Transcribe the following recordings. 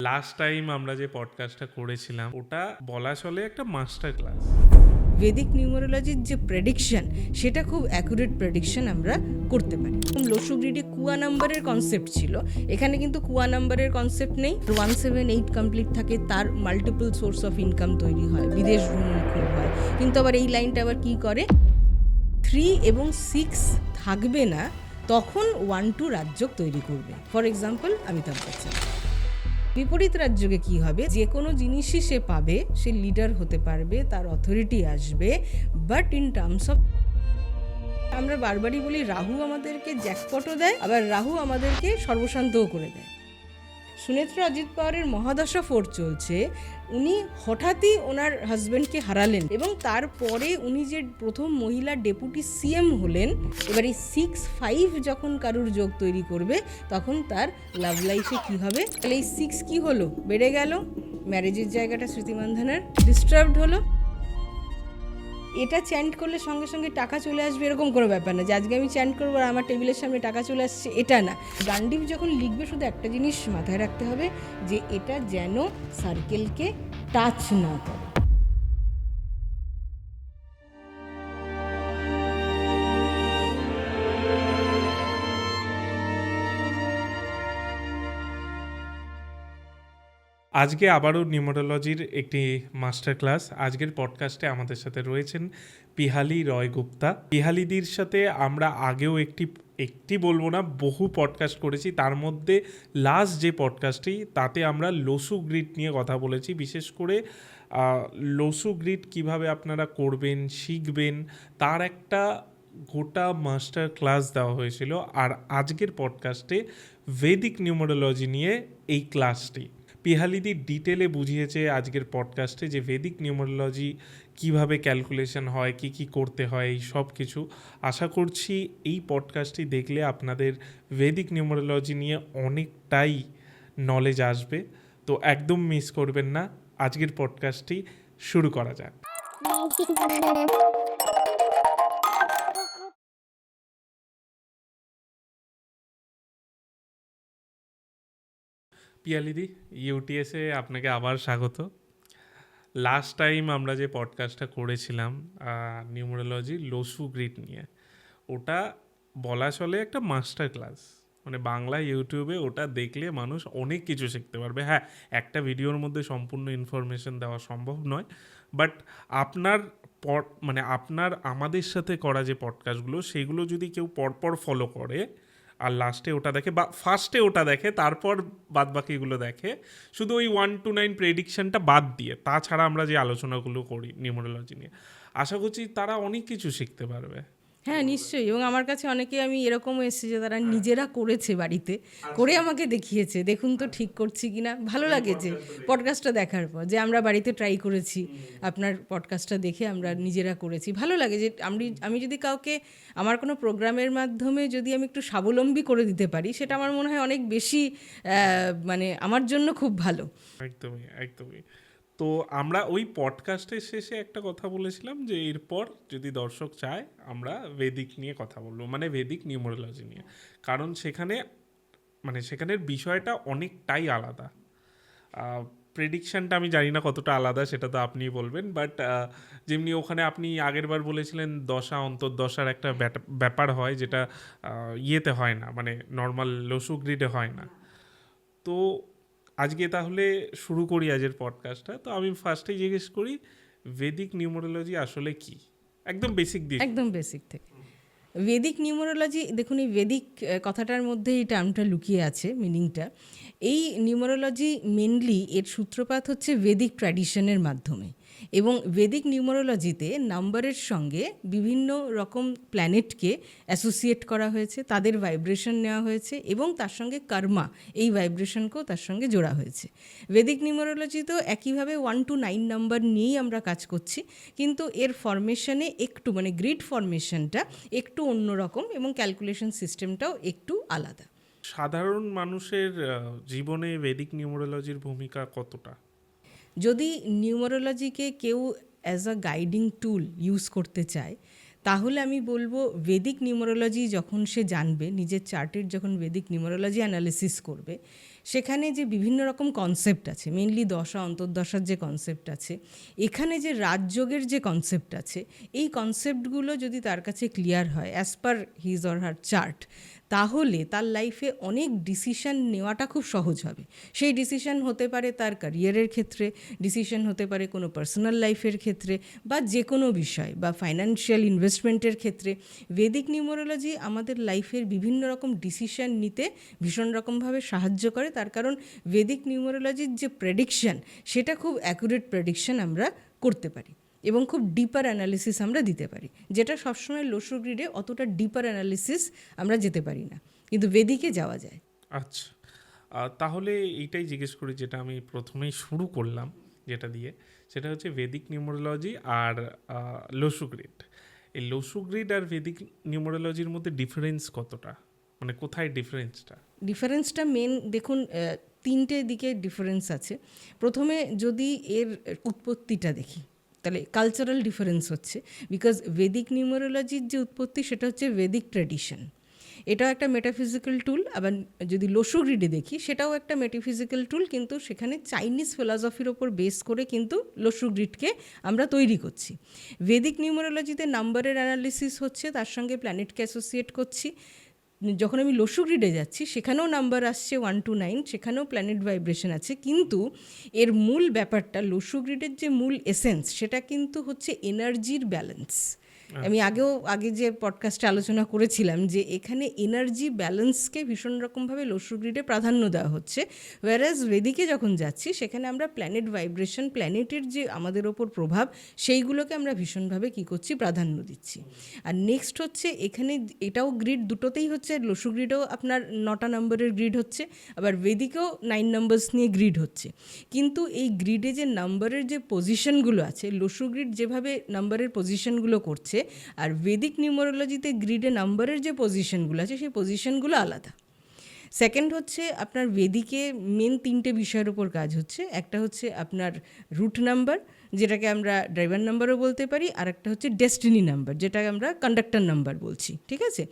Last time আমরা যে পডকাস্টটা করেছিলাম ওটা বলা চলে একটা মাস্টার ক্লাস। ভেদিক নিউমারোলজির যে প্রেডিকশন সেটা খুব অ্যাকুরেট প্রেডিকশন আমরা করতে পারি। লোসু গ্রিডে কুয়া নাম্বারের কনসেপ্ট ছিল, এখানে কিন্তু কুয়া নাম্বারের কনসেপ্ট নেই। 178 কমপ্লিট থাকে, তার মাল্টিপল সোর্স অফ ইনকাম তৈরি হয়, বিদেশ ভ্রমণ খুব হয়। কিন্তু আবার এই লাইনটা আবার কি করে, 3 এবং 6 থাকবে না, তখন 1-2 রাজযোগ তৈরি করবে। For example Amitabh Bachchan. বিপরীত রাজযোগে কি হবে, যে কোনো জিনিসই সে পাবে, সে লিডার হতে পারবে, তার অথরিটি আসবে, বাট ইন টার্মস অফ, আমরা বারবারই বলি রাহু আমাদেরকে জ্যাকপটও দেয়, আবার রাহু আমাদেরকে সর্বশান্তও করে দেয়। সুনেত্রা অজিত পাওয়ারের মহাদশা 4 চলছে, উনি হঠাৎই ওনার হাজব্যান্ডকে হারালেন এবং তারপরে উনি যে প্রথম মহিলা ডেপুটি সিএম হলেন। এবার এই 6-5 যখন কারুর যোগ তৈরি করবে, তখন তার লাভ লাইফে কি হবে, তাহলে এই 6 কি হলো, বেড়ে গেল, ম্যারেজের জায়গাটা স্মৃতিমান্ধানার ডিস্টার্বড হলো। এটা চ্যান্ট করলে সঙ্গে সঙ্গে টাকা চলে আসবে এরকম কোনো ব্যাপার না, যে আজকে আমি চ্যান্ট করবো আর আমার টেবিলের সামনে টাকা চলে আসছে, এটা না। গান্ডীব যখন লিখবে শুধু একটা জিনিস মাথায় রাখতে হবে, যে এটা যেন সার্কেলকে টাচ না করে। আজকে আবারও নিউমারোলজির একটি মাস্টার ক্লাস। আজকের পডকাস্টে আমাদের সাথে রয়েছেন পিহালি রয় গুপ্তা। পিহালিদির সাথে আমরা আগেও একটি বলবো না, বহু পডকাস্ট করেছি। তার মধ্যে লাস্ট যে পডকাস্টটি, তাতে আমরা লোসু গ্রিড নিয়ে কথা বলেছি। বিশেষ করে লোসু গ্রিড কীভাবে আপনারা করবেন, শিখবেন, তার একটা গোটা মাস্টার ক্লাস দেওয়া হয়েছিল। আর আজকের পডকাস্টে ভেদিক নিউমারোলজি নিয়ে এই ক্লাসটি পিহালিদি ডিটেলে বুঝিয়েছে আজকের পডকাস্টে, যে ভেদিক নিউমারোলজি কিভাবে ক্যালকুলেশন হয়, কি করতে হয়, এই সব কিছু। আশা করছি এই পডকাস্টটি দেখলে আপনাদের ভেদিক নিউমারোলজি নিয়ে অনেকটাই নলেজ আসবে। তো একদম মিস করবেন না। আজকের পডকাস্টটি শুরু করা যাক। পিয়ালিদি, ইউটিএসে আপনাকে আবার স্বাগত। লাস্ট টাইম আমরা যে পডকাস্টটা করেছিলাম নিউমারোলজি লোসু গ্রিড নিয়ে, ওটা বলা চলে একটা মাস্টার ক্লাস। মানে বাংলা ইউটিউবে ওটা দেখলে মানুষ অনেক কিছু শিখতে পারবে। হ্যাঁ, একটা ভিডিওর মধ্যে সম্পূর্ণ ইনফরমেশন দেওয়া সম্ভব নয়, বাট আপনার আপনার আমাদের সাথে করা যে পডকাস্টগুলো, সেগুলো যদি কেউ পরপর ফলো করে আর লাস্টে ওটা দেখে বা ফার্স্টে ওটা দেখে, তারপর বাদবাকিগুলো দেখে, শুধু ওই 1 to 9 প্রেডিকশনটা বাদ দিয়ে, তাছাড়া আমরা যে আলোচনাগুলো করি নিউমারোলজি নিয়ে, আশা করছি তারা অনেক কিছু শিখতে পারবে। হ্যাঁ, নিশ্চয়ই। এবং আমার কাছে অনেকে আমি এরকমও এসেছে যে তারা নিজেরা করেছে, বাড়িতে করে আমাকে দেখিয়েছে, দেখুন তো ঠিক করছি কিনা। ভালো লাগেছে পডকাস্টটা দেখার পর, যে আমরা বাড়িতে ট্রাই করেছি, আপনার পডকাস্টটা দেখে আমরা নিজেরা করেছি। ভালো লাগে যে আমি যদি কাউকে আমার কোনো প্রোগ্রামের মাধ্যমে যদি আমি একটু স্বাবলম্বী করে দিতে পারি, সেটা আমার মনে হয় অনেক বেশি মানে আমার জন্য খুব ভালো। একদমই একদমই। তো আমরা ওই পডকাস্টের শেষে একটা কথা বলেছিলাম, যে এরপর যদি দর্শক চায় আমরা ভেদিক নিয়ে কথা বলবো, মানে ভেদিক নিউমারোলজি নিয়ে। কারণ সেখানের বিষয়টা অনেকটাই আলাদা। প্রেডিকশানটা আমি জানি না কতটা আলাদা, সেটা তো আপনিই বলবেন। বাট যেমনি ওখানে আপনি আগেরবার বলেছিলেন দশা অন্তর্দশার একটা ব্যাপার হয়, যেটা ইয়েতে হয় না, মানে নর্মাল লোসু গ্রিডে হয় না। তো আজকে তাহলে শুরু করি আজকের পডকাস্টটা। তো আমি ফার্স্টেই জিজ্ঞেস করি, ভেদিক নিউমারোলজি আসলে কি? একদম বেসিক দিয়ে। একদম বেসিক থেকে। ভেদিক নিউমারোলজি, দেখুন এই ভেদিক কথাটার মধ্যে এই টার্মটা লুকিয়ে আছে, মিনিংটা। এই নিউমারোলজি মেনলি এর সূত্রপাত হচ্ছে ভেদিক ট্র্যাডিশনের মাধ্যমে, এবং ভেদিক নিউমারোলজিতে নাম্বারের সঙ্গে বিভিন্ন রকম প্ল্যানেটকে অ্যাসোসিয়েট করা হয়েছে, তাদের ভাইব্রেশন নেওয়া হয়েছে, এবং তার সঙ্গে কর্মা, এই ভাইব্রেশনকেও তার সঙ্গে জোড়া হয়েছে। ভেদিক নিউমারোলজিতেও একইভাবে 1 to 9 নাম্বার নিয়েই আমরা কাজ করছি, কিন্তু এর ফরমেশনে একটু, মানে গ্রিড ফরমেশনটা একটু অন্যরকম, এবং ক্যালকুলেশন সিস্টেমটাও একটু আলাদা। সাধারণ মানুষের জীবনে ভেদিক নিউমারোলজির ভূমিকা কতটা? যদি নিউমারোলজিকে কেউ as a guiding tool use করতে চায়, তাহলে আমি বলবো ভেদিক নিউমারোলজি যখন সে জানবে, নিজের চার্টের যখন ভেদিক নিউমারোলজি অ্যানালিসিস করবে, সেখানে যে বিভিন্ন রকম কনসেপ্ট আছে, মেনলি দশা অন্তর্দশার যে কনসেপ্ট আছে, এখানে যে রাজযোগের যে কনসেপ্ট আছে, এই কনসেপ্টগুলো যদি তার কাছে ক্লিয়ার হয় as per his or her chart, তাহলে তার লাইফে অনেক ডিসিশন নেওয়াটা খুব সহজ হবে। সেই ডিসিশন হতে পারে তার ক্যারিয়ারের ক্ষেত্রে, ডিসিশন হতে পারে কোনো পার্সোনাল লাইফের ক্ষেত্রে, বা যে কোনো বিষয়, বা ফাইন্যান্সিয়াল ইনভেস্টমেন্টের ক্ষেত্রে। ভেদিক নিউমারোলজি আমাদের লাইফের বিভিন্ন রকম ডিসিশন নিতে ভীষণ রকমভাবে সাহায্য করে, তার কারণ ভেদিক নিউমারোলজির যে প্রেডিকশন, সেটা খুব অ্যাকুরেট প্রেডিকশন আমরা করতে পারি এবং খুব ডিপার অ্যানালিসিস আমরা দিতে পারি, যেটা সবসময় লোশো গ্রিডে অতটা ডিপার অ্যানালিসিস আমরা যেতে পারি না, কিন্তু ভেদিকে যাওয়া যায়। আচ্ছা, তাহলে এইটাই জিজ্ঞেস করি যেটা আমি প্রথমেই শুরু করলাম যেটা দিয়ে, সেটা হচ্ছে ভেদিক নিউমারোলজি আর লোশো গ্রিড। এই লোশো গ্রিড আর ভেদিক নিউমারোলজির মধ্যে ডিফারেন্স কতটা, মানে কোথায় ডিফারেন্সটা মেন দেখুন, তিনটে দিকে ডিফারেন্স আছে। প্রথমে যদি এর উৎপত্তিটা দেখি, তাহলে কালচারাল ডিফারেন্স হচ্ছে, বিকজ ভেদিক নিউমারোলজির যে উৎপত্তি সেটা হচ্ছে ভেদিক ট্র্যাডিশন, এটাও একটা মেটাফিজিক্যাল টুল। আবার যদি লোশো গ্রিডে দেখি, সেটাও একটা মেটাফিজিক্যাল টুল, কিন্তু সেখানে চাইনিজ ফিলসফির ওপর বেস করে কিন্তু লোশো গ্রিডকে আমরা তৈরি করছি। ভেদিক নিউমারোলজিতে নাম্বারের অ্যানালিসিস হচ্ছে, তার সঙ্গে প্ল্যানেটকে অ্যাসোসিয়েট করছি। যখন আমি লোশো গ্রিডে যাচ্ছি, সেখানেও নাম্বার আসছে 1 to 9, সেখানেও প্ল্যানেট ভাইব্রেশন আছে, কিন্তু এর মূল ব্যাপারটা, লোশো গ্রিডের যে মূল এসেন্স, সেটা কিন্তু হচ্ছে এনার্জির ব্যালেন্স। আমি আগে যে পডকাস্টে আলোচনা করেছিলাম যে এখানে এনার্জি ব্যালেন্সকে ভীষণ রকমভাবে লোশো গ্রিডে প্রাধান্য দেওয়া হচ্ছে, ওয়ারাজ ভেদিকে যখন যাচ্ছি সেখানে আমরা প্ল্যানেট ভাইব্রেশন, প্ল্যানেটের যে আমাদের ওপর প্রভাব, সেইগুলোকে আমরা ভীষণভাবে কী করছি, প্রাধান্য দিচ্ছি। আর নেক্সট হচ্ছে এখানে এটাও গ্রিড দুটোতেই হচ্ছে, লোশো গ্রিডেও আপনার 9টা নম্বরের গ্রিড হচ্ছে, আবার ভেদিকেও 9 নাম্বারস নিয়ে গ্রিড হচ্ছে। কিন্তু এই গ্রিডে যে নাম্বারের যে পজিশনগুলো আছে, লোশো গ্রিড যেভাবে নাম্বারের পজিশনগুলো করছে, আর ভেদিক নিউমারোলজিতে গ্রিডে নাম্বারের যে পজিশনগুলো আছে, সেই পজিশনগুলো আলাদা। সেকেন্ড হচ্ছে আপনার ভেদিকে মেন 3টে বিষয়ের উপর কাজ হচ্ছে। একটা হচ্ছে আপনার রুট নাম্বার, যেটাকে আমরা ড্রাইভার নাম্বারও বলতে পারি, আর একটা হচ্ছে ডেস্টিনি নাম্বার, যেটাকে আমরা কন্ডাক্টর নাম্বার বলছি, ঠিক আছে?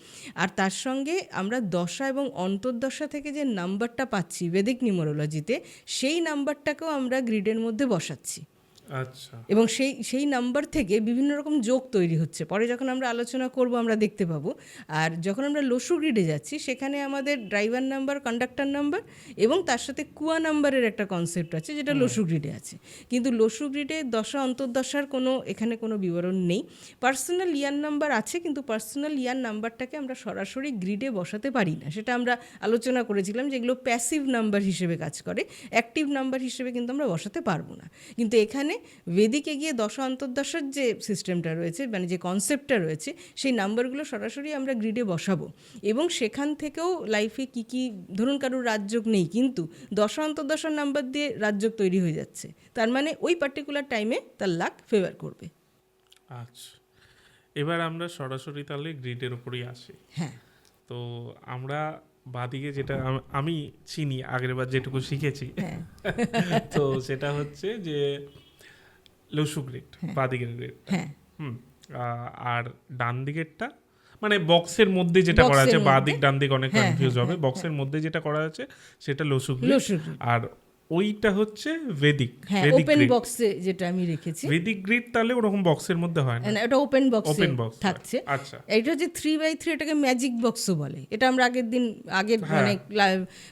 আর তার সঙ্গে আমরা দশা এবং অন্তর্দশা থেকে যে নাম্বারটা পাচ্ছি ভেদিক নিউমারোলজিতে, সেই নাম্বারটাকেও আমরা গ্রিডের মধ্যে বসাচ্ছি। আচ্ছা, এবং সেই নাম্বার থেকে বিভিন্ন রকম যোগ তৈরি হচ্ছে, পরে যখন আমরা আলোচনা করব আমরা দেখতে পাবো। আর যখন আমরা লোশো গ্রিডে যাচ্ছি, সেখানে আমাদের ড্রাইভার নাম্বার, কন্ডাক্টর নাম্বার এবং তার সাথে কুয়া নাম্বারের একটা কনসেপ্ট আছে, যেটা লোশো গ্রিডে আছে। কিন্তু লোশো গ্রিডে দশা অন্তর্দশার এখানে কোনো বিবরণ নেই। পার্সোনাল ইয়ার নাম্বার আছে, কিন্তু পার্সোনাল ইয়ার নাম্বারটাকে আমরা সরাসরি গ্রিডে বসাতে পারি না, সেটা আমরা আলোচনা করেছিলাম, যেগুলো প্যাসিভ নাম্বার হিসেবে কাজ করে, অ্যাক্টিভ নাম্বার হিসেবে কিন্তু আমরা বসাতে পারবো না। কিন্তু এখানে ভেদিকে গিয়ে দশা অন্তর্দশার যে সিস্টেমটা রয়েছে, মানে যে কনসেপ্টটা রয়েছে, সেই নাম্বারগুলো সরাসরি আমরা গ্রিডে বসাবো, এবং সেখান থেকেও লাইফে কী কী, ধরুন কারোর রাজযোগ নেই, কিন্তু দশা অন্তর্দশার নাম্বার দিয়ে রাজযোগ তৈরি হয়ে যাচ্ছে, তার মানে ওই পার্টিকুলার টাইমে তার লাক ফেভার করবে। আচ্ছা, এবার আমরা সরাসরি তাহলে গ্রিডের উপরই আসি। হ্যাঁ, তো আমরা বাদিকে যেটা আমি চিনি, আগের বার যেটুকু শিখেছি, তো সেটা হচ্ছে যে লোশো গ্রিড, বাদিকের গ্রিড, আর ডান দিকেরটা মানে বক্সের মধ্যে যেটা করা আছে, বাদিক ডান দিক অনেক কনফিউজ হবে, বক্সের মধ্যে যেটা করা আছে সেটা লোশো গ্রিড, আর ওইটা হচ্ছে ভেদিক। ওপেন বক্সে যেটা আমি রেখেছি ভেদিক গ্রিড, তাহলে ওরকম বক্সের মধ্যে হয় না, এটা ওপেন বক্সে থাকছে। আচ্ছা, এটা হচ্ছে 3x3, এটাকে ম্যাজিক বক্সও বলে। এটা আমরা আগের মানে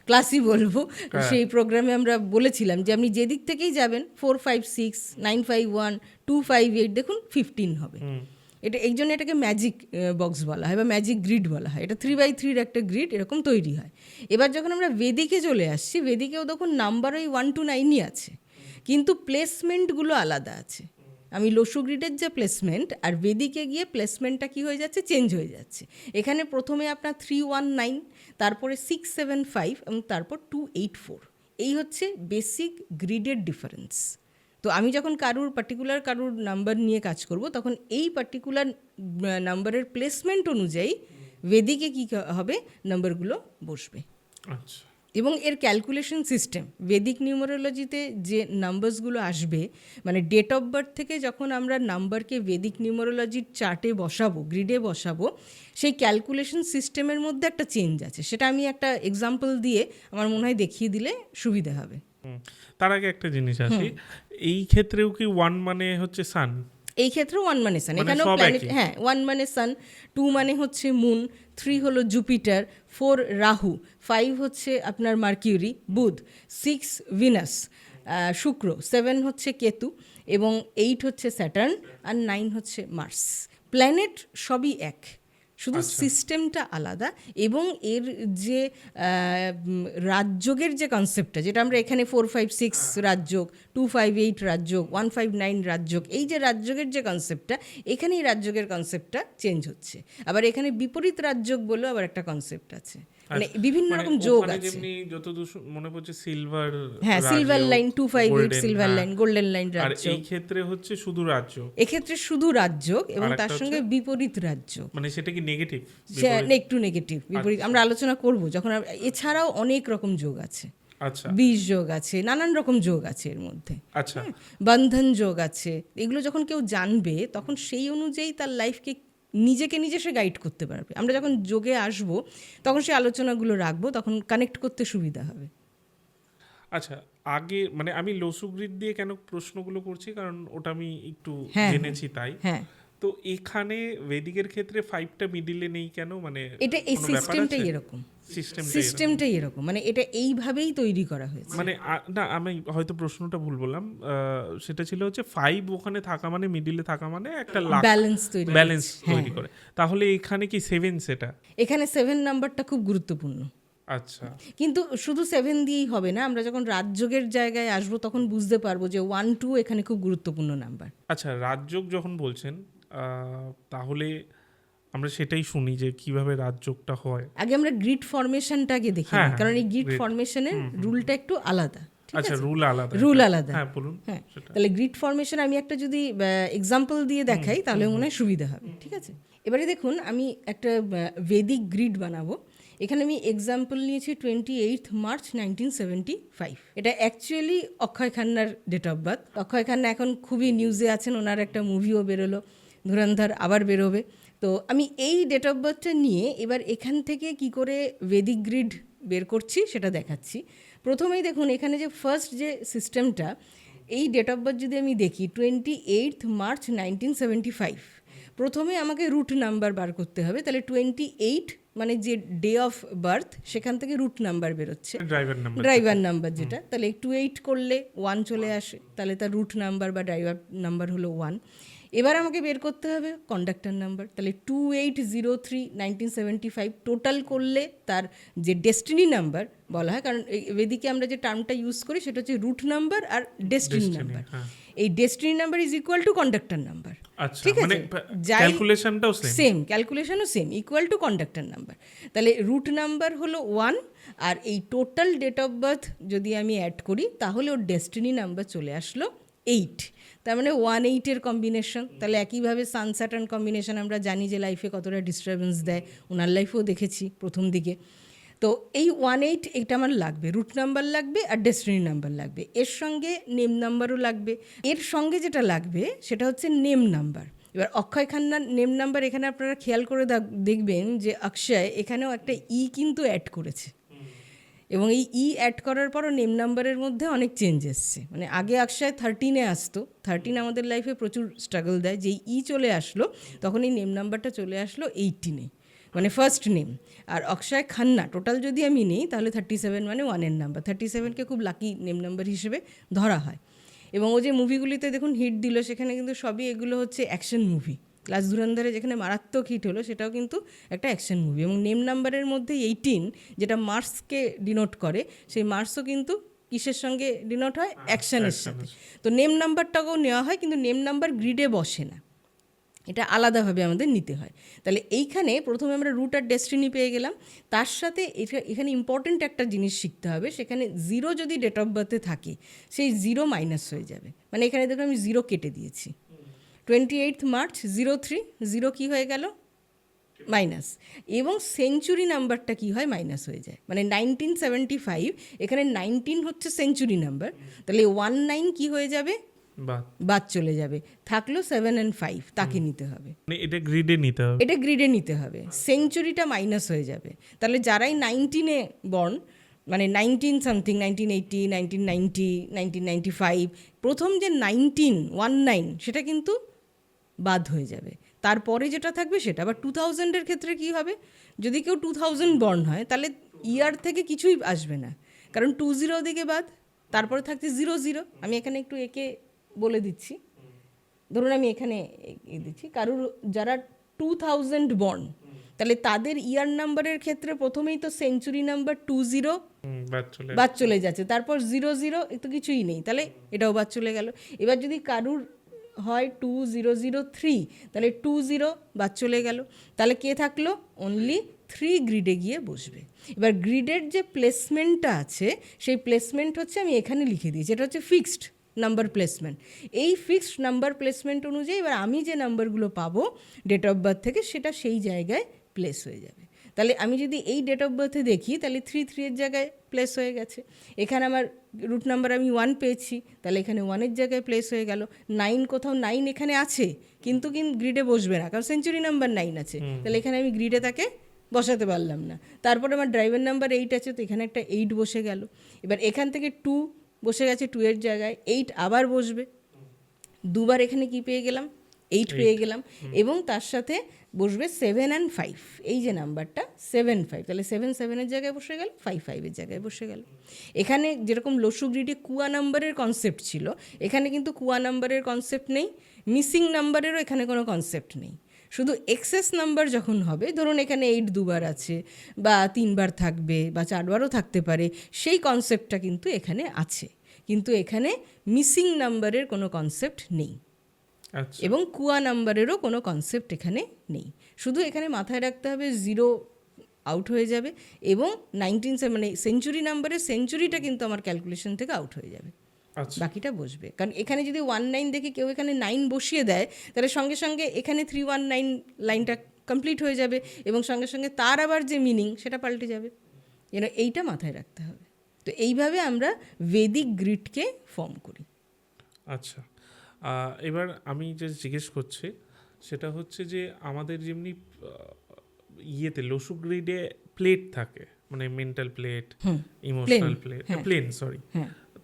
ক্লাসই বলবো, সেই প্রোগ্রামে আমরা বলেছিলাম যে আপনি যেদিক থেকেই যাবেন, 4, 5, 6, 9, 5, 1, 2, 5, 8, দেখুন 15 হবে। এটা এই জন্য এটাকে ম্যাজিক বক্স বলা হয় বা ম্যাজিক গ্রিড বলা হয়। এটা 3x3 একটা গ্রিড এরকম তৈরি হয়। এবার যখন আমরা ভেদিকে চলে আসছি, ভেদিকেও দেখুন নাম্বার ওই 1 to 9ই আছে, কিন্তু প্লেসমেন্টগুলো আলাদা আছে। আমি লোশো গ্রিডের যে প্লেসমেন্ট আর ভেদিকে গিয়ে প্লেসমেন্টটা কী হয়ে যাচ্ছে, চেঞ্জ হয়ে যাচ্ছে। এখানে প্রথমে আপনার 3, 1, 9, তারপরে 6, 7, 5 এবং তারপর 2, 8, 4, এই হচ্ছে বেসিক গ্রিডের ডিফারেন্স। তো আমি যখন কারুর নাম্বার নিয়ে কাজ করব, তখন এই পার্টিকুলার নাম্বারের প্লেসমেন্ট অনুযায়ী ভেদিকে কী হবে, নাম্বারগুলো বসবে। আচ্ছা, এবং এর ক্যালকুলেশন সিস্টেম বেদিক নিউমারোলজিতে যে নাম্বারসগুলো আসবে, মানে ডেট অফ বার্থ থেকে যখন আমরা নাম্বারকে বেদিক নিউমারোলজির চার্টে বসাবো, গ্রিডে বসাবো, সেই ক্যালকুলেশন সিস্টেমের মধ্যে একটা চেঞ্জ আছে। সেটা আমি একটা এক্সাম্পল দিয়ে আমার মনে হয় দেখিয়ে দিলে সুবিধা হবে। তার আগে একটা জিনিস আসি, এই ক্ষেত্রেও কি 1 মানে হচ্ছে সান? এই ক্ষেত্রে 1 মানে সান, মানে এখানেও সব প্ল্যানেট, একই? হ্যাঁ 1 মানে সান, 2 মানে হচ্ছে মুন, 3 হলো জুপিটার, 4 রাহু, 5 হচ্ছে আপনার মার্কিউরি বুধ, 6 ভিনাস শুক্র, 7 হচ্ছে কেতু এবং 8 হচ্ছে স্যাটার্ন আর 9 হচ্ছে মার্স। প্ল্যানেট সবই এক, শুধু সিস্টেমটা আলাদা। এবং এর যে রাজযোগের যে কনসেপ্টটা, যেটা আমরা এখানে 4, 5, 6 রাজযোগ, 2, 5, 8 রাজযোগ, 1, 5, 9 রাজযোগ, এই যে রাজযোগের যে কনসেপ্টটা, এখানে এই রাজযোগের কনসেপ্টটা চেঞ্জ হচ্ছে। আবার এখানে বিপরীত রাজযোগ বলেও আবার একটা কনসেপ্ট আছে, মানে বিভিন্ন রকম যোগ আছে। যেমনি যতদূর মনে পড়ছে সিলভার, হ্যাঁ silver line 2, 5, 8 silver line, golden line আর রাজযোগ। এই ক্ষেত্রে হচ্ছে শুধু রাজ্য, এক্ষেত্রে শুধু রাজযোগ এবং তার সঙ্গে বিপরীত রাজযোগ, মানে সেটা কি নেগেটিভ? একটু নেগেটিভ বিপরীত আমরা আলোচনা করব যখন এছাড়াও অনেক রকম যোগ আছে, আচ্ছা বীজ যোগ আছে, নানান রকম যোগ আছে এর মধ্যে, আচ্ছা বন্ধন যোগ আছে। এগুলো যখন কেউ জানবে তখন সেই অনুযায়ী তার লাইফকে নিজে সে গাইড করতে পারবে। আমরা যখন যোগে আসব তখন সেই আলোচনাগুলো রাখবো, তখন কানেক্ট করতে সুবিধা হবে। আচ্ছা, আগে মানে আমি লসুগ্রিড দিয়ে কেন প্রশ্নগুলো করছি, কারণ ওটা আমি একটু জেনেছি তাই। হ্যাঁ, তো এখানে বেদিকের ক্ষেত্রে 5টা মিডিলে নেই কেন? মানে এটা এই সিস্টেমটাই এরকম, সিস্টেমটাই এরকম, মানে এটা এইভাবেই তৈরি করা হয়েছে। মানে না, আমি হয়তো প্রশ্নটা ভুল বললাম, সেটা ছিল হচ্ছে 5 ওখানে থাকা মানে, মিডিলে থাকা মানে একটা ব্যালেন্স তৈরি করে। তাহলে এখানে কি 7 সেটা? এখানে 7 নাম্বারটা খুব গুরুত্বপূর্ণ। আচ্ছা, কিন্তু শুধু 7 দিয়েই হবে না, আমরা যখন রাজযোগের জায়গায় আসবো তখন বুঝতে পারবো যে 1, 2 এখানে খুব গুরুত্বপূর্ণ নাম্বার। আচ্ছা, রাজযোগ যখন বলছেন তাহলে আমরা সেটাই শুনি যে কিভাবে রাজযোগটা হয়। আগে আমরা গ্রিড ফরমেশনটা আগে দেখি, কারণ এই গ্রিড ফরমেশনের রুলটা একটু আলাদা। আচ্ছা, রুল আলাদা। হ্যাঁ বলুন। হ্যাঁ, তাহলে গ্রিড ফরমেশন আমি একটা যদি এক্সাম্পল দিয়ে দেখাই তাহলে মনে হয় সুবিধা হবে। ঠিক আছে, এবারে দেখুন আমি একটা বেদিক গ্রিড বানাবো। এখানে আমি এক্সাম্পল নিয়েছি 28 মার্চ 1975। এটা অ্যাকচুয়ালি অক্ষয় খান্নার date of birth. Akshay Khanna এখন খুবই নিউজে আছেন, ওনার একটা মুভিও বেরোলো, ধুরন্ধর আবার বেরোবে। তো আমি এই ডেট অফ বার্থটা নিয়ে এবার এখান থেকে কি করে বেদিক গ্রিড বের করছি সেটা দেখাচ্ছি। প্রথমেই দেখুন এখানে যে ফার্স্ট যে সিস্টেমটা, এই ডেট অফ বার্থ যদি আমি দেখি 28 মার্চ 1975, প্রথমে আমাকে রুট নাম্বার বার করতে হবে। তাহলে 28 মানে যে ডে অফ বার্থ, সেখান থেকে রুট নাম্বার বেরোচ্ছে, ড্রাইভার নাম্বার যেটা। তাহলে 28 করলে 1 চলে আসে, তাহলে তার রুট নাম্বার বা ড্রাইভার নাম্বার হলো 1। এবার আমাকে বের করতে হবে কন্ডাক্টর নাম্বার। তাহলে 2803 1975 টোটাল করলে তার যে ডেস্টিনি নাম্বার বলা হয়, কারণ এদিকে আমরা যে টার্মটা ইউজ করি সেটা হচ্ছে রুট নাম্বার আর ডেস্টিনি নাম্বার। এই destiny number is equal to conductor number. ঠিক আছে, ক্যালকুলেশনটাও সেম, ক্যালকুলেশনও same, equal to conductor number. তাহলে রুট নাম্বার হলো 1 আর এই টোটাল ডেট অফ বার্থ যদি আমি অ্যাড করি তাহলে ওর ডেস্টিনি নাম্বার চলে আসলো 8। তার মানে 1-8 কম্বিনেশন। তাহলে একইভাবে সান স্যাটার্ন কম্বিনেশন আমরা জানি যে লাইফে কতটা ডিস্টারবেন্স দেয়, ওনার লাইফেও দেখেছি প্রথম দিকে। তো এই 1-8 এটা আমার লাগবে, রুট নাম্বার লাগবে আর ডেস্টিনি নাম্বার লাগবে, এর সঙ্গে নেম নাম্বারও লাগবে। এর সঙ্গে যেটা লাগবে সেটা হচ্ছে নেম নাম্বার। এবার অক্ষয় খান্নার নেম নাম্বার এখানে আপনারা খেয়াল করে দেখবেন যে অক্ষয় এখানেও একটা কিন্তু অ্যাড করেছে, এবং এই অ্যাড করার পরও নেম নাম্বারের মধ্যে অনেক চেঞ্জ এসছে। মানে আগে অক্ষয় 13-এ আসতো, 13 আমাদের লাইফে প্রচুর স্ট্রাগল দেয়। যেই চলে আসলো তখন এই নেম নাম্বারটা চলে আসলো 18-এ, মানে ফার্স্ট নেম। আর অক্ষয় খান্না টোটাল যদি আমি নিই তাহলে 37 মানে 1-এর নাম্বার। 37কে খুব লাকি নেম নাম্বার হিসেবে ধরা হয়। এবং ও যে মুভিগুলিতে দেখুন হিট দিল, সেখানে কিন্তু সবই এগুলো হচ্ছে অ্যাকশন মুভি। লাস্ট ধুরন্ধরে যেখানে মারাত্মক হিট হলো সেটাও কিন্তু একটা অ্যাকশন মুভি। এবং নেম নাম্বারের মধ্যে 18 যেটা মার্সকে ডিনোট করে, সেই মার্সও কিন্তু কিসের সঙ্গে ডিনোট হয়? অ্যাকশনের সাথে। তো নেম নাম্বারটাকেও নেওয়া হয়, কিন্তু নেম নাম্বার গ্রিডে বসে না, এটা আলাদাভাবে আমাদের নিতে হয়। তাহলে এইখানে প্রথমে আমরা রুট আর ডেস্টিনি পেয়ে গেলাম। তার সাথে এখানে ইম্পর্টেন্ট একটা জিনিস শিখতে হবে, সেখানে 0 যদি ডেট অফ বার্থে থাকে সেই 0 মাইনাস হয়ে যাবে। মানে এখানে দেখুন আমি 0 কেটে দিয়েছি। 28 মার্চ 03, 0 কী হয়ে গেল? মাইনাস, এবং সেঞ্চুরি নাম্বারটা কি হয়, মাইনাস হয়ে যায়। মানে 1975, এখানে 19 হচ্ছে সেঞ্চুরি নাম্বার, তাহলে 19 কি হয়ে যাবে, বাদ চলে যাবে, থাকলো 7 and 5, তাকে নিতে হবে, মানে এটা গ্রিডে নিতে হবে, এটা গ্রিডে নিতে হবে। সেঞ্চুরিটা মাইনাস হয়ে যাবে, তাহলে যারাই 19-এ বর্ন, মানে 19 সামথিং, 1980, 1990, 1995, প্রথম যে 19 সেটা কিন্তু বাদ হয়ে যাবে, তারপরে যেটা থাকবে সেটা। আবার 2000-এর ক্ষেত্রে কি হবে, যদি কেউ 2000 বর্ন হয় তাহলে ইয়ার থেকে কিছুই আসবে না, কারণ 20 দিকে বাদ, তারপরে থাকছে 00। আমি এখানে একটু একে বলে দিচ্ছি, ধরুন আমি এখানে দিচ্ছি, কারোর যারা 2000 বর্ন, তাহলে তাদের ইয়ার নাম্বারের ক্ষেত্রে প্রথমেই তো সেঞ্চুরি নাম্বার 20 বাদ চলে যাচ্ছে, তারপর 00 তো কিছুই নেই, তাহলে এটাও বাদ চলে গেল। এবার যদি কারুর হয় 2003, তাহলে 20 বাদ চলে গেল, তাহলে কে থাকলো, অনলি 3 গ্রিডে গিয়ে বসবে। এবার গ্রিডের যে প্লেসমেন্টটা আছে, সেই প্লেসমেন্ট হচ্ছে, আমি এখানে লিখে দিয়েছি, এটা হচ্ছে ফিক্সড নাম্বার প্লেসমেন্ট। এই ফিক্সড নাম্বার প্লেসমেন্ট অনুযায়ী এবার আমি যে নাম্বারগুলো পাবো ডেট অফ বার্থ থেকে, সেটা সেই জায়গায় প্লেস হয়ে যাবে। তাহলে আমি যদি এই ডেট অফ বার্থে দেখি, তাহলে 3 এর জায়গায় প্লেস হয়ে গেছে। এখানে আমার রুট নাম্বার আমি 1 পেয়েছি, তাহলে এখানে 1-এর জায়গায় প্লেস হয়ে গেল। 9, কোথাও 9 এখানে আছে, কিন্তু গ্রিডে বসবে না, কারণ সেঞ্চুরি নাম্বার 9 আছে, তাহলে এখানে আমি গ্রিডে তাকে বসাতে পারলাম না। তারপরে আমার ড্রাইভার নাম্বার 8 আছে, তো এখানে একটা 8 বসে গেল। এবার এখান থেকে 2 বসে গেছে, 2-এর জায়গায় 8 আবার বসবে, দুবার এখানে কি পেয়ে গেলাম, 8 পেয়ে গেলাম, এবং তার সাথে বসবে 7 and 5, এই যে নাম্বারটা 7, 5, তাহলে 7, 7-এর জায়গায় বসে গেল, 5, 5-এর জায়গায় বসে গেল। এখানে যেরকম লসু গ্রিডে কুয়া নাম্বারের কনসেপ্ট ছিল, এখানে কিন্তু কুয়া নাম্বারের কনসেপ্ট নেই, মিসিং নাম্বারেরও এখানে কোনো কনসেপ্ট নেই। শুধু এক্সেস নাম্বার যখন হবে, ধরুন এখানে 8 দুবার আছে, বা 3বার থাকবে, বা 4বারও থাকতে পারে, সেই কনসেপ্টটা কিন্তু এখানে আছে, কিন্তু এখানে মিসিং নাম্বারের কোনো কনসেপ্ট নেই, এবং কুয়া নাম্বারেরও কোনো কনসেপ্ট এখানে নেই। শুধু এখানে মাথায় রাখতে হবে 0 আউট হয়ে যাবে, এবং 19 মানে সেঞ্চুরি নাম্বারের সেঞ্চুরিটা কিন্তু আমার ক্যালকুলেশন থেকে আউট হয়ে যাবে, বাকিটা বসবে। কারণ এখানে যদি 19 দেখে কেউ এখানে 9 বসিয়ে দেয়, তাহলে সঙ্গে সঙ্গে এখানে 319 লাইনটা কমপ্লিট হয়ে যাবে, এবং সঙ্গে সঙ্গে তার আবার যে মিনিং সেটা পাল্টে যাবে, এইটা মাথায় রাখতে হবে। তো এইভাবে আমরা ভেদিক গ্রিডকে ফর্ম করি। আচ্ছা, এবার আমি যে জিজ্ঞেস করছি সেটা হচ্ছে যে আমাদের যেমনি ইয়েতে লসু গ্রিডে প্লেট থাকে, মানে mental plate, emotional plate, plane, sorry,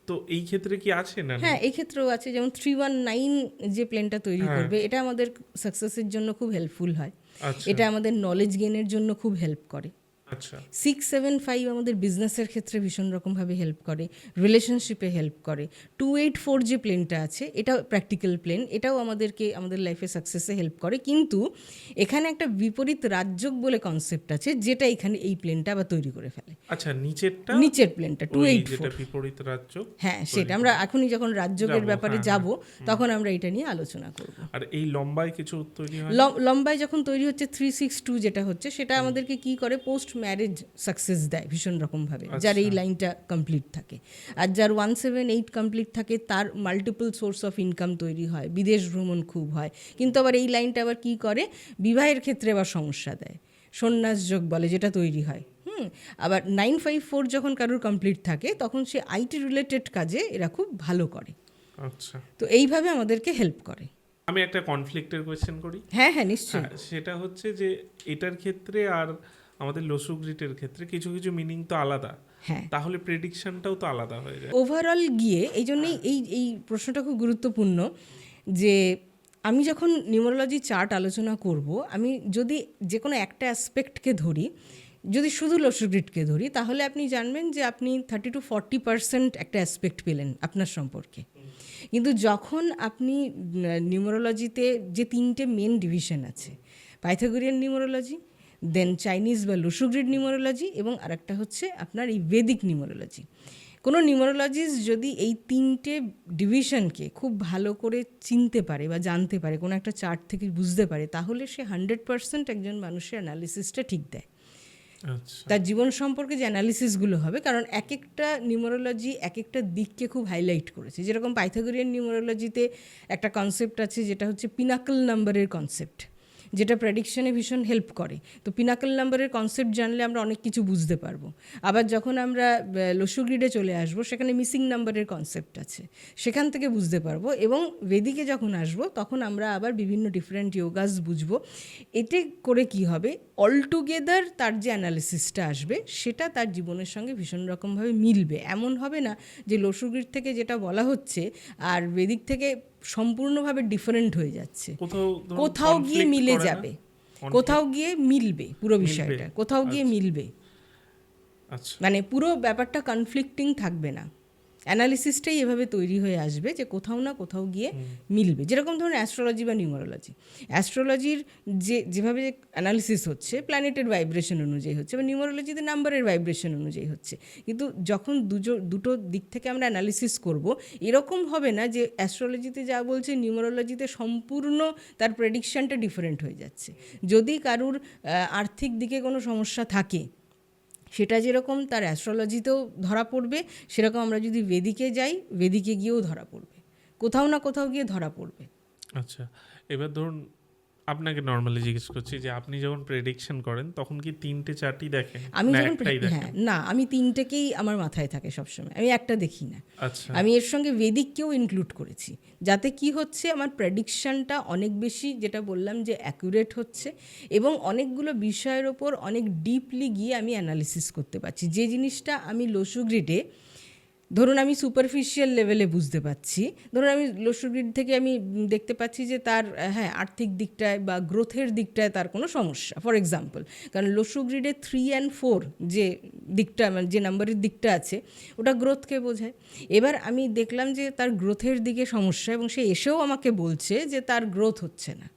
তো এই ক্ষেত্রে কি আছে না? হ্যাঁ, এই ক্ষেত্রেও আছে, যেমন 319 যে প্লেনটা তৈরি করবে, এটা আমাদের সাকসেসের জন্য খুব হেল্পফুল হয়, এটা আমাদের নলেজ গেইনের জন্য খুব হেল্প করে। 675 আমাদের বিজনেসের ক্ষেত্রে ভীষণ রকমভাবে হেল্প করে, রিলেশনশিপে হেল্প করে। 284 যে প্লেনটা আছে, এটাও প্র্যাকটিক্যাল প্লেন, এটাও আমাদেরকে আমাদের লাইফে সাকসেসে হেল্প করে, কিন্তু এখানে একটা বিপরীত রাজযোগ বলে কনসেপ্ট আছে, যেটা এখানে এই প্লেনটা আবার তৈরি করে ফেলে। আচ্ছা, নিচের প্লেনটা 284 বিপরীত রাজযোগ, হ্যাঁ, সেটা আমরা এখনই যখন রাজযোগের ব্যাপারে যাব, তখন আমরা এটা নিয়ে আলোচনা করব। আর এই লম্বায় কিছু তৈরি হয়, লম্বায় যখন তৈরি হচ্ছে 362 যেটা হচ্ছে, সেটা আমাদেরকে কি করে, পোস্ট ম্যারেজ সাকসেস দেয় ভীষণ রকমভাবে, যার এই লাইনটা কমপ্লিট থাকে। আর যার 178 কমপ্লিট থাকে, তার মাল্টিপল সোর্স অফ ইনকাম তৈরি হয়, বিদেশ ভ্রমণ খুব হয়, কিন্তু আবার এই লাইনটা আবার কি করে, বিবাহের ক্ষেত্রে আবার সমস্যা দেয়, সন্ন্যাস যোগ বলে যেটা তৈরি হয়। আবার 954 যখন কারোর কমপ্লিট থাকে, তখন সে আইটি রিলেটেড কাজে এরা খুব ভালো করে। আচ্ছা, তো এইভাবে আমাদেরকে হেল্প করে। আমি একটা কনফ্লিক্টের কোয়েশ্চেন করি। হ্যাঁ, নিশ্চয়ই। সেটা হচ্ছে যে এটার ক্ষেত্রে আর আমাদের লসু গ্রিডের ক্ষেত্রে কিছু কিছু মিনিং তো আলাদা, হ্যাঁ, তাহলে প্রেডিকশনটাও তো আলাদা হয়ে যায় ওভারঅল গিয়ে। এই জন্যই এই প্রশ্নটা খুব গুরুত্বপূর্ণ, যে আমি যখন নিউমারোলজি চার্ট আলোচনা করব, আমি যদি যে কোনো একটা অ্যাসপেক্টকে ধরি, যদি শুধু লসু গ্রিডকে ধরি, তাহলে আপনি জানবেন যে আপনি 30 to 40% একটা অ্যাসপেক্ট পেলেন আপনার সম্পর্কে। কিন্তু যখন আপনি নিউমারোলজিতে যে 3টে মেন ডিভিশন আছে, পাইথাগোরিয়ান নিউমারোলজি, দেন চাইনিজ বা লসু গ্রিড নিউমারোলজি, এবং আরেকটা হচ্ছে আপনার এই বেদিক নিউমারোলজি। কোনো নিউমারোলজিস্ট যদি এই 3টে ডিভিশনকে খুব ভালো করে চিনতে পারে বা জানতে পারে, কোনো একটা চার্ট থেকে বুঝতে পারে, তাহলে সে 100% একজন মানুষের অ্যানালিসিসটা ঠিক দেয়। তার জীবন সম্পর্কে যে অ্যানালিসিসগুলো হবে, কারণ এক একটা নিউমারোলজি এক একটা দিককে খুব হাইলাইট করেছে। যেরকম পাইথাগোরিয়ান নিউমারোলজিতে একটা কনসেপ্ট আছে, যেটা হচ্ছে পিনাকল নাম্বারের কনসেপ্ট, যেটা প্রেডিকশনে ভীষণ হেল্প করে। তো পিনাকল নাম্বারের কনসেপ্ট জানলে আমরা অনেক কিছু বুঝতে পারবো। আবার যখন আমরা লসু গ্রিডে চলে আসবো, সেখানে মিসিং নাম্বারের কনসেপ্ট আছে, সেখান থেকে বুঝতে পারবো। এবং বেদিকে যখন আসবো তখন আমরা আবার বিভিন্ন ডিফারেন্ট যোগাস বুঝবো। এতে করে কি হবে, অলটুগেদার তার যে অ্যানালিসিসটা আসবে সেটা তার জীবনের সঙ্গে ভীষণ রকমভাবে মিলবে। এমন হবে না যে লসু গ্রিড থেকে যেটা বলা হচ্ছে আর বেদিক থেকে সম্পূর্ণভাবে ডিফারেন্ট হয়ে যাচ্ছে। কোথাও গিয়ে মিলে যাবে, কোথাও গিয়ে মিলবে, পুরো বিষয়টা কোথাও গিয়ে মিলবে। মানে পুরো ব্যাপারটা কনফ্লিক্টিং থাকবে না। অ্যানালিসিসটাই এভাবে তৈরি হয়ে আসবে যে কোথাও না কোথাও গিয়ে মিলবে। যেরকম ধরুন অ্যাস্ট্রোলজি বা নিউমারোলজি, অ্যাস্ট্রোলজির যেভাবে অ্যানালিসিস হচ্ছে প্ল্যানেটের ভাইব্রেশন অনুযায়ী হচ্ছে, বা নিউমারোলজিতে নাম্বারের ভাইব্রেশন অনুযায়ী হচ্ছে। কিন্তু যখন দুটো দিক থেকে আমরা অ্যানালিসিস করব, এরকম হবে না যে অ্যাস্ট্রোলজিতে যা বলছে নিউমারোলজিতে সম্পূর্ণ তার প্রেডিকশানটা ডিফারেন্ট হয়ে যাচ্ছে। যদি কারুর আর্থিক দিকে কোনো সমস্যা থাকে, সেটা যেরকম তার অ্যাস্ট্রোলজিতেও ধরা পড়বে, সেরকম আমরা যদি বেদিকে যাই, বেদিকে গিয়েও ধরা পড়বে, কোথাও না কোথাও গিয়ে ধরা পড়বে। আচ্ছা, এবার ধরুন আপনাকে নর্মালি জিজ্ঞেস করছি যে আপনি যখন প্রেডিকশন করেন তখন কি 3-4টি দেখেন? আমি যখন না, আমি 3টেকেই আমার মাথায় থাকে সবসময়, আমি একটা দেখি না। আচ্ছা, আমি এর সঙ্গে বেদিককেও ইনক্লুড করেছি, যাতে কি হচ্ছে আমার প্রেডিকশনটা অনেক বেশি, যেটা বললাম যে অ্যাকুরেট হচ্ছে, এবং অনেকগুলো বিষয়ের ওপর অনেক ডিপলি গিয়ে আমি অ্যানালিসিস করতে পারছি। যে জিনিসটা আমি লসু গ্রিডে ধরুন আমি সুপারফিশিয়াল লেভেলে বুঝতে পারছি, ধরুন আমি লসু গ্রিড থেকে আমি দেখতে পাচ্ছি যে তার আর্থিক দিকটায় বা গ্রোথের দিকটায় তার কোনো সমস্যা, ফর এক্সাম্পল। কারণ লসু গ্রিডে 3 and 4 যে দিকটা, মানে যে নাম্বারের দিকটা আছে, ওটা গ্রোথকে বোঝায়। এবার আমি দেখলাম যে তার গ্রোথের দিকে সমস্যা, এবং সে এসেও আমাকে বলছে যে তার গ্রোথ হচ্ছে না।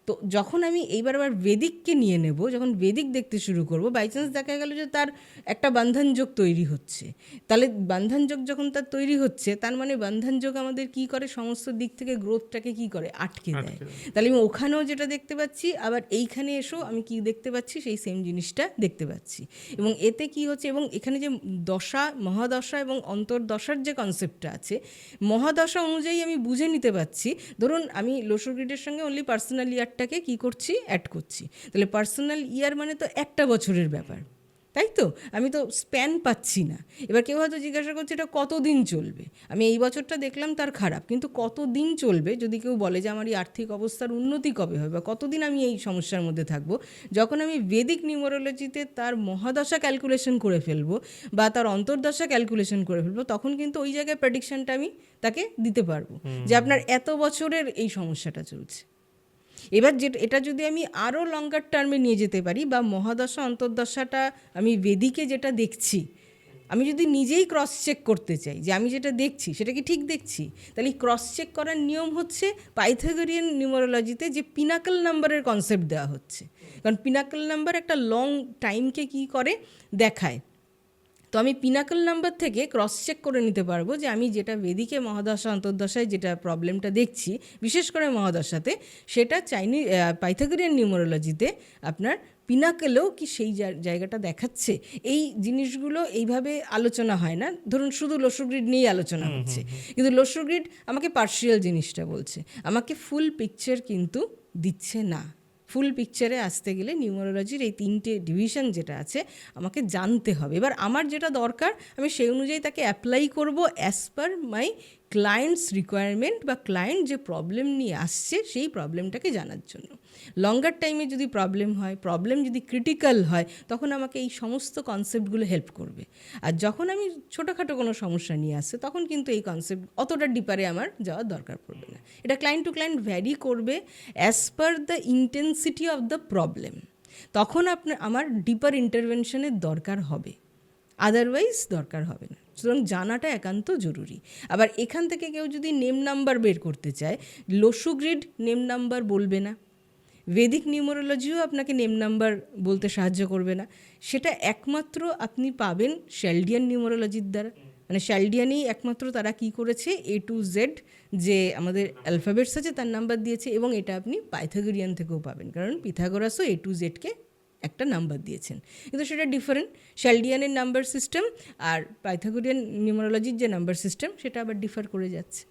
তো যখন আমি এইবার আবার বেদিককে নিয়ে নেব, যখন বেদিক দেখতে শুরু করব, বাই চান্স দেখা গেল যে তার একটা বন্ধনযোগ তৈরি হচ্ছে, তাহলে বন্ধনযোগ যখন তার তৈরি হচ্ছে, তার মানে বন্ধনযোগ আমাদের কি করে, সমস্ত দিক থেকে গ্রোথটাকে কি করে, আটকে দেয়। তাহলে আমি ওখানেও যেটা দেখতে পাচ্ছি, আবার এইখানে এসেও আমি কি দেখতে পাচ্ছি, সেই সেম জিনিসটা দেখতে পাচ্ছি। এবং এতে কি হচ্ছে, এবং এখানে যে দশা, মহাদশা এবং অন্তর্দশার যে কনসেপ্টটা আছে, মহাদশা অনুযায়ী আমি বুঝে নিতে পারছি। ধরুন আমি লসু গ্রিডের সঙ্গে অনলি পার্সোনাল ইয়ারটাকে কি করছি, অ্যাড করছি। তাহলে পার্সোনাল ইয়ার মানে তো একটা বছরের ব্যাপার, তাই তো? আমি তো স্প্যান পাচ্ছি না। এবার কেউ হয়তো জিজ্ঞাসা করছে এটা কতদিন চলবে। আমি এই বছরটা দেখলাম তার খারাপ, কিন্তু কতদিন চলবে, যদি কেউ বলে যে আমার এই আর্থিক অবস্থার উন্নতি কবে হবে বা কতদিন আমি এই সমস্যার মধ্যে থাকবো, যখন আমি বেদিক নিউমারোলজিতে তার মহাদশা ক্যালকুলেশন করে ফেলবো বা তার অন্তর্দশা ক্যালকুলেশন করে ফেলবো, তখন কিন্তু ওই জায়গায় প্রেডিকশনটা আমি তাকে দিতে পারবো যে আপনার এত বছরের এই সমস্যাটা চলছে। এবার এটা যদি আমি আরও লঙ্গার টার্মে নিয়ে যেতে পারি, বা মহাদশা অন্তর্দশাটা আমি বেদিকে যেটা দেখছি, আমি যদি নিজেই ক্রস চেক করতে চাই যে আমি যেটা দেখছি সেটা কি ঠিক দেখছি, তাহলে ক্রস চেক করার নিয়ম হচ্ছে পাইথাগোরিয়ান নিউমারোলজিতে যে পিনাকল নাম্বারের কনসেপ্ট দেওয়া হচ্ছে। কারণ পিনাকল নাম্বার একটা লং টাইমকে কি করে, দেখায়। তো আমি পিনাকল নাম্বার থেকে ক্রস চেক করে নিতে পারবো যে আমি যেটা বেদিকে মহাদশা অন্তর্দশায় যেটা প্রবলেমটা দেখছি, বিশেষ করে মহাদশাতে, সেটা পাইথাগোরিয়ান নিউমারোলজিতে আপনার পিনাকলেও কি সেই জায়গাটা দেখাচ্ছে। এই জিনিসগুলো এইভাবে আলোচনা হয় না, ধরুন শুধু লসু গ্রিড নিয়েই আলোচনা হচ্ছে, কিন্তু লসু গ্রিড আমাকে পার্শিয়াল জিনিসটা বলছে, আমাকে ফুল পিকচার কিন্তু দিচ্ছে না। ফুল পিকচারে আসতে গেলে নিউমারোলজির এই 3টে ডিভিশন যেটা আছে আমাকে জানতে হবে। এবার আমার যেটা দরকার আমি সেই অনুযায়ী তাকে অ্যাপ্লাই করব অ্যাজ পার মাই ক্লায়েন্টস রিকোয়ারমেন্ট, বা ক্লায়েন্ট যে প্রবলেম নিয়ে আসছে সেই প্রবলেমটাকে জানার জন্য। লঙ্গার টাইমে যদি প্রবলেম হয়, প্রবলেম যদি ক্রিটিক্যাল হয়, তখন আমাকে এই সমস্ত কনসেপ্টগুলো হেল্প করবে। আর যখন আমি ছোটোখাটো কোনো সমস্যা নিয়ে আসছে, তখন কিন্তু এই কনসেপ্ট অতটা ডিপারে আমার যাওয়ার দরকার পড়বে না। এটা ক্লায়েন্ট টু ক্লায়েন্ট ভ্যারি করবে as per the intensity of the problem. তখন আমার ডিপার ইন্টারভেনশনের দরকার হবে, আদারওয়াইজ দরকার হবে না। সুতরাং জানাটা একান্ত জরুরি। আবার এখান থেকে কেউ যদি নেম নাম্বার বের করতে চায়, লসু গ্রিড নেম নাম্বার বলবে না, বেদিক নিউমারোলজিও আপনাকে নেম নাম্বার বলতে সাহায্য করবে না। সেটা একমাত্র আপনি পাবেন শ্যালডিয়ান নিউমারোলজির দ্বারা। মানে শ্যালডিয়ানেই একমাত্র তারা কি করেছে, A to Z যে আমাদের অ্যালফাবেটস আছে তার নাম্বার দিয়েছে, এবং এটা আপনি পাইথাগোরিয়ান থেকেও পাবেন, কারণ পিথাগোরাসও A to Z-কে একটা নাম্বার দিয়েছেন, কিন্তু সেটা ডিফারেন্ট। শ্যালডিয়ানের নাম্বার সিস্টেম আর পাইথাগোরিয়ান নিউমারোলজির যে নাম্বার সিস্টেম, সেটা আবার ডিফার করে যাচ্ছে।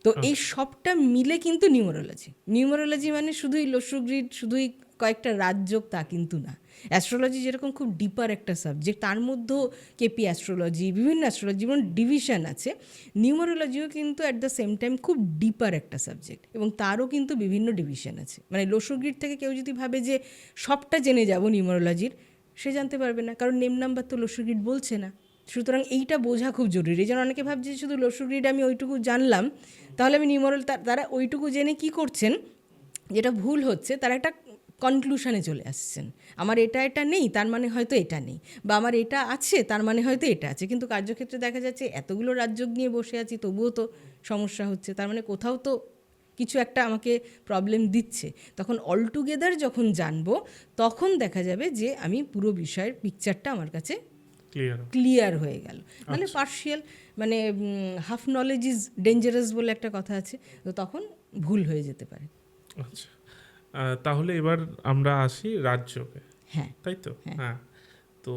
তো এই সবটা মিলে কিন্তু নিউমারোলজি মানে শুধুই লসু গ্রিড, শুধুই কয়েকটা রাজযোগ তা কিন্তু না। অ্যাস্ট্রোলজি যেরকম খুব ডিপার একটা সাবজেক্ট, তার মধ্যেও কেপি অ্যাস্ট্রোলজি, বিভিন্ন অ্যাস্ট্রোলজি যেমন ডিভিশন আছে, নিউমারোলজিও কিন্তু অ্যাট দ্য সেম টাইম খুব ডিপার একটা সাবজেক্ট, এবং তারও কিন্তু বিভিন্ন ডিভিশন আছে। মানে লসু গ্রিড থেকে কেউ যদি ভাবে যে সবটা জেনে যাব নিউমারোলজির, সে জানতে পারবে না, কারণ নেম নাম্বার তো লসু গ্রিড বলছে না। সুতরাং এইটা বোঝা খুব জরুরি। যেন অনেকে ভাবছে শুধু লসু গ্রিড আমি ওইটুকু জানলাম, তাহলে আমি তারা ওইটুকু জেনে কি করছেন, যেটা ভুল হচ্ছে, তারা একটা কনক্লুশনে চলে আসছেন, আমার এটা নেই তার মানে হয়তো এটা নেই, বা আমার এটা আছে তার মানে হয়তো এটা আছে। কিন্তু কার্যক্ষেত্রে দেখা যাচ্ছে এতগুলো রাজযোগ নিয়ে বসে আছি, তবুও তো সমস্যা হচ্ছে, তার মানে কোথাও তো কিছু একটা আমাকে প্রবলেম দিচ্ছে। তখন অলটুগেদার যখন জানবো, তখন দেখা যাবে যে আমি পুরো বিষয়ের পিকচারটা আমার কাছে ক্লিয়ার হয়ে গেল। মানে পার্শিয়াল, মানে হাফ নলেজ ইজ ডেঞ্জারাস বলে একটা কথা আছে, তো তখন ভুল হয়ে যেতে পারে। আচ্ছা, তাহলে এবার আমরা আসি রাজযোগে। হ্যাঁ, তাই তো? হ্যাঁ। তো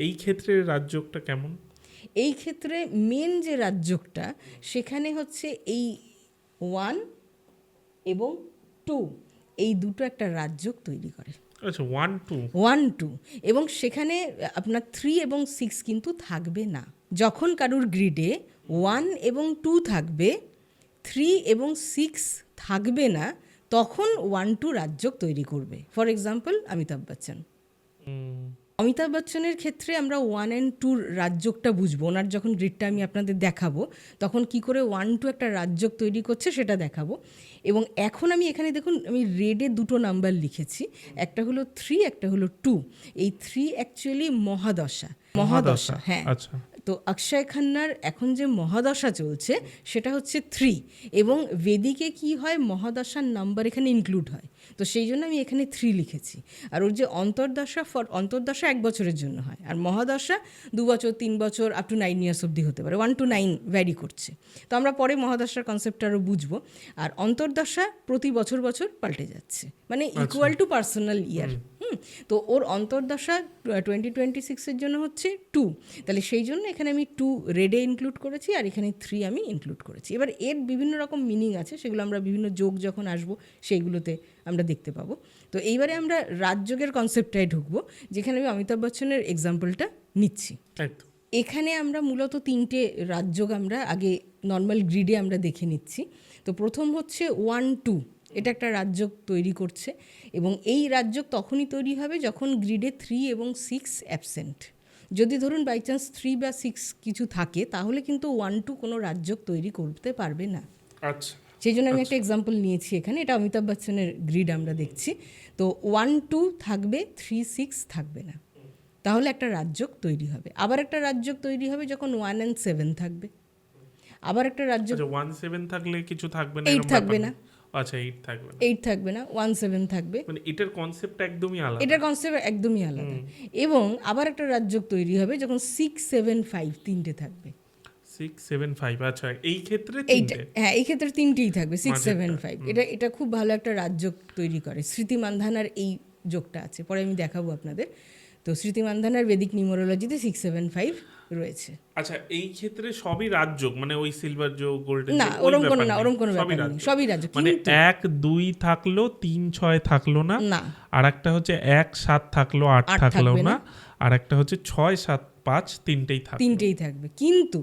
এই ক্ষেত্রে রাজযোগটা কেমন? এই ক্ষেত্রে মেন যে রাজযোগটা, সেখানে হচ্ছে এই 1 এবং 2, এই দুটো একটা রাজযোগ তৈরি করে। আচ্ছা, 1-2 এবং সেখানে আপনার 3 এবং 6 কিন্তু থাকবে না। যখন কারুর গ্রিডে 1 এবং 2 থাকবে, 3 এবং 6 থাকবে না, তখন 1-2 রাজযোগ তৈরি করবে। ফর এক্সাম্পল অমিতাভ বচ্চনের ক্ষেত্রে আমরা 1 and 2 রাজযোগটা বুঝবো। ওনার যখন গ্রিডটা আমি আপনাদের দেখাবো, তখন কি করে 1-2 একটা রাজযোগ তৈরি করছে সেটা দেখাবো। এবং এখন আমি এখানে দেখুন, আমি রেডে দুটো নাম্বার লিখেছি, একটা হলো 3, একটা হলো 2। এই 3 অ্যাকচুয়ালি মহাদশা। হ্যাঁ। আচ্ছা, তো অক্ষয় খান্নার এখন যে মহাদশা চলছে সেটা হচ্ছে 3, এবং বেদিকে কি হয়, মহাদশার নাম্বার এখানে ইনক্লুড হয়, তো সেই জন্য আমি এখানে 3 লিখেছি। আর ওর যে অন্তর্দশা 1 বছরের জন্য হয়, আর মহাদশা 2 বছর, 3 বছর, আপ টু 9 ইয়ার্স অবধি হতে পারে, 1 to 9 ভ্যারি করছে। তো আমরা পরে মহাদশার কনসেপ্টটা আরও বুঝবো। আর অন্তর্দশা প্রতি বছর পাল্টে যাচ্ছে, মানে ইকুয়াল টু পার্সোনাল ইয়ার। তো ওর অন্তর্দশা 2026-এর জন্য হচ্ছে 2, তাহলে সেই জন্য এখানে আমি 2 রেডে ইনক্লুড করেছি, আর এখানে 3 আমি ইনক্লুড করেছি। এবার এর বিভিন্ন রকম মিনিং আছে, সেগুলো আমরা বিভিন্ন যোগ যখন আসবো সেইগুলোতে আমরা দেখতে পাবো। তো এইবারে আমরা রাজযোগের কনসেপ্টটায় ঢুকবো, যেখানে আমি অমিতাভ বচ্চনের এক্সাম্পলটা নিচ্ছি। এখানে আমরা মূলত 3টে রাজযোগ আমরা আগে নর্মাল গ্রিডে আমরা দেখে নিচ্ছি। তো প্রথম হচ্ছে 1-2, এটা একটা রাজযোগ তৈরি করছে, এবং এই রাজযোগ তখনই তৈরি হবে যখন গ্রিডে 3 এবং 6 অ্যাবসেন্ট। যদি ধরুন বাই চান্স 3 বা 6 কিছু থাকে, তাহলে কিন্তু 1-2 কোনো রাজযোগ তৈরি করতে পারবে না। আচ্ছা, সেই জন্য আমি একটা এক্সাম্পল নিয়েছি এখানে, এটা অমিতাভ বচ্চনের গ্রিড আমরা দেখছি। তো 1-2 থাকবে, 3-6 থাকবে না, তাহলে একটা রাজযোগ তৈরি হবে। আবার একটা রাজযোগ তৈরি হবে যখন 1 and 7 থাকবে। আবার একটা রাজযোগ 1-7 থাকলে কিছু থাকবে না, 8 থাকবে না। আচ্ছা, 8 থাকবে না, 8 থাকবে না, 1-7 থাকবে। মানে এটার কনসেপ্ট একদমই আলাদা। এটার কনসেপ্ট একদমই আলাদা। এবং আবার একটা রাজযোগ তৈরি হবে যখন 6-7-5 তিনটে থাকবে। 6-7-5, আচ্ছা, এই ক্ষেত্রে হ্যাঁ, এই ক্ষেত্রে তিনটেই থাকবে, 6-7-5। এটা খুব ভালো একটা রাজযোগ তৈরি করে। স্মৃতি মান্ধানার এই যোগটা আছে, পরে আমি দেখাবো আপনাদের। তো স্মৃতি মান্ধানার বেদিক নিউমারোলজিতে 6-7-5 রয়েছে। আচ্ছা, এই ক্ষেত্রে সবই রাজযোগ, মানে ওই সিলভার যোগ, গোল্ডেন না, ওরকম কোনো ব্যাপার নেই, সবই রাজযোগ। মানে 1-2 থাকলো, 3-6 থাকলো না, আর একটা হচ্ছে 1-7 থাকলো, 8 থাকলো না, আর একটা হচ্ছে 6-7-5 তিনটেই থাকবে। কিন্তু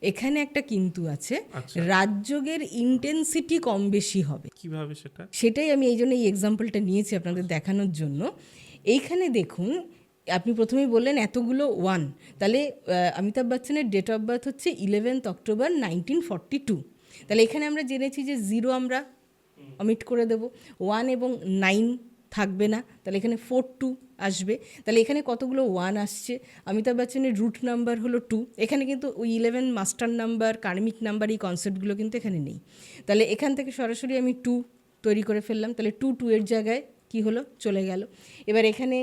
এখানে একটা কিন্তু আছে, রাজযোগের ইন্টেন্সিটি কম বেশি হবে। কিভাবে সেটাই আমি এই জন্য এই এক্সাম্পলটা নিয়েছি আপনাদের দেখানোর জন্য। এইখানে দেখুন, আপনি প্রথমেই বললেন এতগুলো 1, তাহলে অমিতাভ বচ্চনের ডেট অফ বার্থ হচ্ছে 11 অক্টোবর 1942। তাহলে এখানে আমরা জেনেছি যে 0 আমরা অমিট করে দেব, 1 এবং 9 থাকবে না, তাহলে এখানে 4-2 আসবে। তাহলে এখানে কতগুলো 1 আসছে, অমিতাভ বচ্চনের রুট নাম্বার হলো 2, এখানে কিন্তু ওই 11 মাস্টার নাম্বার, কার্মিক নাম্বার, এই কনসেপ্টগুলো কিন্তু এখানে নেই। তাহলে এখান থেকে সরাসরি আমি 2 তৈরি করে ফেললাম, তাহলে 2 এর জায়গায় কি হলো, চলে গেল। এবার এখানে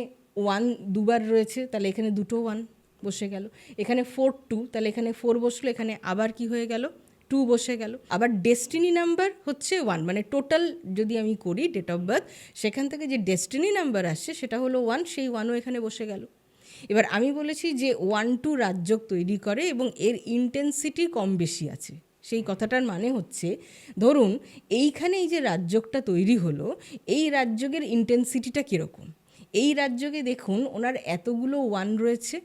1 দুবার রয়েছে, তাহলে এখানে দুটো 1 বসে গেল। এখানে 4-2, তাহলে এখানে 4 বসলো, এখানে আবার কি হয়ে গেল, 2 বসে গেল। আবার ডেস্টিনি নাম্বার হচ্ছে 1, মানে টোটাল যদি আমি করি ডেট অফ বার্থ, সেখান থেকে যে ডেস্টিনি নাম্বার আসছে সেটা হলো 1, সেই 1ও এখানে বসে গেল। এবার আমি বলেছি যে 1-2 রাজযোগ তৈরি করে এবং এর ইন্টেন্সিটি কম বেশি আছে, সেই কথাটার মানে হচ্ছে, ধরুন এইখানে এই যে রাজযোগটা তৈরি হলো, এই রাজযোগের ইন্টেন্সিটিটা কীরকম। এই রাজযোগে দেখুন ওনার এতগুলো ওয়ান রয়েছে,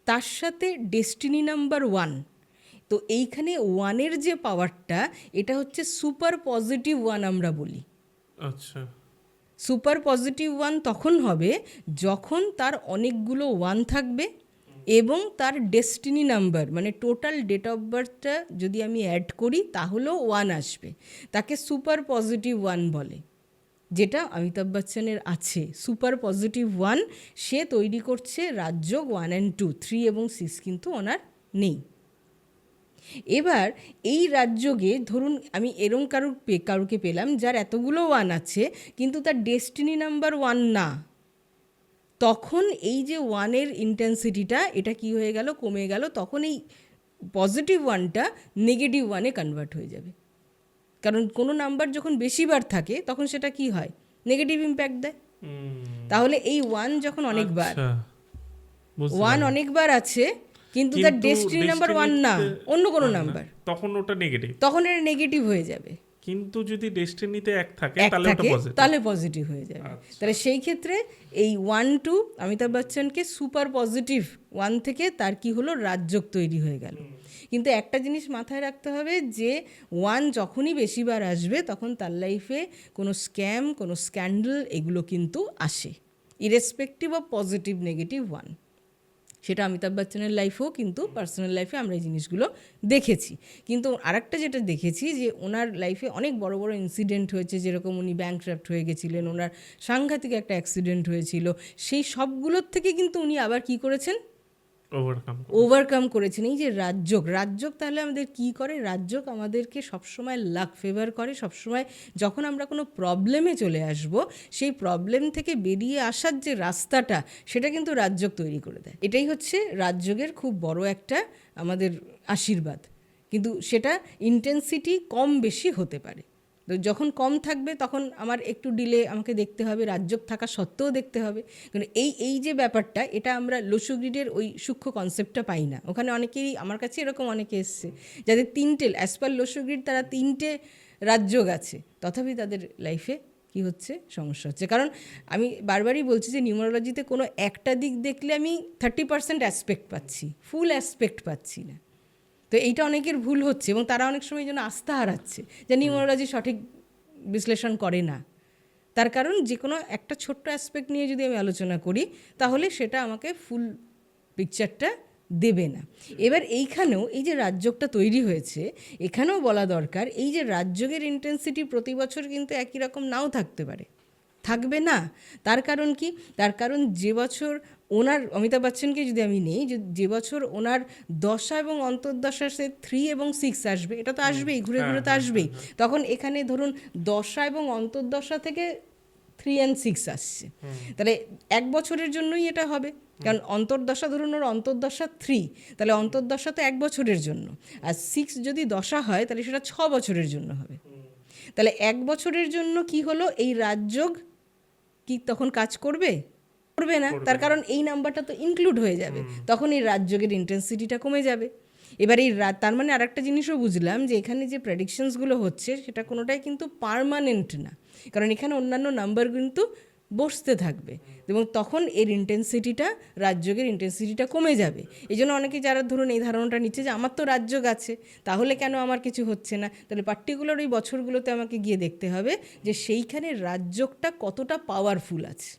তার সাথে ডেস্টিনি নাম্বার 1। তো এইখানে ওয়ানের যে পাওয়ারটা, এটা হচ্ছে সুপার পজিটিভ ওয়ান আমরা বলি। আচ্ছা, সুপার পজিটিভ ওয়ান তখন হবে যখন তার অনেকগুলো ওয়ান থাকবে এবং তার ডেস্টিনি নাম্বার মানে টোটাল ডেট অফ বার্থটা যদি আমি অ্যাড করি তাহলেও ওয়ান আসবে। তাকে সুপার পজিটিভ ওয়ান বলে, যেটা অমিতাভ বচ্চনের আছে। সুপার পজিটিভ ওয়ান সে তৈরি করছে রাজযোগ 1 and 2, 3 এবং 6 কিন্তু ওনার নেই। এবার এই রাজযোগে ধরুন আমি এরম কারুকে পেলাম যার এতগুলো ওয়ান আছে কিন্তু তার ডেস্টিনি নাম্বার 1 না, তখন এই যে ওয়ানের ইন্টেন্সিটিটা এটা কি হয়ে গেল, কমে গেল। তখন এই পজিটিভ ওয়ানটা নেগেটিভ ওয়ানে কনভার্ট হয়ে যাবে। কারণ কোনো নাম্বার যখন বেশিবার থাকে তখন সেটা কি হয়, নেগেটিভ ইম্প্যাক্ট দেয়। তাহলে এই ওয়ান যখন অনেকবার, ওয়ান অনেকবার আছে কিন্তু তার ডেস্টিনি নাম্বার 1 না, অন্য কোনো নাম্বার, তখন ওটা নেগেটিভ, তখন এটা নেগেটিভ হয়ে যাবে। কিন্তু যদি ডেস্টিনিতে 1 থাকে তাহলে পজিটিভ হয়ে যাবে। তাহলে সেই ক্ষেত্রে এই 1 2 অমিতাভ বচ্চনকে সুপার পজিটিভ 1 থেকে তার কি হলো, রাজযোগ তৈরি হয়ে গেল। কিন্তু একটা জিনিস মাথায় রাখতে হবে যে 1 যখনই বেশিবার আসবে তখন তার লাইফে কোনো স্ক্যাম, কোনো স্ক্যান্ডাল এগুলো কিন্তু আসে, ইরেসপেক্টিভ অফ পজিটিভ নেগেটিভ 1। সেটা অমিতাভ বচ্চনের লাইফেও কিন্তু পার্সোনাল লাইফে আমরা এই জিনিসগুলো দেখেছি। কিন্তু আরেকটা যেটা দেখেছি যে ওনার লাইফে অনেক বড় বড় ইনসিডেন্ট হয়েছে, যেরকম উনি ব্যাংকরাপ্ট হয়ে গেছিলেন, ওনার সাংঘাতিক একটা অ্যাক্সিডেন্ট হয়েছিল, সেই সবগুলোর থেকে কিন্তু উনি আবার কি করেছেন, ওভারকাম করেছেন। এই যে রাজযোগ তাহলে আমাদের কি করে, রাজযোগ আমাদেরকে সবসময় লাক ফেভার করে। সবসময় যখন আমরা কোনো প্রবলেমে চলে আসব, সেই প্রবলেম থেকে বেরিয়ে আসার যে রাস্তাটা সেটা কিন্তু রাজযোগ তৈরি করে দেয়। এটাই হচ্ছে রাজযোগের খুব বড় একটা আমাদের আশীর্বাদ। কিন্তু সেটা ইন্টেন্সিটি কম বেশি হতে পারে। তো যখন কম থাকবে তখন আমার একটু ডিলে আমাকে দেখতে হবে, রাজযোগ থাকা সত্ত্বেও দেখতে হবে। কারণ এই যে ব্যাপারটা, এটা আমরা লসুগ্রিডের ওই সূক্ষ্ম কনসেপ্টটা পাই না। ওখানে অনেকেই, আমার কাছে এরকম অনেকে এসছে যাদের 3টে, অ্যাজ পার লসুগ্রিড তারা 3টে রাজযোগ আছে, তথাপি তাদের লাইফে কি হচ্ছে, সমস্যা হচ্ছে। কারণ আমি বারবারই বলছি যে নিউমারোলজিতে কোনো একটা দিক দেখলে আমি 30% অ্যাসপেক্ট পাচ্ছি, ফুল অ্যাসপেক্ট পাচ্ছি না। তো এইটা অনেকের ভুল হচ্ছে এবং তারা অনেক সময় যেন আস্থা হারাচ্ছে যে নিউমারোলজি সঠিক বিশ্লেষণ করে না। তার কারণ যে কোনো একটা ছোট্ট অ্যাসপেক্ট নিয়ে যদি আমি আলোচনা করি তাহলে সেটা আমাকে ফুল পিকচারটা দেবে না। এবার এইখানেও এই যে রাজযোগটা তৈরি হয়েছে, এখানেও বলা দরকার এই যে রাজযোগের ইন্টেন্সিটি প্রতি বছর কিন্তু একই রকম নাও থাকতে পারে, থাকবে না। তার কারণ কি, তার কারণ যে বছর ওনার, অমিতাভ বচ্চনকে যদি আমি নেই, যে বছর ওনার দশা এবং অন্তর্দশা সে 3 এবং 6 আসবে, এটা তো আসবেই, ঘুরে ঘুরে তো আসবেই। তখন এখানে ধরুন দশা এবং অন্তর্দশা থেকে 3 and 6 আসছে, তাহলে 1 বছরের জন্যই এটা হবে। কারণ অন্তর্দশা, ধরুন ওর অন্তর্দশা 3, তাহলে অন্তর্দশা তো 1 বছরের জন্য, আর 6 যদি দশা হয় তাহলে সেটা 6 বছরের জন্য হবে। তাহলে 1 বছরের জন্য কি হলো, এই রাজযোগ কি তখন কাজ করবে না, তার কারণ এই নাম্বারটা তো ইনক্লুড হয়ে যাবে, তখন এই রাজযোগের ইন্টেন্সিটিটা কমে যাবে। এবার এই তার মানে আরেকটা জিনিসও বুঝলাম যে এখানে যে প্রেডিকশনসগুলো হচ্ছে সেটা কোনোটাই কিন্তু পার্মানেন্ট না, কারণ এখানে অন্যান্য নাম্বার কিন্তু বসতে থাকবে এবং তখন এর ইন্টেন্সিটিটা, রাজযোগের ইন্টেন্সিটিটা কমে যাবে। এই জন্য অনেকে যারা ধরুন এই ধারণাটা নিচ্ছে যে আমার তো রাজযোগ আছে তাহলে কেন আমার কিছু হচ্ছে না, তাহলে পার্টিকুলার ওই বছরগুলোতে আমাকে গিয়ে দেখতে হবে যে সেইখানে রাজযোগটা কতটা পাওয়ারফুল আছে।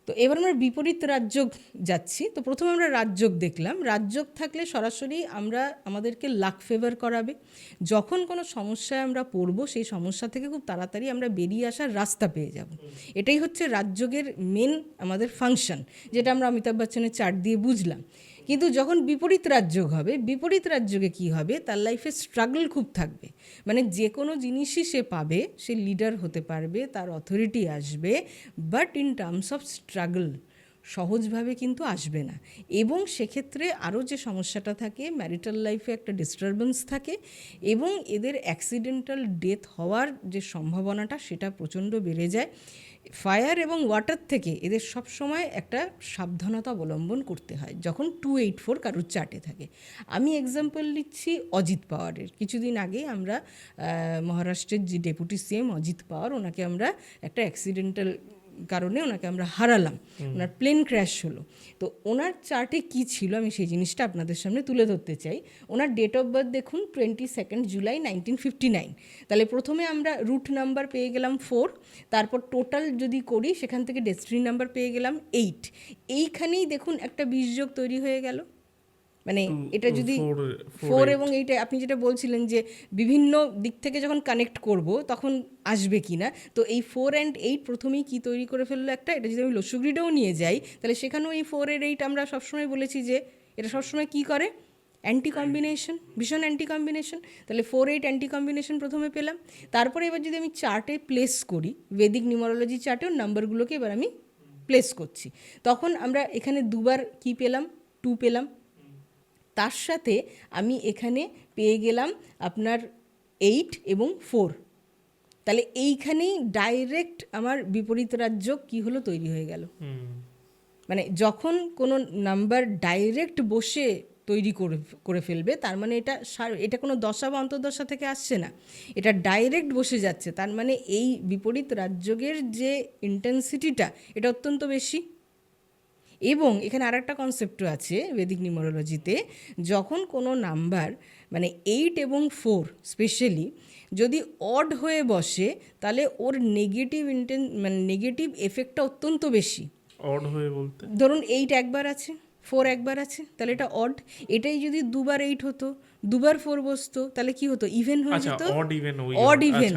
তো এবার আমরা বিপরীত রাজযোগ যাচ্ছি। তো প্রথমে আমরা রাজযোগ দেখলাম। রাজযোগ থাকলে সরাসরি আমাদেরকে লাক ফেভার করাবে। যখন কোনো সমস্যায় আমরা পড়বো সেই সমস্যা থেকে খুব তাড়াতাড়ি আমরা বেরিয়ে আসার রাস্তা পেয়ে যাব। এটাই হচ্ছে রাজযোগের মেন আমাদের ফাংশন, যেটা আমরা অমিতাভ বচ্চনের চার্ট দিয়ে বুঝলাম। কিন্তু যখন বিপরীত রাজযোগ হবে, বিপরীত রাজযোগে কি হবে, তার লাইফে স্ট্রাগল খুব থাকবে। মানে যে কোনো জিনিসই সে পাবে, সে লিডার হতে পারবে, তার অথরিটি আসবে, but in terms of struggle, সহজভাবে কিন্তু আসবে না। এবং সেক্ষেত্রে আরও যে সমস্যাটা থাকে, ম্যারিটাল লাইফে একটা ডিস্টারবেন্স থাকে এবং এদের অ্যাক্সিডেন্টাল ডেথ হওয়ার যে সম্ভাবনাটা সেটা প্রচণ্ড বেড়ে যায়। ফায়ার এবং ওয়াটার থেকে এদের সব সময় একটা সাবধানতা অবলম্বন করতে হয় যখন 284 কারোর চার্টে থাকে। আমি এক্সাম্পল নিচ্ছি অজিত পাওয়ারের। কিছুদিন আগে আমরা মহারাষ্ট্রের যে ডেপুটি সিএম অজিত পাওয়ার, ওনাকে আমরা একটা অ্যাক্সিডেন্টাল কারণে ওনাকে আমরা হারালাম, ওনার প্লেন ক্র্যাশ হলো। তো ওনার চার্টে কি ছিল আমি সেই জিনিসটা আপনাদের সামনে তুলে ধরতে চাই। ওনার ডেট অফ বার্থ দেখুন 22 জুলাই 1959। তাহলে প্রথমে আমরা রুট নাম্বার পেয়ে গেলাম 4, তারপর টোটাল যদি করি সেখান থেকে ডেস্টিনি নাম্বার পেয়ে গেলাম 8। এইখানেই দেখুন একটা বীজযোগ তৈরি হয়ে গেল। মানে এটা যদি 4 এবং 8, আপনি যেটা বলছিলেন যে বিভিন্ন দিক থেকে যখন কানেক্ট করব তখন আসবে কি না, তো এই 4 and 8 প্রথমেই কি তৈরি করে ফেললো একটা। এটা যদি আমি লসুগ্রিডেও নিয়ে যাই তাহলে সেখানেও এই 4 এর 8 আমরা সবসময় বলেছি যে এটা সবসময় কি করে, অ্যান্টি কম্বিনেশন, ভীষণ অ্যান্টি কম্বিনেশন। তাহলে 4-8 অ্যান্টি কম্বিনেশন প্রথমে পেলাম। তারপরে এবার যদি আমি চার্টে প্লেস করি, বেদিক নিউমারোলজি চার্টেও নাম্বারগুলোকে এবার আমি প্লেস করছি, তখন আমরা এখানে দুবার কি পেলাম, 2 পেলাম। তার সাথে আমি এখানে পেয়ে গেলাম আপনার 8 এবং 4। তাহলে এইখানেই ডাইরেক্ট আমার বিপরীত রাজ্য কি হলো, তৈরি হয়ে গেল। মানে যখন কোনো নাম্বার ডাইরেক্ট বসে তৈরি করে ফেলবে, তার মানে এটা কোনো দশা বা অন্তর্দশা থেকে আসছে না, এটা ডাইরেক্ট বসে যাচ্ছে। তার মানে এই বিপরীত রাজযোগের যে ইন্টেন্সিটিটা এটা অত্যন্ত বেশি। এবং এখানে আর একটা কনসেপ্টও আছে বেদিক নিউমারোলজিতে, যখন কোনো নাম্বার মানে 8 এবং 4 স্পেশালি যদি অড হয়ে বসে তাহলে ওর নেগেটিভ এফেক্টটা অত্যন্ত বেশি। অড হয়ে বলতে ধরুন 8 একবার আছে, 4 একবার আছে, তাহলে এটা অড। এটাই যদি দুবার 8 হতো, দুবার 4 বসতো, তাহলে কি হতো, ইভেন হয়ে যেত। Odd even.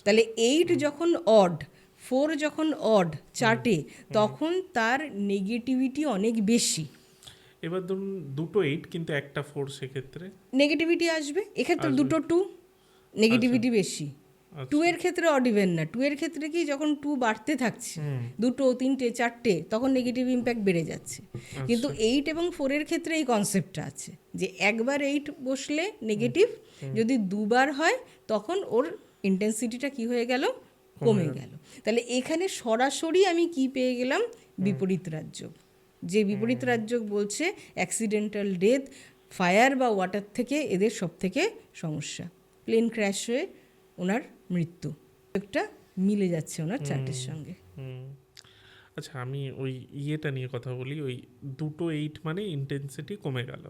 তাহলে 8 যখন অড, 4 যখন অড চার্টে, তখন তার নেগেটিভিটি অনেক বেশি। এবার ধরুন দুটো 8 কিন্তু একটা 4, সেক্ষেত্রে নেগেটিভিটি আসবে। এক্ষেত্রে দুটো 2, নেগেটিভিটি বেশি। 2 এর ক্ষেত্রে অড ইভেন না, 2 এর ক্ষেত্রে কি যখন 2 বাড়তে থাকছে, 2, 3, 4 তখন নেগেটিভ ইম্প্যাক্ট বেড়ে যাচ্ছে। কিন্তু 8 এবং 4 এর ক্ষেত্রে এই কনসেপ্টটা আছে যে একবার 8 বসলে নেগেটিভ, যদি দুবার হয় তখন ওর ইন্টেন্সিটিটা কি হয়ে গেল, কমে গেল। তাহলে এখানে সরাসরি আমি কি পেয়ে গেলাম, বিপরীত রাজ্য। যে বিপরীত রাজ্য বলছে অ্যাক্সিডেন্টাল ডেথ, ফায়ার বা ওয়াটার থেকে এদের সব থেকে সমস্যা, প্লেন ক্র্যাশ হয়ে ওনার মৃত্যু, একটা মিলে যাচ্ছে ওনার চার্টের সঙ্গে। আচ্ছা, আমি ওই ইয়েটা নিয়ে কথা বলি। ওই দুটো 8 মানে ইন্টেন্সিটি কমে গেল।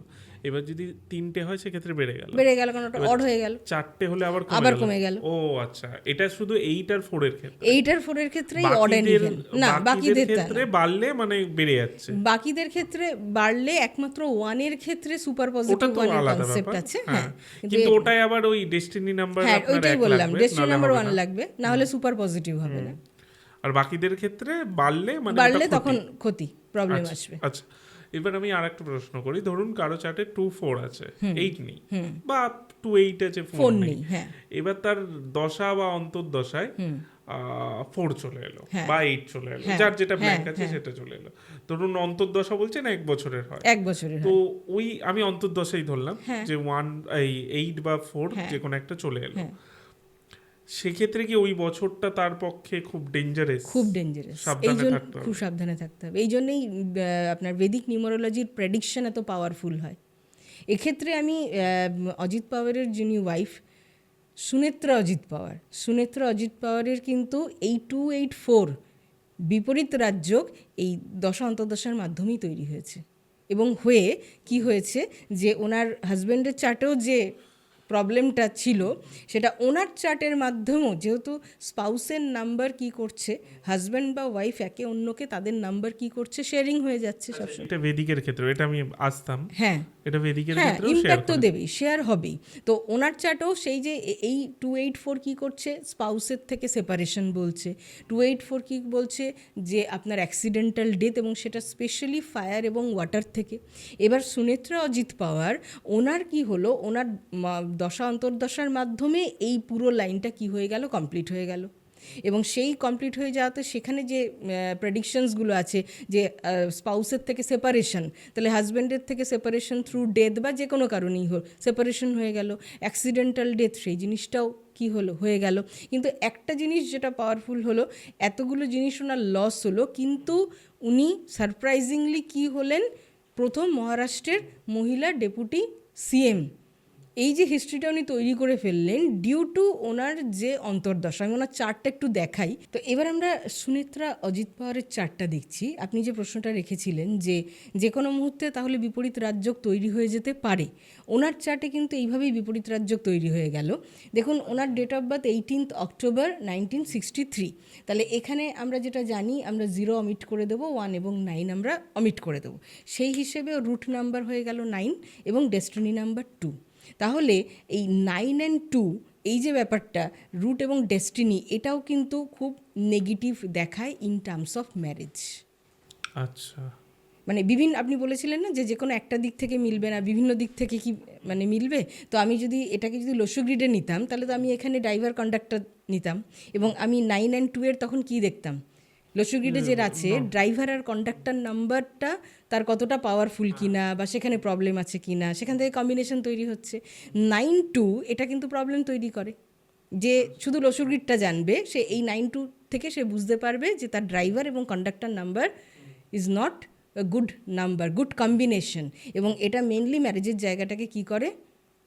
এবার যদি 3টে হয় সেক্ষেত্রে বেড়ে গেল, কারণ ওটা অড হয়ে গেল। 4টে হলে আবার কমে গেল। ও আচ্ছা, এটা শুধু 8 আর 4 এর ক্ষেত্রে। 8 আর 4 এর ক্ষেত্রেই অড এন্ড ইভেন না, বাকিদের ক্ষেত্রে বাড়লে মানে বেড়ে যাচ্ছে। বাকিদের ক্ষেত্রে বাড়লে একমাত্র 1 এর ক্ষেত্রে সুপার পজিটিভ 1 এর কনসেপ্ট আছে। হ্যাঁ, কিন্তু ওটাই আবার ওই ডেস্টিনি নাম্বার আপনার ওইটাই বললাম, ডেস্টিনি নাম্বার 1 লাগবে, না হলে সুপার পজিটিভ হবে না। আর বাকিদের ক্ষেত্রে বাড়লে তখন ক্ষতি, প্রবলেম আসবে। আচ্ছা, এবার আমি আর একটা প্রশ্ন করি। ধরুন কারো চার্টে 2-4 আছে, 8 নেই, বা 2-8 আছে, 4 নেই। এবার তার দশা বা অন্তর্দশায় 4 চলে এলো বা 8 চলে এলো, যার যেটা ব্ল্যাঙ্ক আছে সেটা চলে এলো। ধরুন অন্তর্দশা বলছে না 1 বছরের হয়, 1 বছরের, তো ওই আমি অন্তর্দশাই ধরলাম যে 8 বা 4 যে কোনো একটা চলে এলো। সেক্ষেত্রে কি ওই বছরটা তার পক্ষে খুব ডেঞ্জারাস? খুব ডেঞ্জারাস, এই জন্য খুব সাবধানে থাকতে হবে। এই জন্যই আপনার বেদিক নিউমারোলজির প্রেডিকশন এত পাওয়ারফুল হয়। এক্ষেত্রে আমি অজিত পাওয়ারের যিনি ওয়াইফ সুনেত্রা অজিত পাওয়ারের কিন্তু এই 284 বিপরীত রাজযোগ এই দশা অন্তর্দশার মাধ্যমেই তৈরি হয়েছে। এবং হয়ে কি হয়েছে যে ওনার হাজব্যান্ডের চার্টেও যে প্রবলেমটা ছিল সেটা ওনার চার্টের মাধ্যমেও, যেহেতু স্পাউসের নাম্বার কি করছে, হাজব্যান্ড বা ওয়াইফ একে অন্যকে তাদের নাম্বার কি করছে শেয়ারিং হয়ে যাচ্ছে সবসময়। এটা বেদিকের ক্ষেত্রে, এটা আমি আসতাম। হ্যাঁ, এটা বেদিকের ক্ষেত্রেও ইমপ্যাক্ট তো দেবেই, শেয়ার হবেই। তো ওনার চার্টেও সেই যে এই 284 কি করছে, স্পাউসের থেকে সেপারেশন বলছে। 284 কি বলছে যে আপনার অ্যাক্সিডেন্টাল ডেথ, এবং সেটা স্পেশালি ফায়ার এবং ওয়াটার থেকে। এবার সুনেত্রা অজিত পাওয়ার ওনার কি হলো, ওনার দশা অন্তর্দশার মাধ্যমে এই পুরো লাইনটা কি হয়ে গেল, কমপ্লিট হয়ে গেল। এবং সেই কমপ্লিট হয়ে যাওয়াতে সেখানে যে প্রেডিকশনসগুলো আছে যে স্পাউসের থেকে সেপারেশন, তাহলে হাজব্যান্ডের থেকে সেপারেশন থ্রু ডেথ বা যে কোনো কারণেই হোক সেপারেশন হয়ে গেল, অ্যাক্সিডেন্টাল ডেথ সেই জিনিসটাও কি হলো, হয়ে গেল। কিন্তু একটা জিনিস যেটা পাওয়ারফুল হলো, এতগুলো জিনিস ওনার লস হলো, কিন্তু উনি সারপ্রাইজিংলি কি হলেন, প্রথম মহারাষ্ট্রের মহিলা ডেপুটি সিএম। এই যে হিস্ট্রিটা উনি তৈরি করে ফেললেন ডিউ টু ওনার যে অন্তর্দশা। আমি ওনার চার্টটা একটু দেখাই। তো এবার আমরা সুনেত্রা অজিত পাওয়ারের চার্টটা দেখছি। আপনি যে প্রশ্নটা রেখেছিলেন যে যে কোনো মুহূর্তে তাহলে বিপরীত রাজযোগ তৈরি হয়ে যেতে পারে, ওনার চার্টে কিন্তু এইভাবেই বিপরীত রাজযোগ তৈরি হয়ে গেল। দেখুন ওনার ডেট অফ বার্থ 18 অক্টোবর 1963। তাহলে এখানে আমরা যেটা জানি, আমরা 0 অমিট করে দেবো, 1 এবং 9 আমরা অমিট করে দেবো। সেই হিসেবে রুট নাম্বার হয়ে গেল 9 এবং ডেস্টিনি নাম্বার 2। তাহলে এই 9 অ্যান্ড 2 এই যে ব্যাপারটা রুট এবং ডেস্টিনি, এটাও কিন্তু খুব নেগেটিভ দেখায় ইন টার্মস অফ ম্যারেজ। আচ্ছা, মানে বিভিন্ন, আপনি বলেছিলেন না যে কোনো একটা দিক থেকে মিলবে না, বিভিন্ন দিক থেকে কি মানে মিলবে। তো আমি যদি এটাকে যদি লসু গ্রিডে নিতাম, তাহলে তো আমি এখানে ড্রাইভার কন্ডাক্টর নিতাম, এবং আমি 9 অ্যান্ড 2 এর তখন কি দেখতাম, লসু গ্রিডে যে আছে ড্রাইভার আর কন্ডাক্টর নাম্বারটা তার কতটা পাওয়ারফুল কিনা, বা সেখানে প্রবলেম আছে কিনা, সেখান থেকে কম্বিনেশন তৈরি হচ্ছে। 9-2 এটা কিন্তু প্রবলেম তৈরি করে। যে শুধু লসু গ্রিডটা জানবে, সে এই 9-2 থেকে সে বুঝতে পারবে যে তার ড্রাইভার এবং conductor number is not good number, good combination, এবং এটা মেনলি ম্যারেজের জায়গাটাকে কি করে,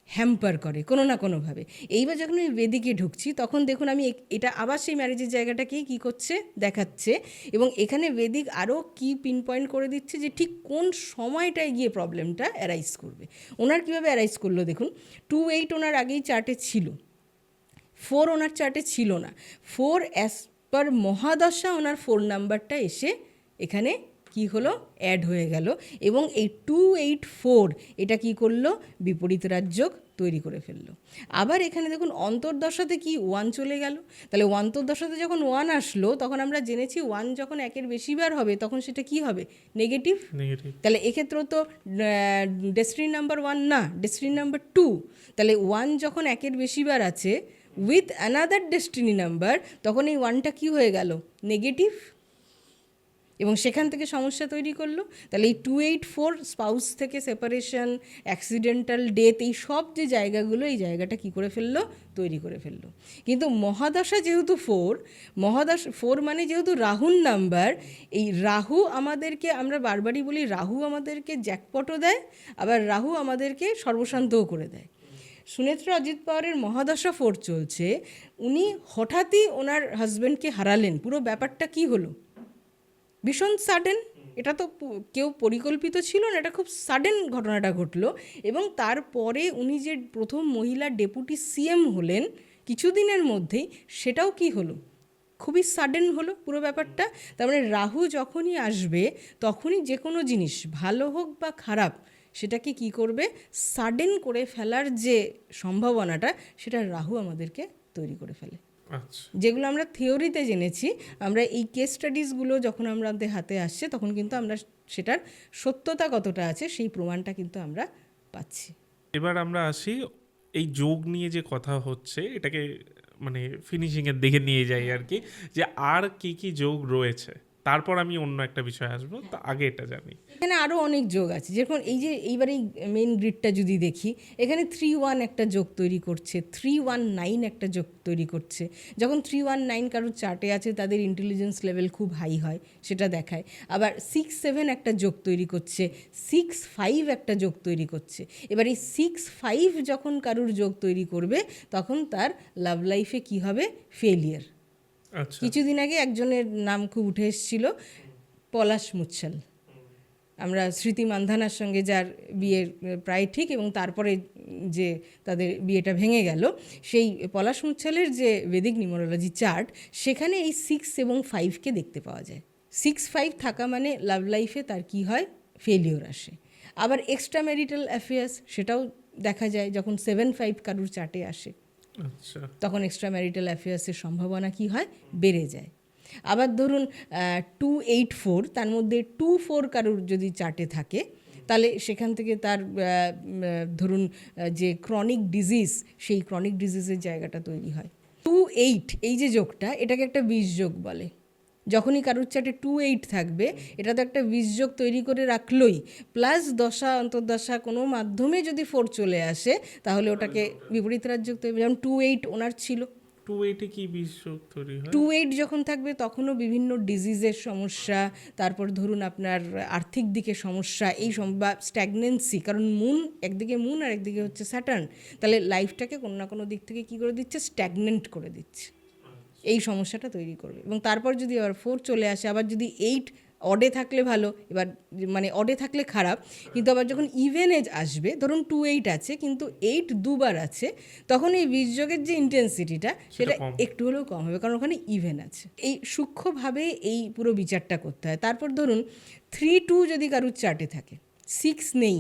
হ্যাম্পার করে কোনো না কোনোভাবে। এইবার যখন আমি বেদিকে ঢুকছি, তখন দেখুন আমি এটা আবার সেই ম্যারেজের জায়গাটাকেই কী করছে, দেখাচ্ছে, এবং এখানে বেদিক আরও কি পিন পয়েন্ট করে দিচ্ছে যে ঠিক কোন সময়টায় গিয়ে প্রবলেমটা অ্যারাইজ করবে। ওনার কীভাবে অ্যারাইজ করলো দেখুন, 2-8 ওনার আগেই চার্টে ছিল, 4 ওনার চার্টে ছিল না। 4 অ্যাজ পার মহাদশা ওনার 4 নাম্বারটা এসে এখানে কি হলো, অ্যাড হয়ে গেল, এবং এই 2-8-4 এটা কি করলো, বিপরীত রাজযোগ তৈরি করে ফেললো। আবার এখানে দেখুন অন্তর্দশাতে কি 1 চলে গেল। তাহলে অন্তর্দশাতে যখন 1 আসলো, তখন আমরা জেনেছি 1 যখন একের বেশি বার হবে তখন সেটা কি হবে, নেগেটিভ। তাহলে এক্ষেত্রেও তো ডেস্টিনি নাম্বার 1 না, ডেস্টিনি নাম্বার 2। তাহলে 1 যখন একের বেশি বার আছে উইথ অ্যানাদার ডেস্টিনি নাম্বার, তখন এই 1টা কী হয়ে গেল, নেগেটিভ, এবং সেখান থেকে সমস্যা তৈরি করলো। তাহলে এই 2-8-4 স্পাউস থেকে সেপারেশন, অ্যাক্সিডেন্টাল ডেথ, এই সব যে জায়গাগুলো, এই জায়গাটা কি করে ফেললো, তৈরি করে ফেললো। কিন্তু মহাদশা যেহেতু 4 মানে যেহেতু রাহুর নাম্বার, এই রাহু আমাদেরকে, আমরা বারবারই বলি রাহু আমাদেরকে জ্যাকপটও দেয়, আবার রাহু আমাদেরকে সর্বশান্তও করে দেয়। সুনেত্রা অজিত পাওয়ারের মহাদশা 4 চলছে, উনি হঠাৎই ওনার হাজব্যান্ডকে হারালেন। পুরো ব্যাপারটা কি হলো, ভীষণ সাডেন, এটা তো কেউ পরিকল্পিত ছিল না, এটা খুব সাডেন ঘটনাটা ঘটলো। এবং তারপরে উনি যে প্রথম মহিলা ডেপুটি সিএম হলেন কিছুদিনের মধ্যেই, সেটাও কি হলো, খুবই সাডেন হলো পুরো ব্যাপারটা। তার মানে রাহু যখনই আসবে, তখনই যে কোনো জিনিস ভালো হোক বা খারাপ, সেটাকে কি করবে, সাডেন করে ফেলার যে সম্ভাবনাটা, সেটা রাহু আমাদেরকে তৈরি করে ফেলে। যেগুলো আমরা থিওরিতে জেনেছি, আমরা এই কেস স্টাডিজগুলো যখন আমাদের হাতে আসছে, তখন কিন্তু আমরা সেটার সত্যতা কতটা আছে সেই প্রমাণটা কিন্তু আমরা পাচ্ছি। এবার আমরা আসি এই যোগ নিয়ে যে কথা হচ্ছে, এটাকে মানে ফিনিশিংয়ের দিকে নিয়ে যাই আর কি, যে আর কি কি যোগ রয়েছে, তারপর আমি অন্য একটা বিষয় আসবো, তা আগে এটা জানি। এখানে আরও অনেক যোগ আছে, যেরকম এই যে এইবার এই মেন গ্রিডটা যদি দেখি, এখানে 3-1 একটা যোগ তৈরি করছে, 3-1-9 একটা যোগ তৈরি করছে। যখন 3-1-9 কারোর চার্টে আছে, তাদের ইন্টেলিজেন্স লেভেল খুব হাই হয়, সেটা দেখায়। আবার 6-7 একটা যোগ তৈরি করছে, 6-5 একটা যোগ তৈরি করছে। এবার এই 6-5 যখন কারোর যোগ তৈরি করবে, তখন তার লাভ লাইফে কি হবে, ফেলিয়ার। কিছুদিন আগে একজনের নাম খুব উঠে এসেছিল, পলাশ মুচ্ছল। আমরা স্মৃতি মান্ধানার সঙ্গে যার বিয়ের প্রায় ঠিক, এবং তারপরে যে তাদের বিয়েটা ভেঙে গেল, সেই পলাশ মুচ্ছলের যে বেদিক নিউমারোলজি চার্ট, সেখানে এই 6 এবং 5কে দেখতে পাওয়া যায়। 6-5 থাকা মানে লাভ লাইফে তার কি হয়, ফেলিওর আসে। আবার এক্সট্রা ম্যারিটাল অ্যাফেয়ার্স, সেটাও দেখা যায় যখন 7-5 কারুর চার্টে আসে, তখন এক্সট্রা ম্যারিটাল অ্যাফেয়ার্সের সম্ভাবনা কি হয়, বেড়ে যায়। আবার ধরুন 2-8-4, তার মধ্যে 2-4 কারুর যদি চার্টে থাকে, তাহলে সেখান থেকে তার ধরুন যে ক্রনিক ডিজিজ, সেই ক্রনিক ডিজিজের জায়গাটা তৈরি হয়। 2-8 এই যে যোগটা, এটাকে একটা বিষ যোগ বলে। যখনই কারুর চার্টে 2-8 থাকবে, এটা তো একটা বীজযোগ তৈরি করে রাখলোই, প্লাস দশা অন্তর্দশা কোনো মাধ্যমে যদি 4 চলে আসে তাহলে ওটাকে বিপরীত রাজযোগ তৈরি, যেমন 2-8 ওনার ছিল। 2-8 কি বীজ তৈরি হয়? 2-8 যখন থাকবে তখনও বিভিন্ন ডিজিজের সমস্যা, তারপর ধরুন আপনার আর্থিক দিকে সমস্যা, এই বা স্ট্যাগনেন্সি, কারণ মুন একদিকে মুন আর একদিকে হচ্ছে স্যাটার্ন, তাহলে লাইফটাকে কোনো না কোনো দিক থেকে কী করে দিচ্ছে, স্ট্যাগনেন্ট করে দিচ্ছে, এই সমস্যাটা তৈরি করবে। এবং তারপর যদি আবার 4 চলে আসে, আবার যদি 8 অডে থাকলে ভালো, এবার মানে অডে থাকলে খারাপ, কিন্তু আবার যখন ইভেন এজ আসবে, ধরুন 2-8 আছে কিন্তু 8 দুবার আছে, তখন এই বীজযোগের যে ইন্টেন্সিটিটা সেটা একটু হলেও কম হবে, কারণ ওখানে ইভেন আছে। এই সূক্ষ্মভাবে এই পুরো বিচারটা করতে হয়। তারপর ধরুন 3-2 যদি কারুর চার্টে থাকে, 6 নেই,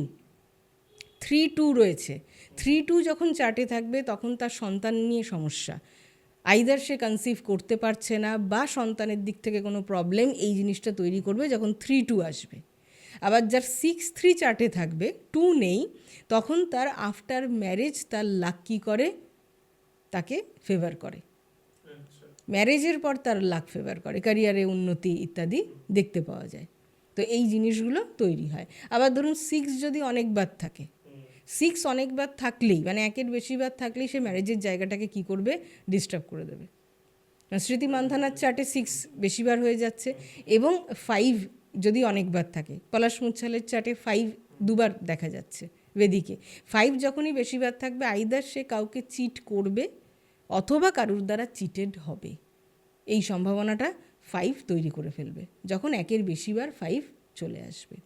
3-2 রয়েছে, 3-2 যখন চার্টে থাকবে তখন তার সন্তান নিয়ে সমস্যা, আইদার সে কনসিভ করতে পারছে না বা সন্তানের দিক থেকে কোনো প্রবলেম, এই জিনিসটা তৈরি করবে যখন 3-2 আসবে। আবার যার 6-3 চার্টে থাকবে, 2 নেই, তখন তার আফটার ম্যারেজ তার লাক কী করে, তাকে ফেভার করে, ম্যারেজের পর তার লাক ফেভার করে, ক্যারিয়ারে উন্নতি ইত্যাদি দেখতে পাওয়া যায়। তো এই জিনিসগুলো তৈরি হয়। আবার ধরুন 6 যদি অনেকবার থাকে, 6 অনেকবার থাকলেই মানে একের বেশিবার থাকলেই সে ম্যারেজের জায়গাটাকে কি করবে, ডিস্টার্ব করে দেবে। স্মৃতি মান্ধানার চার্টে 6 বেশিবার হয়ে যাচ্ছে, এবং 5 যদি অনেকবার থাকে, পলাশ মুচ্ছালের চার্টে 5 দুবার দেখা যাচ্ছে বেদিকে। 5 যখনই বেশিবার থাকবে, আইদার সে কাউকে চিট করবে অথবা কারুর দ্বারা চিটেড হবে, এই সম্ভাবনাটা 5 তৈরি করে ফেলবে যখন একের বেশিবার 5 চলে আসবে।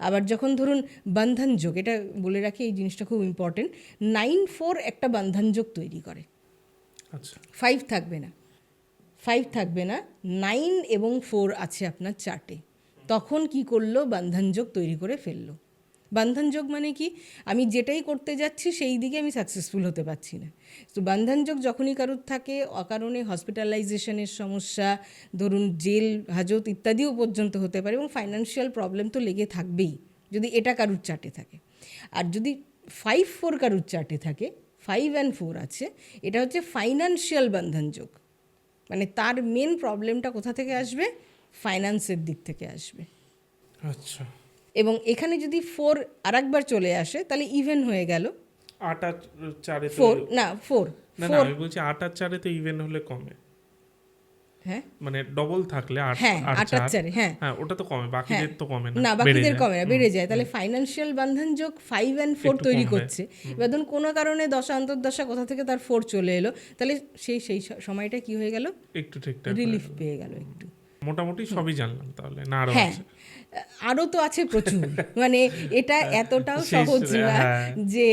আবার যখন ধরুন বন্ধন যোগ, এটা বলে রাখি, এই জিনিসটা খুব ইম্পর্টেন্ট, 9-4 একটা বন্ধন যোগ তৈরি করে। আচ্ছা, 5 থাকবে না, 5 থাকবে না, 9 এবং 4 আছে আপনার চার্টে, তখন কি করলো, বন্ধন যোগ তৈরি করে ফেললো। বন্ধন যোগ মানে কি, আমি যেটাই করতে যাচ্ছি সেই দিকে আমি সাকসেসফুল হতে পারছি না। তো বন্ধন যোগ যখনই কারুর থাকে, অকারণে হসপিটালাইজেশনের সমস্যা, ধরুন জেল হাজত ইত্যাদিও পর্যন্ত হতে পারে, এবং ফাইন্যান্সিয়াল প্রবলেম তো লেগে থাকবেই যদি এটা কারুর চার্টে থাকে। আর যদি 5-4 কারুর চার্টে থাকে, 5 and 4 আছে, এটা হচ্ছে ফাইন্যান্সিয়াল বন্ধন যোগ, মানে তার মেন প্রবলেমটা কোথা থেকে আসবে, ফাইন্যান্সের দিক থেকে আসবে। আচ্ছা, এবং এখানে যদি 4 আরেকবার চলে আসে তাহলে ইভেন হয়ে গেল। 8 আর 4-এ তো 4 না 4 না না, আমি বলছি 8 আর 4-এ তো ইভেন হলে কমে, হ্যাঁ মানে ডবল থাকলে 8 হ্যাঁ আর 8 আর 4, হ্যাঁ হ্যাঁ, ওটা তো কমে, বাকিদের তো কমে না, না বাকিদের কমে না, বেড়ে যায়। তাহলে ফাইন্যান্সিয়াল বন্ধন যোগ 5 and 4 একটু তৈরি কম হয়। করছে। এবার ধরুন কোনো কারণে দশা অন্তর্দশা কোথা থেকে তার 4 চলে এলো, তাহলে সেই সময়টা কি হয়ে গেল, একটু ঠিকঠাক রিলিফ পেয়ে গেল একটু। মোটামুটি সবই জানলাম তাহলে, না আরো হ্যাঁ, আছে? আরও তো আছে প্রচুর, মানে এটা এতটাও শেষ সহজ না হ্যাঁ। যে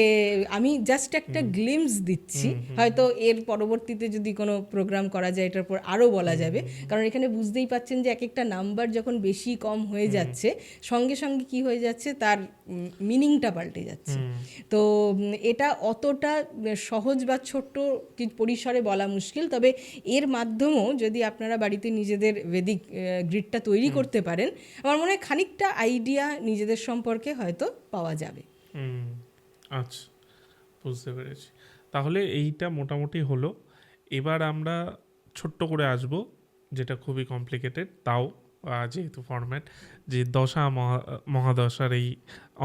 আমি জাস্ট একটা গ্লিমস দিচ্ছি, হয়তো এর পরবর্তীতে যদি কোনো প্রোগ্রাম করা যায় এটার পর আরও বলা যাবে, কারণ এখানে বুঝতেই পাচ্ছেন যে এক একটা নাম্বার যখন বেশি কম হয়ে যাচ্ছে, সঙ্গে সঙ্গে কি হয়ে যাচ্ছে, তার মিনিংটা পাল্টে যাচ্ছে। তো এটা অতটা সহজ বা ছোট্ট পরিসরে বলা মুশকিল, তবে এর মাধ্যমেও যদি আপনারা বাড়িতে নিজেদের বেদিক গ্রিডটা তৈরি করতে পারেন, আমার মনে হয় খানিকটা আইডিয়া নিজেদের সম্পর্কে হয়তো পাওয়া যাবে। আচ্ছা, বুঝতে পেরেছি। তাহলে এইটা মোটামুটি হলো। এবার আমরা ছোট্ট করে আসব, যেটা খুবই কমপ্লিকেটেড, তাও যেহেতু ফরম্যাট, যে দশা মহাদশার এই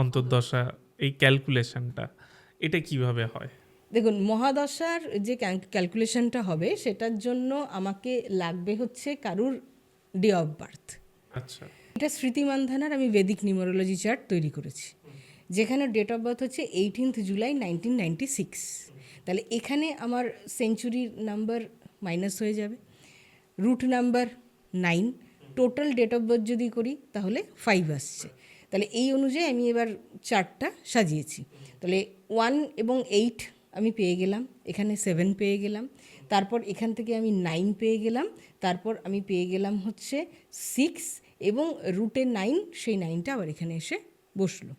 অন্তর্দশা, এই ক্যালকুলেশনটা এটা কিভাবে হয়? দেখুন, মহাদশার যে ক্যালকুলেশনটা হবে সেটার জন্য আমাকে লাগবে হচ্ছে কারুর ডে অফ বার্থ। আচ্ছা, এটা স্মৃতি মান্ধানার আমি বেদিক নিউমারোলজি চার্ট তৈরি করেছি, যেখানে ডেট অফ বার্থ হচ্ছে 18th জুলাই 1996। তাহলে এখানে আমার সেঞ্চুরির নাম্বার মাইনাস হয়ে যাবে, root number 9, total date of birth যদি করি তাহলে 5 আসছে। তাহলে এই অনুযায়ী আমি এবার চার্টটা সাজিয়েছি। তাহলে 1 এবং 8 আমি পেয়ে গেলাম, এখানে 7 পেয়ে গেলাম, তারপর এখান থেকে আমি 9 পেয়ে গেলাম, তারপর আমি পেয়ে গেলাম হচ্ছে 6, এবং রুটে 9, সেই 9টা আবার এখানে এসে বসলো।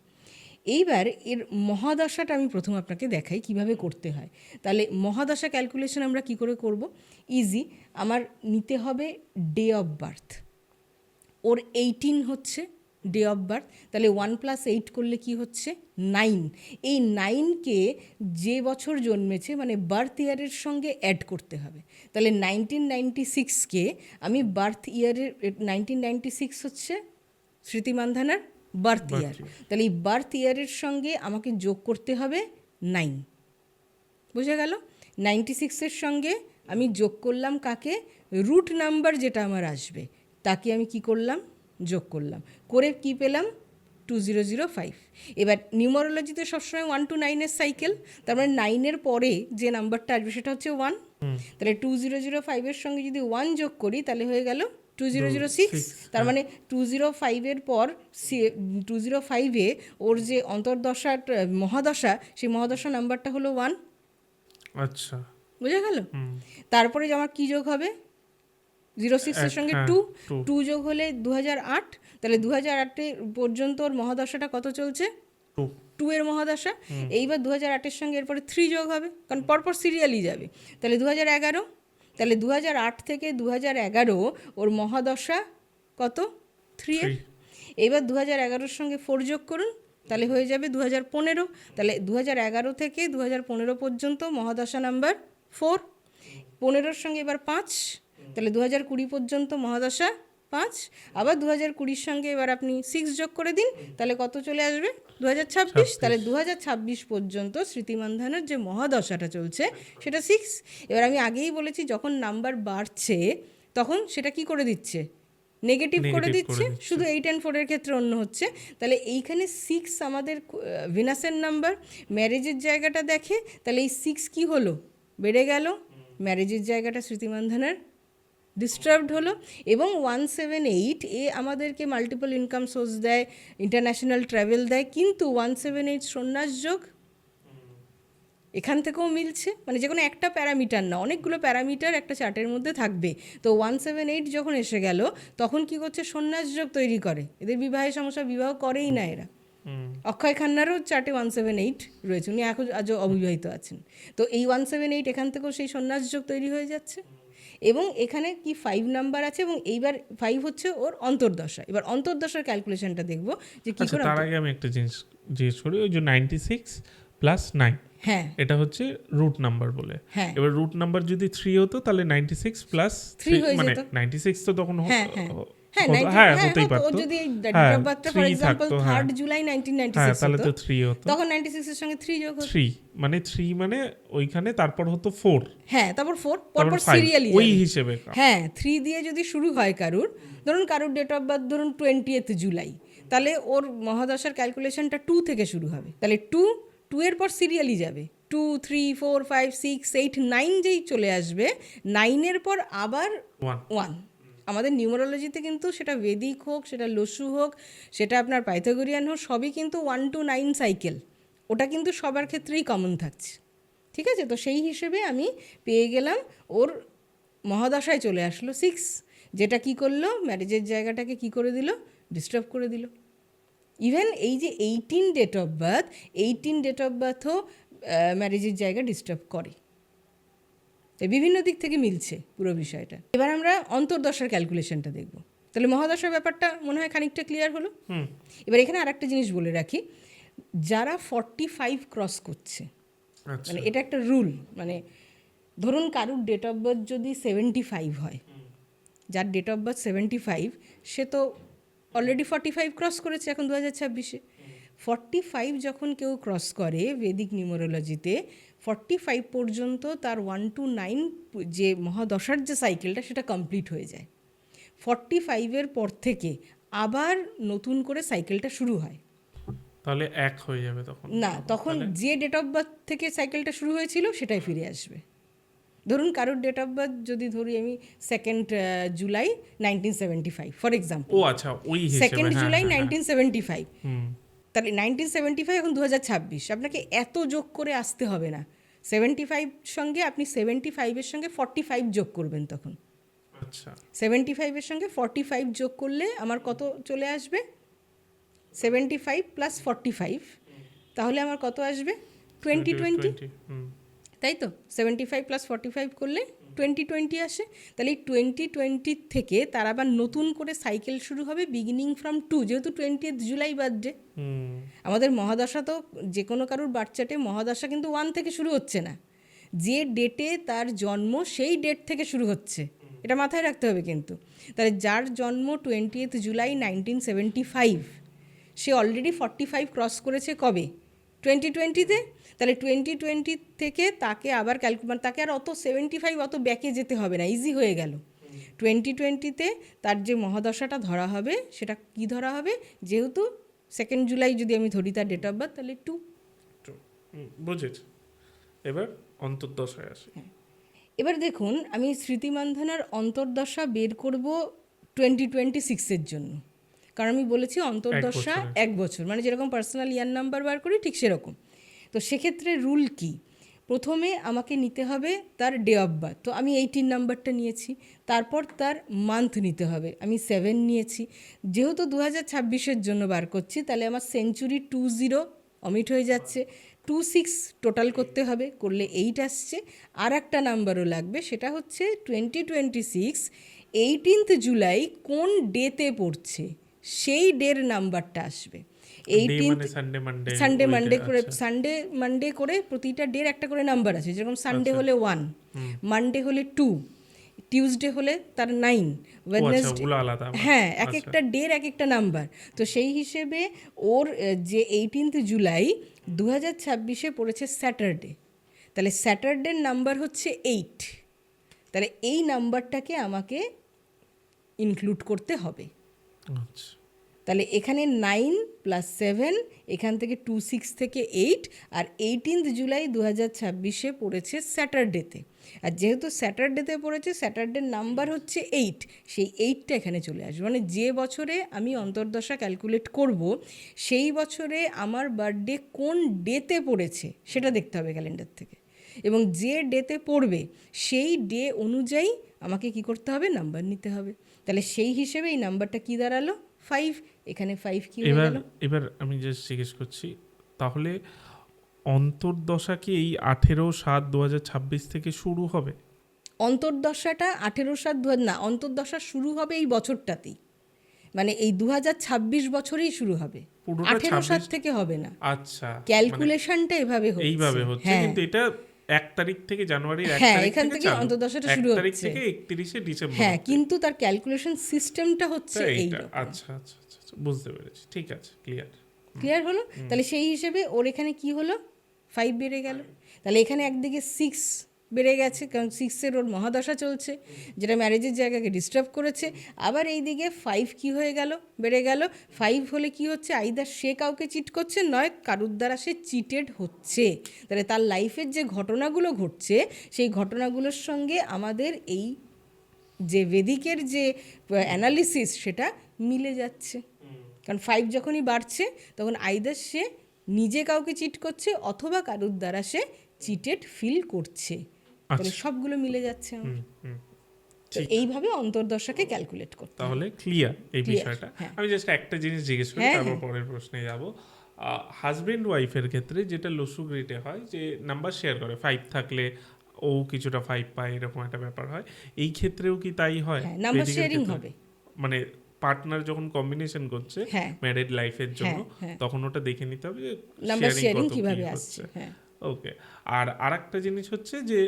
এইবার এর মহাদশাটা আমি প্রথম আপনাকে দেখাই কিভাবে করতে হয়। তাহলে মহাদশা ক্যালকুলেশন আমরা কি করে করব, ইজি, আমার নিতে হবে ডে অফ বার্থ, ওর 18 হচ্ছে ডে অফ বার্থ, তাহলে 1+8 করলে কি হচ্ছে 9। এই 9কে যে বছর জন্মেছে মানে বার্থ ইয়ারের সঙ্গে অ্যাড করতে হবে। তাহলে 1996কে আমি বার্থ ইয়ারের 1996 হচ্ছে স্মৃতি মান্ধানার বার্থ ইয়ার, তাহলে এই বার্থ ইয়ারের সঙ্গে আমাকে যোগ করতে হবে 9। বোঝা গেল? 96-এর সঙ্গে আমি যোগ করলাম কাকে, রুট নাম্বার যেটা আমার আসবে তাকে আমি কি করলাম, যোগ করলাম, করে কি পেলাম 2005। এবার নিউমারোলজিতে সবসময় 1 to 9-এর সাইকেল, তার মানে 9-এর পরে যে নাম্বারটা আসবে সেটা হচ্ছে 1। তাহলে 2005-এর সঙ্গে যদি 1 যোগ করি তাহলে হয়ে গেল 2006। তার মানে 205-এর পর 205-এ ওর যে অন্তর্দশার মহাদশা, সেই মহাদশা নাম্বারটা হলো 1। আচ্ছা, বুঝা গেল? তারপরে যে আমার কি যোগ হবে, 06-এর সঙ্গে 2 যোগ হলে 2008। তাহলে 2008 পর্যন্ত ওর মহাদশাটা কত চলছে, 2 এর মহাদশা। এইবার 2008-এর সঙ্গে এরপরে 3 যোগ হবে, কারণ পরপর সিরিয়ালই যাবে। তাহলে 2011, তাহলে 2008 থেকে 2011 ওর মহাদশা কত, 3 এর। এইবার 2011-এর সঙ্গে 4 যোগ করুন, তাহলে হয়ে যাবে 2015। তাহলে 2011 থেকে 2015 পর্যন্ত মহাদশা নাম্বার 4। 15-র সঙ্গে এবার 5, তাহলে 2020 পর্যন্ত মহাদশা 5। আবার 2020-র সঙ্গে এবার আপনি 6 যোগ করে দিন, তাহলে কত চলে আসবে 2026। তাহলে 2026 পর্যন্ত স্মৃতি মান্ধানার যে মহাদশাটা চলছে সেটা 6। এবার আমি আগেই বলেছি যখন নাম্বার বাড়ছে তখন সেটা কি করে দিচ্ছে, নেগেটিভ করে দিচ্ছে, শুধু 8 and 4-এর ক্ষেত্রে অন্য হচ্ছে। তাহলে এইখানে 6 আমাদের ভিনাসের নাম্বার, ম্যারেজের জায়গাটা দেখে, তাহলে এই 6 কি হলো, বেড়ে গেল, ম্যারেজের জায়গাটা স্মৃতি মান্ধানার ডিস্টার্বড হলো। এবং 178 এ আমাদেরকে মাল্টিপল ইনকাম সোর্স দেয়, ইন্টারন্যাশনাল ট্রাভেল দেয়, কিন্তু 178 সন্ন্যাস যোগ এখান থেকেও মিলছে, মানে যে কোনো একটা প্যারামিটার না, অনেকগুলো প্যারামিটার একটা চার্টের মধ্যে থাকবে। তো 178 যখন এসে গেল তখন কি করছে, সন্ন্যাস যোগ তৈরি করে। এদের বিবাহের সমস্যা, বিবাহ করেই না এরা। অক্ষয় খান্নারও চার্টে 178 রয়েছে, উনি এখন আজও অবিবাহিত আছেন। তো এই 178 এখান থেকেও সেই সন্ন্যাস যোগ তৈরি হয়ে যাচ্ছে। এবং এখানে কি 5 নাম্বার আছে, এবং এইবার 5 হচ্ছে ওর অন্তর্দশা। এবার অন্তর্দশার ক্যালকুলেশনটা দেখবো যে কি করে। তার আগে আমি একটা জিনিস জিজ্ঞেস করি, ওই যে 96 + 9, হ্যাঁ এটা হচ্ছে রুট নাম্বার বলে। হ্যাঁ, এবার রুট নাম্বার যদি 3 হতো তাহলে 96 + 3 মানে 96 তো তখন হতেই পারতো। যদি ডেট অফ বার্থটা ফর এক্সাম্পল 3 জুলাই 1996 তাহলে তো 3 হতো, তখন 96 এর সঙ্গে 3 যোগ হতো। 3 মানে ওইখানে তারপর হতো 4। হ্যাঁ, তারপর 4 পরপর সিরিয়ালি ওই হিসেবে। হ্যাঁ, 3 দিয়ে যদি শুরু হয় কারুর, ধরুন কারুর ডেট অফ বার্থ ধরুন 20th জুলাই, তাহলে ওর মহাদশার ক্যালকুলেশনটা 2 থেকে শুরু হবে। তাহলে 2 এর পর সিরিয়ালি যাবে, 2, 3, 4, 5, 6, 8, 9 যেই চলে আসবে, 9-এর পর আবার 1। আমাদের নিউমারোলজিতে কিন্তু সেটা বেদিক হোক, সেটা লসু হোক, সেটা আপনার পাইথাগোরিয়ান হোক, সবই কিন্তু 1 to 9 সাইকেল। ওটা কিন্তু সবার ক্ষেত্রেই কমন থাকছে, ঠিক আছে? তো সেই হিসেবে আমি পেয়ে গেলাম ওর মহাদশায় চলে আসলো 6, যেটা কি করলো, ম্যারেজের জায়গাটাকে কি করে দিল, ডিস্টার্ব করে দিল। ইভেন এই যে 18 ডেট অফ বার্থও ম্যারেজের জায়গা ডিস্টার্ব করে। বিভিন্ন দিক থেকে মিলছে পুরো বিষয়টা। এবার আমরা অন্তর্দশার ক্যালকুলেশনটা দেখব। তাহলে মহাদশার ব্যাপারটা মনে হয় খানিকটা ক্লিয়ার হলো। এবার এখানে আরেকটা জিনিস বলে রাখি, যারা 45 ক্রস করছে, মানে এটা একটা রুল, মানে ধরুন কারুর ডেট অফ বার্থ যদি 75 হয়, যার ডেট অফ বার্থ 75 সে তো অলরেডি 45 ক্রস করেছে এখন 2026-এ। 45 যখন কেউ ক্রস করে বেদিক নিউমারোলজিতে, 45 পর্যন্ত তার 1 to 9 যে মহাদশার যে সাইকেলটা সেটা কমপ্লিট হয়ে যায়। 45-এর পর থেকে আবার নতুন করে সাইকেলটা শুরু হয়। তাহলে এক হয়ে যাবে তখন না, তখন যে ডেট অফ বার্থ থেকে সাইকেলটা শুরু হয়েছিল সেটাই ফিরে আসবে। ধরুন কারোর ডেট অফ বার্থ যদি ধরি আমি 2nd জুলাই 1975 ফর এক্সাম্পল। ও আচ্ছা, ওই হিসেবে 2nd জুলাই 1975, তাহলে 1975 এখন 2026, আপনাকে এত যোগ করে আসতে হবে না। 75 সঙ্গে আপনি 75-এর সঙ্গে 45 যোগ করবেন তখন। আচ্ছা, 75-এর সঙ্গে 45 যোগ করলে আমার কত চলে আসবে, 75 + 45, তাহলে আমার কত আসবে 2020। তাই তো 75 প্লাস 45 করলে 2020 আসে। তাহলে এই 2020 থেকে তার আবার নতুন করে সাইকেল শুরু হবে বিগিনিং ফ্রম 2, যেহেতু 20th জুলাই বার্থডে। আমাদের মহাদশা তো যে কোনো কারোর বাচ্চাটে মহাদশা কিন্তু 1 থেকে শুরু হচ্ছে না, যে ডেটে তার জন্ম সেই ডেট থেকে শুরু হচ্ছে, এটা মাথায় রাখতে হবে কিন্তু। তাহলে যার জন্ম 20th জুলাই 1975, সে অলরেডি 45 ক্রস করেছে কবে? 2020-তে। তাহলে 2020 থেকে তাকে আবার মানে তাকে আর অত 75 অত ব্যাকে যেতে হবে না, ইজি হয়ে গেল। 2020-তে তার যে মহাদশাটা ধরা হবে সেটা কি ধরা হবে? যেহেতু 2nd জুলাই যদি আমি ধরি তার ডেট অফ বার্থ, তাহলে 2। বুঝেছি। এবার অন্তর্দশায় আসে। এবার দেখুন, আমি স্মৃতিমান্ধানার অন্তর্দশা বের করব 2026-এর জন্য, কারণ আমি বলেছি অন্তর্দশা 1 বছর, মানে যেরকম পার্সোনাল ইয়ার নাম্বার বার করি ঠিক সেরকম। তো সেক্ষেত্রে রুল কি? প্রথমে আমাকে নিতে হবে তার ডে অফ বার্থ, তো আমি 18 নাম্বারটা নিয়েছি। তারপর তার মান্থ নিতে হবে, আমি 7 নিয়েছি। যেহেতু 2026-এর জন্য বার করছি, তাহলে আমার সেঞ্চুরি 20 অমিট হয়ে যাচ্ছে, 26 টোটাল করতে হবে, করলে 8 আসছে। আর একটা নাম্বারও লাগবে, সেটা হচ্ছে 2026 18th জুলাই কোন ডেতে পড়ছে সেই ডের নাম্বারটা আসবে। 18th সানডে মানডে করে, সানডে মানডে করে প্রতিটা ডের একটা করে নাম্বার আছে। যেরকম সানডে হলে 1, মানডে হলে 2, টিউসডে হলে তার 9, ওয়েডনেসডে, হ্যাঁ, এক একটা ডের এক একটা নাম্বার। তো সেই হিসেবে ওর যে 18th জুলাই 2026-এ পড়েছে স্যাটারডে, তাহলে স্যাটারডের নাম্বার হচ্ছে 8। তাহলে এই নাম্বারটাকে আমাকে ইনক্লুড করতে হবে। তাহলে এখানে 9 প্লাস 7, এখান থেকে 26 থেকে 8, আর 18th জুলাই 2026-এ পড়েছে স্যাটারডেতে। আর যেহেতু স্যাটারডেতে পড়েছে, স্যাটারডের নাম্বার হচ্ছে 8, সেই 8টা এখানে চলে আসবে। মানে যে বছরে আমি অন্তর্দশা ক্যালকুলেট করব, সেই বছরে আমার বার্থডে কোন ডেতে পড়েছে সেটা দেখতে হবে ক্যালেন্ডার থেকে, এবং যে ডেতে পড়বে সেই ডে অনুযায়ী আমাকে কি করতে হবে? নাম্বার নিতে হবে। তাহলে সেই হিসেবে এই নাম্বারটা কি দাঁড়ালো? 5। এখানে 5 কি হয়ে গেল? এবার আমি জাস্ট জিজ্ঞেস করছি, তাহলে অন্তর্দশা কি এই 18/7/2026 থেকে শুরু হবে? অন্তর্দশাটা 18/7 না, অন্তর্দশা শুরু হবে এই বছরটাতেই, মানে এই 2026 বছরেই শুরু হবে, 18/7 থেকে হবে না। আচ্ছা, ক্যালকুলেশনটা এভাবে হচ্ছে, এইভাবে হচ্ছে, কিন্তু এটা 1 তারিখ থেকে, জানুয়ারির 1 হ্যাঁ, তারিখ এখান থেকে অন্তর্দশাটা শুরু হচ্ছে, 1 তারিখ থেকে 31শে ডিসেম্বর, হ্যাঁ, কিন্তু তার ক্যালকুলেশন সিস্টেমটা হচ্ছে এইটা। আচ্ছা আচ্ছা আচ্ছা, বুঝতে পেরেছি, ঠিক আছে, ক্লিয়ার হলো? তাহলে সেই হিসেবে ওর এখানে কি হলো? 5 বেড়ে গেল। তাহলে এখানে একদিকে 6 বেড়ে গেছে, কারণ 6-এর ওর মহাদশা চলছে, যেটা ম্যারেজের জায়গাকে ডিস্টার্ব করেছে। আবার এই দিকে 5 কি হয়ে গেল? বেড়ে গেল। 5 হলে কি হচ্ছে? আইদার সে কাউকে চিট করছে, নয় কারুর দ্বারা সে চিটেড হচ্ছে। তাহলে তার লাইফের যে ঘটনাগুলো ঘটছে, সেই ঘটনাগুলোর সঙ্গে আমাদের এই যে বেদিকের যে অ্যানালিসিস, সেটা মিলে যাচ্ছে। কারণ 5 যখনই বাড়ছে, তখন আইদার সে নিজে কাউকে চিট করছে, অথবা কারুর দ্বারা সে চিটেড ফিল করছে। তাহলে সবগুলো মিলে যাচ্ছে। তো এইভাবে অন্তর্দশাকে ক্যালকুলেট করতে। তাহলে ক্লিয়ার এই বিষয়টা। আমি জাস্ট একটা জিনিস জিজ্ঞেস করি, তারপর পরের প্রশ্নে যাব। হাজবেন্ড ওয়াইফের ক্ষেত্রে যেটা লসু গ্রিডে হয়, যে নাম্বার শেয়ার করে, 5 থাকলে ও কিছুটা 5 পায়, এরকম একটা ব্যাপার হয়। এই ক্ষেত্রেও কি তাই হয়? নাম্বার শেয়ারিং হবে, মানে পার্টনার যখন কম্বিনেশন করছে ম্যারিড লাইফের জন্য, তখন ওটা দেখে নিতে হবে যে নাম্বার শেয়ারিং কিভাবে আসছে। ওকে। আর আরেকটা জিনিস হচ্ছে যে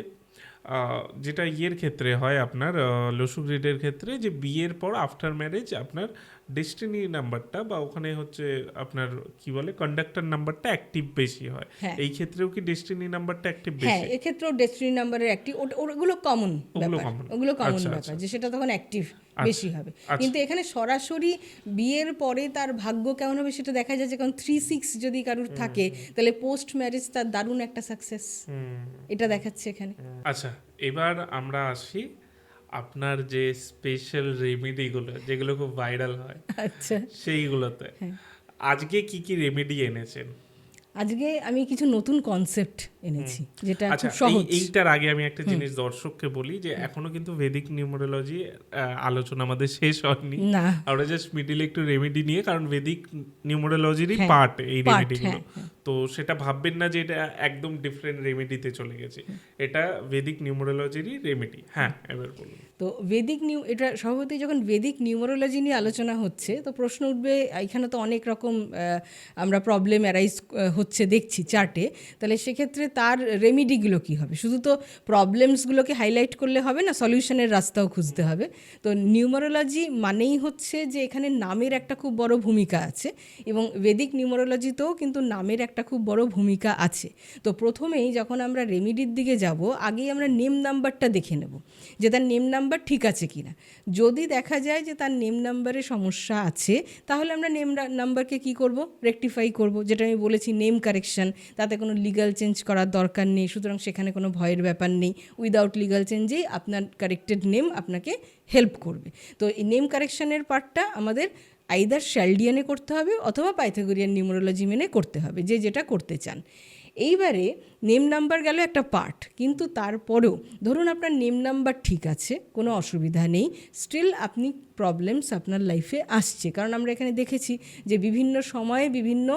যেটা ইয়ের ক্ষেত্রে হয় আপনার লসু গ্রিডের ক্ষেত্রে, যে বিয়ের পর আফটার ম্যারেজ আপনার ডেস্টিনি নাম্বারটা, বা ওখানে হচ্ছে আপনার কি বলে কন্ডাক্টর নাম্বারটা অ্যাক্টিভ বেশি হয়। এই ক্ষেত্রেও কি ডেস্টিনি নাম্বারটা অ্যাক্টিভ বেশি? হ্যাঁ, এক্ষেত্রেও ডেস্টিনি নাম্বারের অ্যাক্টিভ, ওগুলো কমন ব্যাপার, ওগুলো কমন ব্যাপার, যে সেটা তখন অ্যাক্টিভ বেশি হবে। কিন্তু এখানে সরাসরি বিয়ের পরে তার ভাগ্য কেমন হবে সেটা দেখা যাচ্ছে, কারণ 3-6 যদি কারুর থাকে, তাহলে পোস্ট ম্যারেজ তার দারুণ একটা সাকসেস, এটা দেখাচ্ছে এখানে। আচ্ছা, এবার আমরা আসি আপনার যে স্পেশাল রেমেডিগুলো, যেগুলো খুব ভাইরাল হয়, আচ্ছা, সেইগুলোতে। আজকে কি কি রেমেডি এনেছেন? আজকে আমি কিছু নতুন কনসেপ্ট এনেছি যেটা আচ্ছা, খুব সহজ। এইটার আগে আমি একটা জিনিস দর্শককে বলি যে এখনো কিন্তু ভেদিক নিউমারোলজি আলোচনা আমাদের শেষ হয়নি। না, আমরা জাস্ট মিডিলে একটু রেমেডি নিয়ে, কারণ ভেদিক নিউমারোলজিরই হ্যাঁ, পার্ট এই part, রেমেডিগুলো, হ্যাঁ। তো সেটা ভাববেন না যে এটা একদম ডিফারেন্ট রেমেডিতে চলে গেছে, এটা ভেদিক নিউমারোলজিরই রেমেডি। হ্যাঁ, এবার বলুন। তো এটা সভাপতি যখন ভেদিক নিউমারোলজি নিয়ে আলোচনা হচ্ছে, তো প্রশ্ন উঠবে এখানে তো অনেক রকম আমরা প্রবলেম অ্যারাইজ হচ্ছে দেখছি চার্টে, তাহলে সেক্ষেত্রে তার রেমিডিগুলো কী হবে? শুধু তো প্রবলেমসগুলোকে হাইলাইট করলে হবে না, সলিউশনের রাস্তাও খুঁজতে হবে। তো নিউমারোলজি মানেই হচ্ছে যে এখানে নামের একটা খুব বড় ভূমিকা আছে, এবং ভেদিক নিউমারোলজিতেও কিন্তু নামের একটা খুব বড় ভূমিকা আছে। তো প্রথমেই যখন আমরা রেমিডির দিকে যাব, আগেই আমরা নেম নাম্বারটা দেখে নেব যে তার নেম নাম্বার ঠিক আছে কিনা। যদি দেখা যায় যে তার নেম নাম্বারে সমস্যা আছে, তাহলে আমরা নেম নাম্বারকে কি করব? রেকটিফাই করব, যেটা আমি বলেছি নেম কারেকশন। তাতে কোনো লিগ্যাল চেঞ্জ করার দরকার নেই, সুতরাং সেখানে কোনো ভয়ের ব্যাপার নেই। উইদাউট লিগ্যাল চেঞ্জেই আপনার কারেক্টেড নেম আপনাকে হেল্প করবে। তো এই নেম কারেকশনের পার্টটা আমাদের আইদার শ্যালডিয়ানে করতে হবে অথবা পাইথাগোরিয়ান নিউমারোলজি মেনে করতে হবে, যে যেটা করতে চান। এইবারে নেম নাম্বার গেল একটা পার্ট, কিন্তু তারপরেও ধরুন আপনার নেম নাম্বার ঠিক আছে, কোনো অসুবিধা নেই, স্টিল আপনি প্রবলেমস আপনার লাইফে আসছে। কারণ আমরা এখানে দেখেছি যে বিভিন্ন সময়ে বিভিন্ন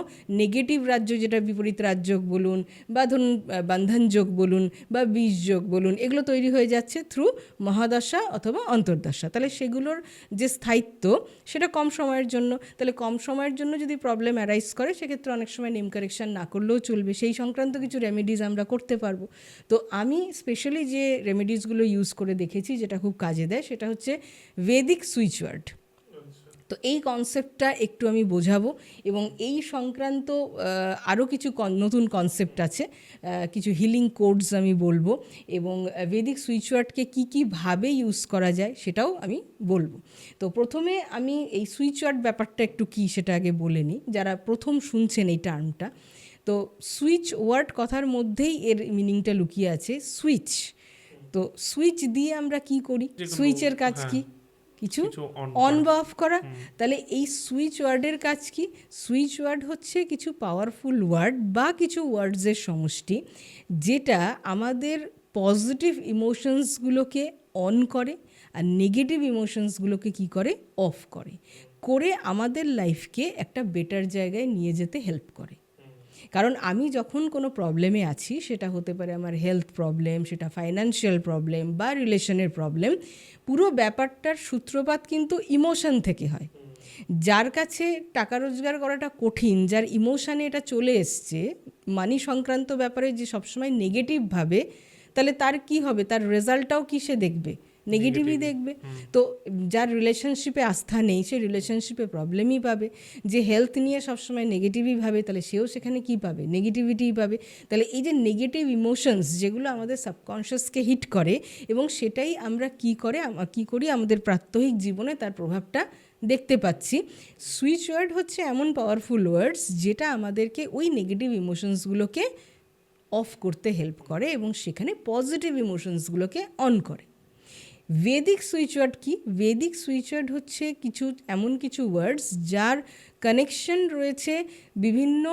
নেগেটিভ রাজ্য, যেটা বিপরীত রাজযোগ বলুন বা ধরুন বন্ধন যোগ বলুন বা বীজ যোগ বলুন, এগুলো তৈরি হয়ে যাচ্ছে থ্রু মহাদশা অথবা অন্তর্দশা। তাহলে সেগুলোর যে স্থায়িত্ব সেটা কম সময়ের জন্য, তাহলে কম সময়ের জন্য যদি প্রবলেম অ্যারাইজ করে, সেক্ষেত্রে অনেক সময় নেম কারেকশন না করলেও চলবে, সেই সংক্রান্ত কিছু রেমেডিজ আমরা করতে পারবো। তো আমি স্পেশালি যে রেমেডিসগুলো ইউজ করে দেখেছি যেটা খুব কাজে দেয়, সেটা হচ্ছে ভেদিক সুইচ ওয়ার্ড। তো এই কনসেপ্টটা একটু আমি বোঝাবো, এবং এই সংক্রান্ত আরও কিছু নতুন কনসেপ্ট আছে, কিছু হিলিং কোডস আমি বলবো, এবং ভেদিক সুইচ ওয়ার্ডকে কী কীভাবে ইউজ করা যায় সেটাও আমি বলবো। তো প্রথমে আমি এই সুইচ ওয়ার্ড ব্যাপারটা একটু কী সেটা আগে বলে নিই, যারা প্রথম শুনছেন এই টার্মটা। তো সুইচ ওয়ার্ড কথার মধ্যেই এর মিনিংটা লুকিয়ে আছে, সুইচ। তো সুইচ দিয়ে আমরা কি করি? সুইচের কাজ কি? কিছু অন বা অফ করা। তাহলে এই সুইচ ওয়ার্ডের কাজ কি? সুইচ ওয়ার্ড হচ্ছে কিছু পাওয়ারফুল ওয়ার্ড বা কিছু ওয়ার্ডসের সমষ্টি, যেটা আমাদের পজিটিভ ইমোশনসগুলোকে অন করে আর নেগেটিভ ইমোশনসগুলোকে কি করে? অফ করে আমাদের লাইফকে একটা বেটার জায়গায় নিয়ে যেতে হেল্প করে। কারণ আমি যখন কোনো প্রবলেমে আছি, সেটা হতে পারে আমার হেলথ প্রবলেম, সেটা ফাইন্যান্সিয়াল প্রবলেম বা রিলেশনের প্রবলেম, পুরো ব্যাপারটার সূত্রপাত কিন্তু ইমোশন থেকে হয়। যার কাছে টাকা রোজগার করাটা কঠিন, যার ইমোশানে এটা চলে এসছে, মানি সংক্রান্ত ব্যাপারে যে সবসময় নেগেটিভভাবে, তাহলে তার কি হবে? তার রেজাল্টটাও কি সে দেখবে? নেগেটিভই দেখবে। তো যার রিলেশনশিপে আস্থা নেই, সে রিলেশনশিপে প্রবলেমই পাবে। যে হেলথ নিয়ে সবসময় নেগেটিভই ভাবে, তাহলে সেও সেখানে কি পাবে? নেগেটিভিটিই পাবে। তাহলে এই যে নেগেটিভ ইমোশনস, যেগুলো আমাদের সাবকনশিয়াসকে হিট করে, এবং সেটাই আমরা কি করি আমাদের প্রাত্যহিক জীবনে তার প্রভাবটা দেখতে পাচ্ছি। সুইচ ওয়ার্ড হচ্ছে এমন পাওয়ারফুল ওয়ার্ডস যেটা আমাদেরকে ওই নেগেটিভ ইমোশনসগুলোকে অফ করতে হেল্প করে এবং সেখানে পজিটিভ ইমোশনসগুলোকে অন করে। ভেদিক সুইচ ওয়ার্ড কি? ভেদিক সুইচ ওয়ার্ড হচ্ছে এমন কিছু ওয়ার্ডস যার কানেকশন রয়েছে বিভিন্ন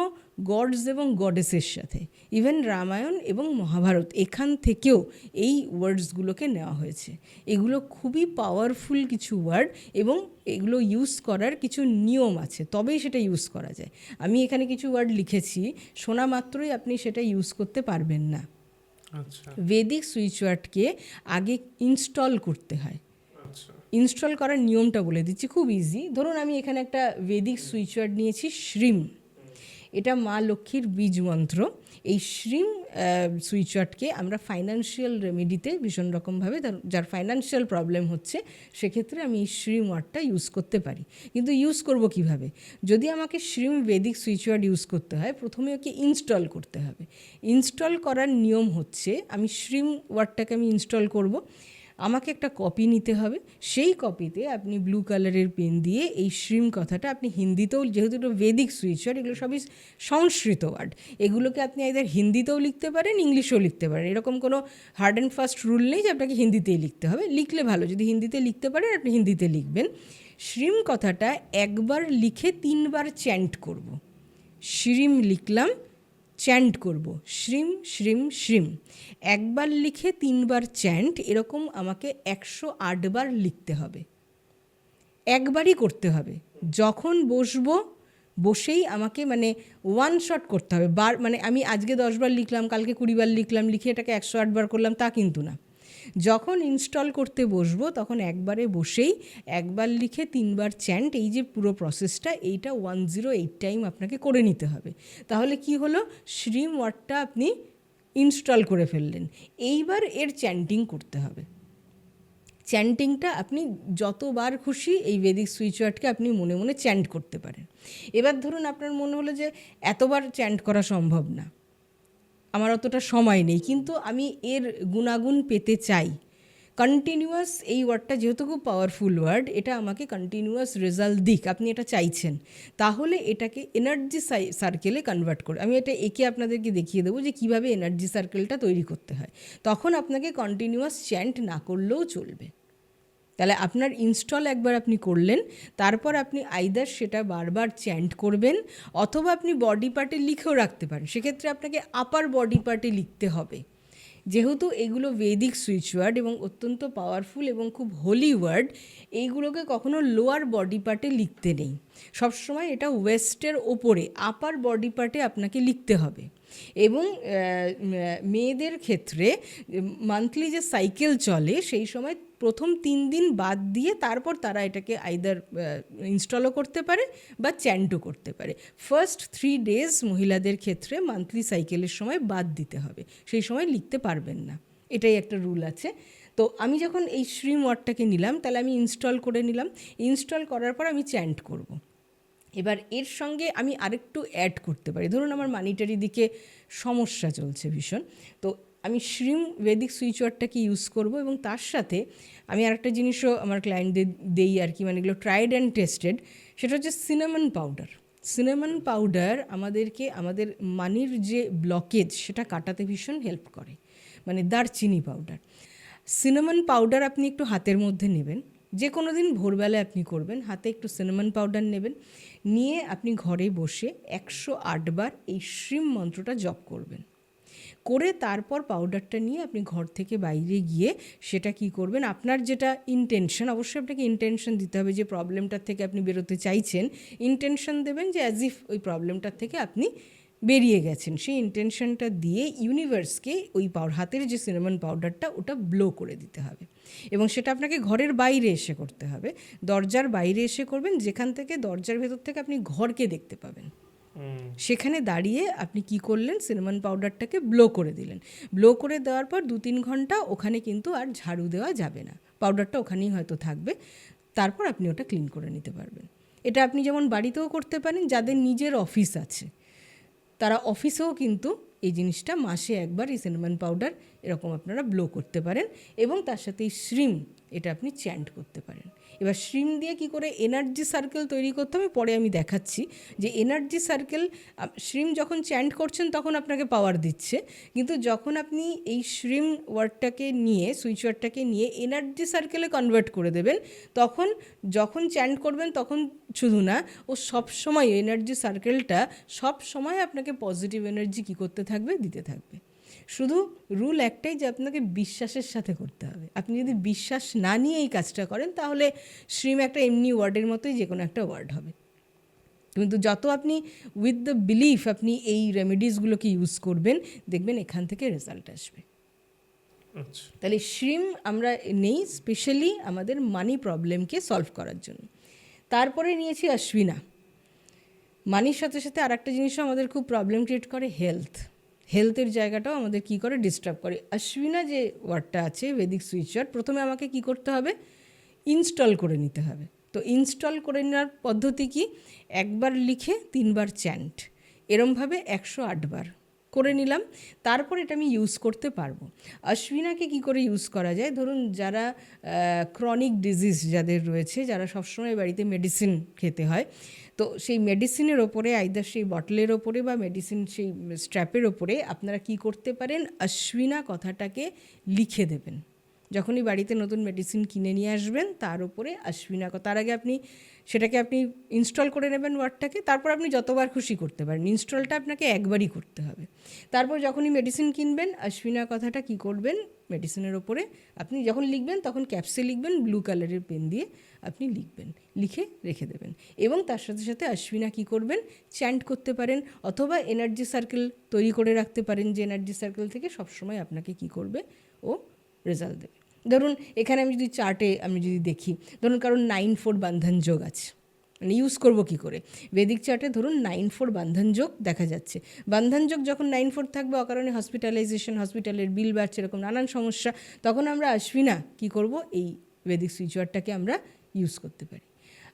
গডস এবং গডেসের সাথে। ইভেন রামায়ণ এবং মহাভারত, এখান থেকেও এই ওয়ার্ডসগুলোকে নেওয়া হয়েছে। এগুলো খুবই পাওয়ারফুল কিছু ওয়ার্ড, এবং এগুলো ইউজ করার কিছু নিয়ম আছে, তবেই সেটা ইউজ করা যায়। আমি এখানে কিছু ওয়ার্ড লিখেছি, শোনা মাত্রই আপনি সেটা ইউজ করতে পারবেন না। ভেদিক সুইচ ওয়ার্ডকে আগে ইনস্টল করতে হয়। ইনস্টল করার নিয়মটা বলে দিচ্ছি, খুব ইজি। ধরুন আমি এখানে একটা ভেদিক সুইচ ওয়ার্ড নিয়েছি, শ্রীম। এটা মা লক্ষ্মীর বীজ মন্ত্র। এই শ্রীম সুইচ ওয়ার্ডকে আমরা ফাইন্যান্সিয়াল রেমেডিতে ভীষণ রকমভাবে, যার ফাইন্যান্সিয়াল প্রবলেম হচ্ছে, সেক্ষেত্রে আমি এই শ্রীম ওয়ার্ডটা ইউজ করতে পারি। কিন্তু ইউজ করব কিভাবে? যদি আমাকে শ্রীম ভেদিক সুইচ ওয়ার্ড ইউজ করতে হয়, প্রথমে ওকে ইনস্টল করতে হবে। ইনস্টল করার নিয়ম হচ্ছে, আমি শ্রীম ওয়ার্ডটাকে আমি ইনস্টল করব, আমাকে একটা কপি নিতে হবে। সেই কপিতে আপনি ব্লু কালারের পেন দিয়ে এই শ্রীম কথাটা আপনি হিন্দিতেও, যেহেতু এটা ভেদিক সুইচ ওয়ার্ড, এগুলো সবই সংস্কৃত ওয়ার্ড, এগুলোকে আপনি আইদার হিন্দিতেও লিখতে পারেন, ইংলিশেও লিখতে পারেন। এরকম কোনো হার্ড অ্যান্ড ফাস্ট রুল নেই যে আপনাকে হিন্দিতেই লিখতে হবে। লিখলে ভালো, যদি হিন্দিতে লিখতে পারেন আপনি হিন্দিতে লিখবেন। শ্রীম কথাটা একবার লিখে 3 বার চ্যান্ট করব। শ্রীম লিখলাম, চ্যান্ট করব, শ্রিম শ্রিম শ্রিম, একবার লিখে 3 বার চ্যান্ট, এরকম আমাকে 108 বার লিখতে হবে। একবারই করতে হবে, যখন বসবো বসেই আমাকে মানে ওয়ান শট করতে হবে। মানে আমি আজকে 10 বার লিখলাম, কালকে 20 বার লিখলাম, লিখে এটাকে 108 বার করলাম, তা কিন্তু না। যখন ইনস্টল করতে বসবো তখন একবারে বসেই একবার লিখে 3 বার চ্যান্ট, এই যে পুরো প্রসেসটা, এইটা 108 টাইম আপনাকে করে নিতে হবে। তাহলে কি হলো, শ্রিম ওয়ার্ডটা আপনি ইনস্টল করে ফেললেন। এইবার এর চ্যান্টিং করতে হবে। চ্যান্টিংটা আপনি যতবার খুশি এই বেদিক সুইচ ওয়ার্ডকে আপনি মনে মনে চ্যান্ট করতে পারেন। এবার ধরুন আপনার মনে হলো যে এতবার চ্যান্ট করা সম্ভব না, আমার অতটা সময় নেই, কিন্তু আমি এর গুণাগুণ পেতে চাই। কন্টিনিউয়াস এই ওয়ার্ডটা যেহেতু খুব পাওয়ারফুল ওয়ার্ড, এটা আমাকে কন্টিনিউয়াস রেজাল্ট দিক, আপনি এটা চাইছেন, তাহলে এটাকে এনার্জি সার্কেলে কনভার্ট করে, আমি এটা এঁকে আপনাদেরকে দেখিয়ে দেবো যে কীভাবে এনার্জি সার্কেলটা তৈরি করতে হয়। তখন আপনাকে কন্টিনিউয়াস চ্যান্ট না করলেও চলবে। তাহলে আপনার ইনস্টল একবার আপনি করলেন, তারপর আপনি আইদার সেটা বারবার চ্যান্ট করবেন, অথবা আপনি বডি পার্টে লিখেও রাখতে পারেন। সেক্ষেত্রে আপনাকে আপার বডি পার্টে লিখতে হবে, যেহেতু এগুলো বেদিক সুইচ ওয়ার্ড এবং অত্যন্ত পাওয়ারফুল এবং খুব হোলি ওয়ার্ড, এইগুলোকে কখনো লোয়ার বডি পার্টে লিখতে নেই। সবসময় এটা ওয়েস্টের ওপরে আপার বডি পার্টে আপনাকে লিখতে হবে। এবং মেয়েদের ক্ষেত্রে মান্থলি যে সাইকেল চলে, সেই সময় প্রথম 3 দিন বাদ দিয়ে তারপর তারা এটাকে আইদার ইনস্টলও করতে পারে বা চ্যান্টও করতে পারে। ফার্স্ট 3 ডেজ মহিলাদের ক্ষেত্রে মান্থলি সাইকেলের সময় বাদ দিতে হবে, সেই সময় লিখতে পারবেন না, এটাই একটা রুল আছে। তো আমি যখন এই শ্রিম ওয়ার্ডটাকে নিলাম, তাহলে আমি ইনস্টল করে নিলাম। ইনস্টল করার পর আমি চ্যান্ট করব। এবার এর সঙ্গে আমি আরেকটু অ্যাড করতে পারি। ধরুন আমার মানিটারি দিকে সমস্যা চলছে ভীষণ, তো আমি শ্রিম বেদিক সুইচ ওয়ার্ডটাকে ইউজ করব, এবং তার সাথে আমি আরেকটা জিনিসও আমার ক্লায়েন্টদের দেই আর কি, মানে এগুলো ট্রাইড অ্যান্ড টেস্টেড, সেটা হচ্ছে সিনামন পাউডার। সিনামন পাউডার আমাদেরকে আমাদের মানির যে ব্লকেজ সেটা কাটাতে ভীষণ হেল্প করে, মানে দারচিনি পাউডার। সিনামন পাউডার আপনি একটু হাতের মধ্যে নেবেন, যে কোনো দিন ভোরবেলায় আপনি করবেন, হাতে একটু সিনামন পাউডার নেবেন, নিয়ে আপনি ঘরে বসে 108 বার এই শ্রিম মন্ত্রটা জপ করবেন। করে তারপর পাউডারটা নিয়ে আপনি ঘর থেকে বাইরে গিয়ে সেটা কি করবেন, আপনার যেটা ইন্টেনশন, অবশ্যই আপনাকে ইন্টেনশন দিতে হবে যে প্রবলেমটার থেকে আপনি বেরোতে চাইছেন। ইন্টেনশন দেবেন যে অ্যাজ ইফ ওই প্রবলেমটার থেকে আপনি বেরিয়ে গেছেন। সেই ইন্টেনশনটা দিয়ে ইউনিভার্সকে ওই হাতের যে সিনামন পাউডারটা ওটা ব্লো করে দিতে হবে, এবং সেটা আপনাকে ঘরের বাইরে এসে করতে হবে, দরজার বাইরে এসে করবেন, যেখান থেকে দরজার ভেতর থেকে আপনি ঘরকে দেখতে পাবেন। সেখানে দাঁড়িয়ে আপনি কি করলেন, সিনামন পাউডারটাকে ব্লো করে দিলেন। ব্লো করে দেওয়ার পর 2-3 ঘন্টা ওখানে কিন্তু আর ঝাড়ু দেওয়া যাবে না, পাউডারটা ওখানেই হয়তো থাকবে। তারপর আপনি ওটা ক্লিন করে নিতে পারবেন। এটা আপনি যেমন বাড়িতেও করতে পারেন, যাদের নিজের অফিস আছে তারা অফিসেও কিন্তু এই জিনিসটা মাসে একবার এই সিনামন পাউডার এরকম আপনারা ব্লো করতে পারেন, এবং তার সাথে এই শ্রিম এটা আপনি চ্যান্ট করতে পারেন। এবার শ্রিম দিয়ে কি করে এনার্জি সার্কেল তৈরি করতে হবে পরে আমি দেখাচ্ছি, যে এনার্জি সার্কেল শ্রিম যখন চ্যান্ট করছেন তখন আপনাকে পাওয়ার দিচ্ছে, কিন্তু যখন আপনি এই শ্রিম ওয়ার্ডটাকে নিয়ে, সুইচ ওয়ার্ডটাকে নিয়ে এনার্জি সার্কেলে কনভার্ট করে দেবেন, তখন যখন চ্যান্ট করবেন তখন শুধু না, ও সবসময় এনার্জি সার্কেলটা সব সময় আপনাকে পজিটিভ এনার্জি কী করতে থাকবে, দিতে থাকবে। শুধু রুল একটাই, যে আপনাকে বিশ্বাসের সাথে করতে হবে। আপনি যদি বিশ্বাস না নিয়ে এই কাজটা করেন, তাহলে শ্রিম একটা এমনি ওয়ার্ডের মতোই যে কোনো একটা ওয়ার্ড হবে। কিন্তু যত আপনি উইথ দ্য বিলিফ আপনি এই রেমেডিসগুলোকে ইউজ করবেন, দেখবেন এখান থেকে রেজাল্ট আসবে। তাহলে শ্রিম আমরা নেই স্পেশালি আমাদের মানি প্রবলেমকে সলভ করার জন্য। তারপরে নিয়েছি অশ্বিনা। মানির সাথে সাথে আর একটা জিনিসও আমাদের খুব প্রবলেম ক্রিয়েট করে, হেলথের জায়গাটাও আমাদের কি করে, ডিস্টার্ব করে। অশ্বিনা যে ওয়ার্ডটা আছে বেদিক সুইচ ওয়ার্ড, প্রথমে আমাকে কি করতে হবে, ইনস্টল করে নিতে হবে। তো ইনস্টল করে নেওয়ার পদ্ধতি কি, একবার লিখে 3 বার চ্যান্ট, এরমভাবে 108 বার করে নিলাম। তারপর এটা আমি ইউজ করতে পারবো। অশ্বিনাকে কি করে ইউজ করা যায়, ধরুন যারা ক্রনিক ডিজিজ যাদের রয়েছে, যারা সবসময় বাড়িতে মেডিসিন খেতে হয়, তো সেই মেডিসিনের ওপরে আইদার সেই বটলের ওপরে বা মেডিসিন সেই স্ট্র্যাপের ওপরে আপনারা কি করতে পারেন, অশ্বিনা কথাটাকে লিখে দেবেন। যখনই বাড়িতে নতুন মেডিসিন কিনে নিয়ে আসবেন তার উপরে অশ্বিনা তার আগে আপনি সেটাকে আপনি ইনস্টল করে নেবেন ওয়ার্ডটাকে, তারপর আপনি যতবার খুশি করতে পারেন। ইনস্টলটা আপনাকে একবারই করতে হবে। তারপর যখনই মেডিসিন কিনবেন অশ্বিনা কথাটা কি করবেন, মেডিসিনের ওপরে আপনি যখন লিখবেন তখন ক্যাপসে লিখবেন, ব্লু কালারের পেন দিয়ে আপনি লিখবেন, লিখে রেখে দেবেন। এবং তার সাথে সাথে অশ্বিনা কী করবেন, চ্যান্ট করতে পারেন অথবা এনার্জি সার্কেল তৈরি করে রাখতে পারেন, যে এনার্জি সার্কেল থেকে সবসময় আপনাকে কি করবে, ও রেজাল্ট দেবে। ধরুন এখানে আমি যদি চার্টে আমি যদি দেখি, ধরুন কারণ 9-4 বন্ধন যোগ আছে, মানে ইউজ করবো কী করে, বেদিক চার্টে ধরুন 9-4 বন্ধন যোগ দেখা যাচ্ছে। বন্ধন যোগ যখন 9-4 থাকবে, অকারণে হসপিটালাইজেশন, হসপিটালের বিল বাড়ছে, এরকম নানান সমস্যা, তখন আমরা অশ্বিনা কী করব, এই বেদিক সুইচ ওয়ার্ডটাকে আমরা ইউজ করতে পারি।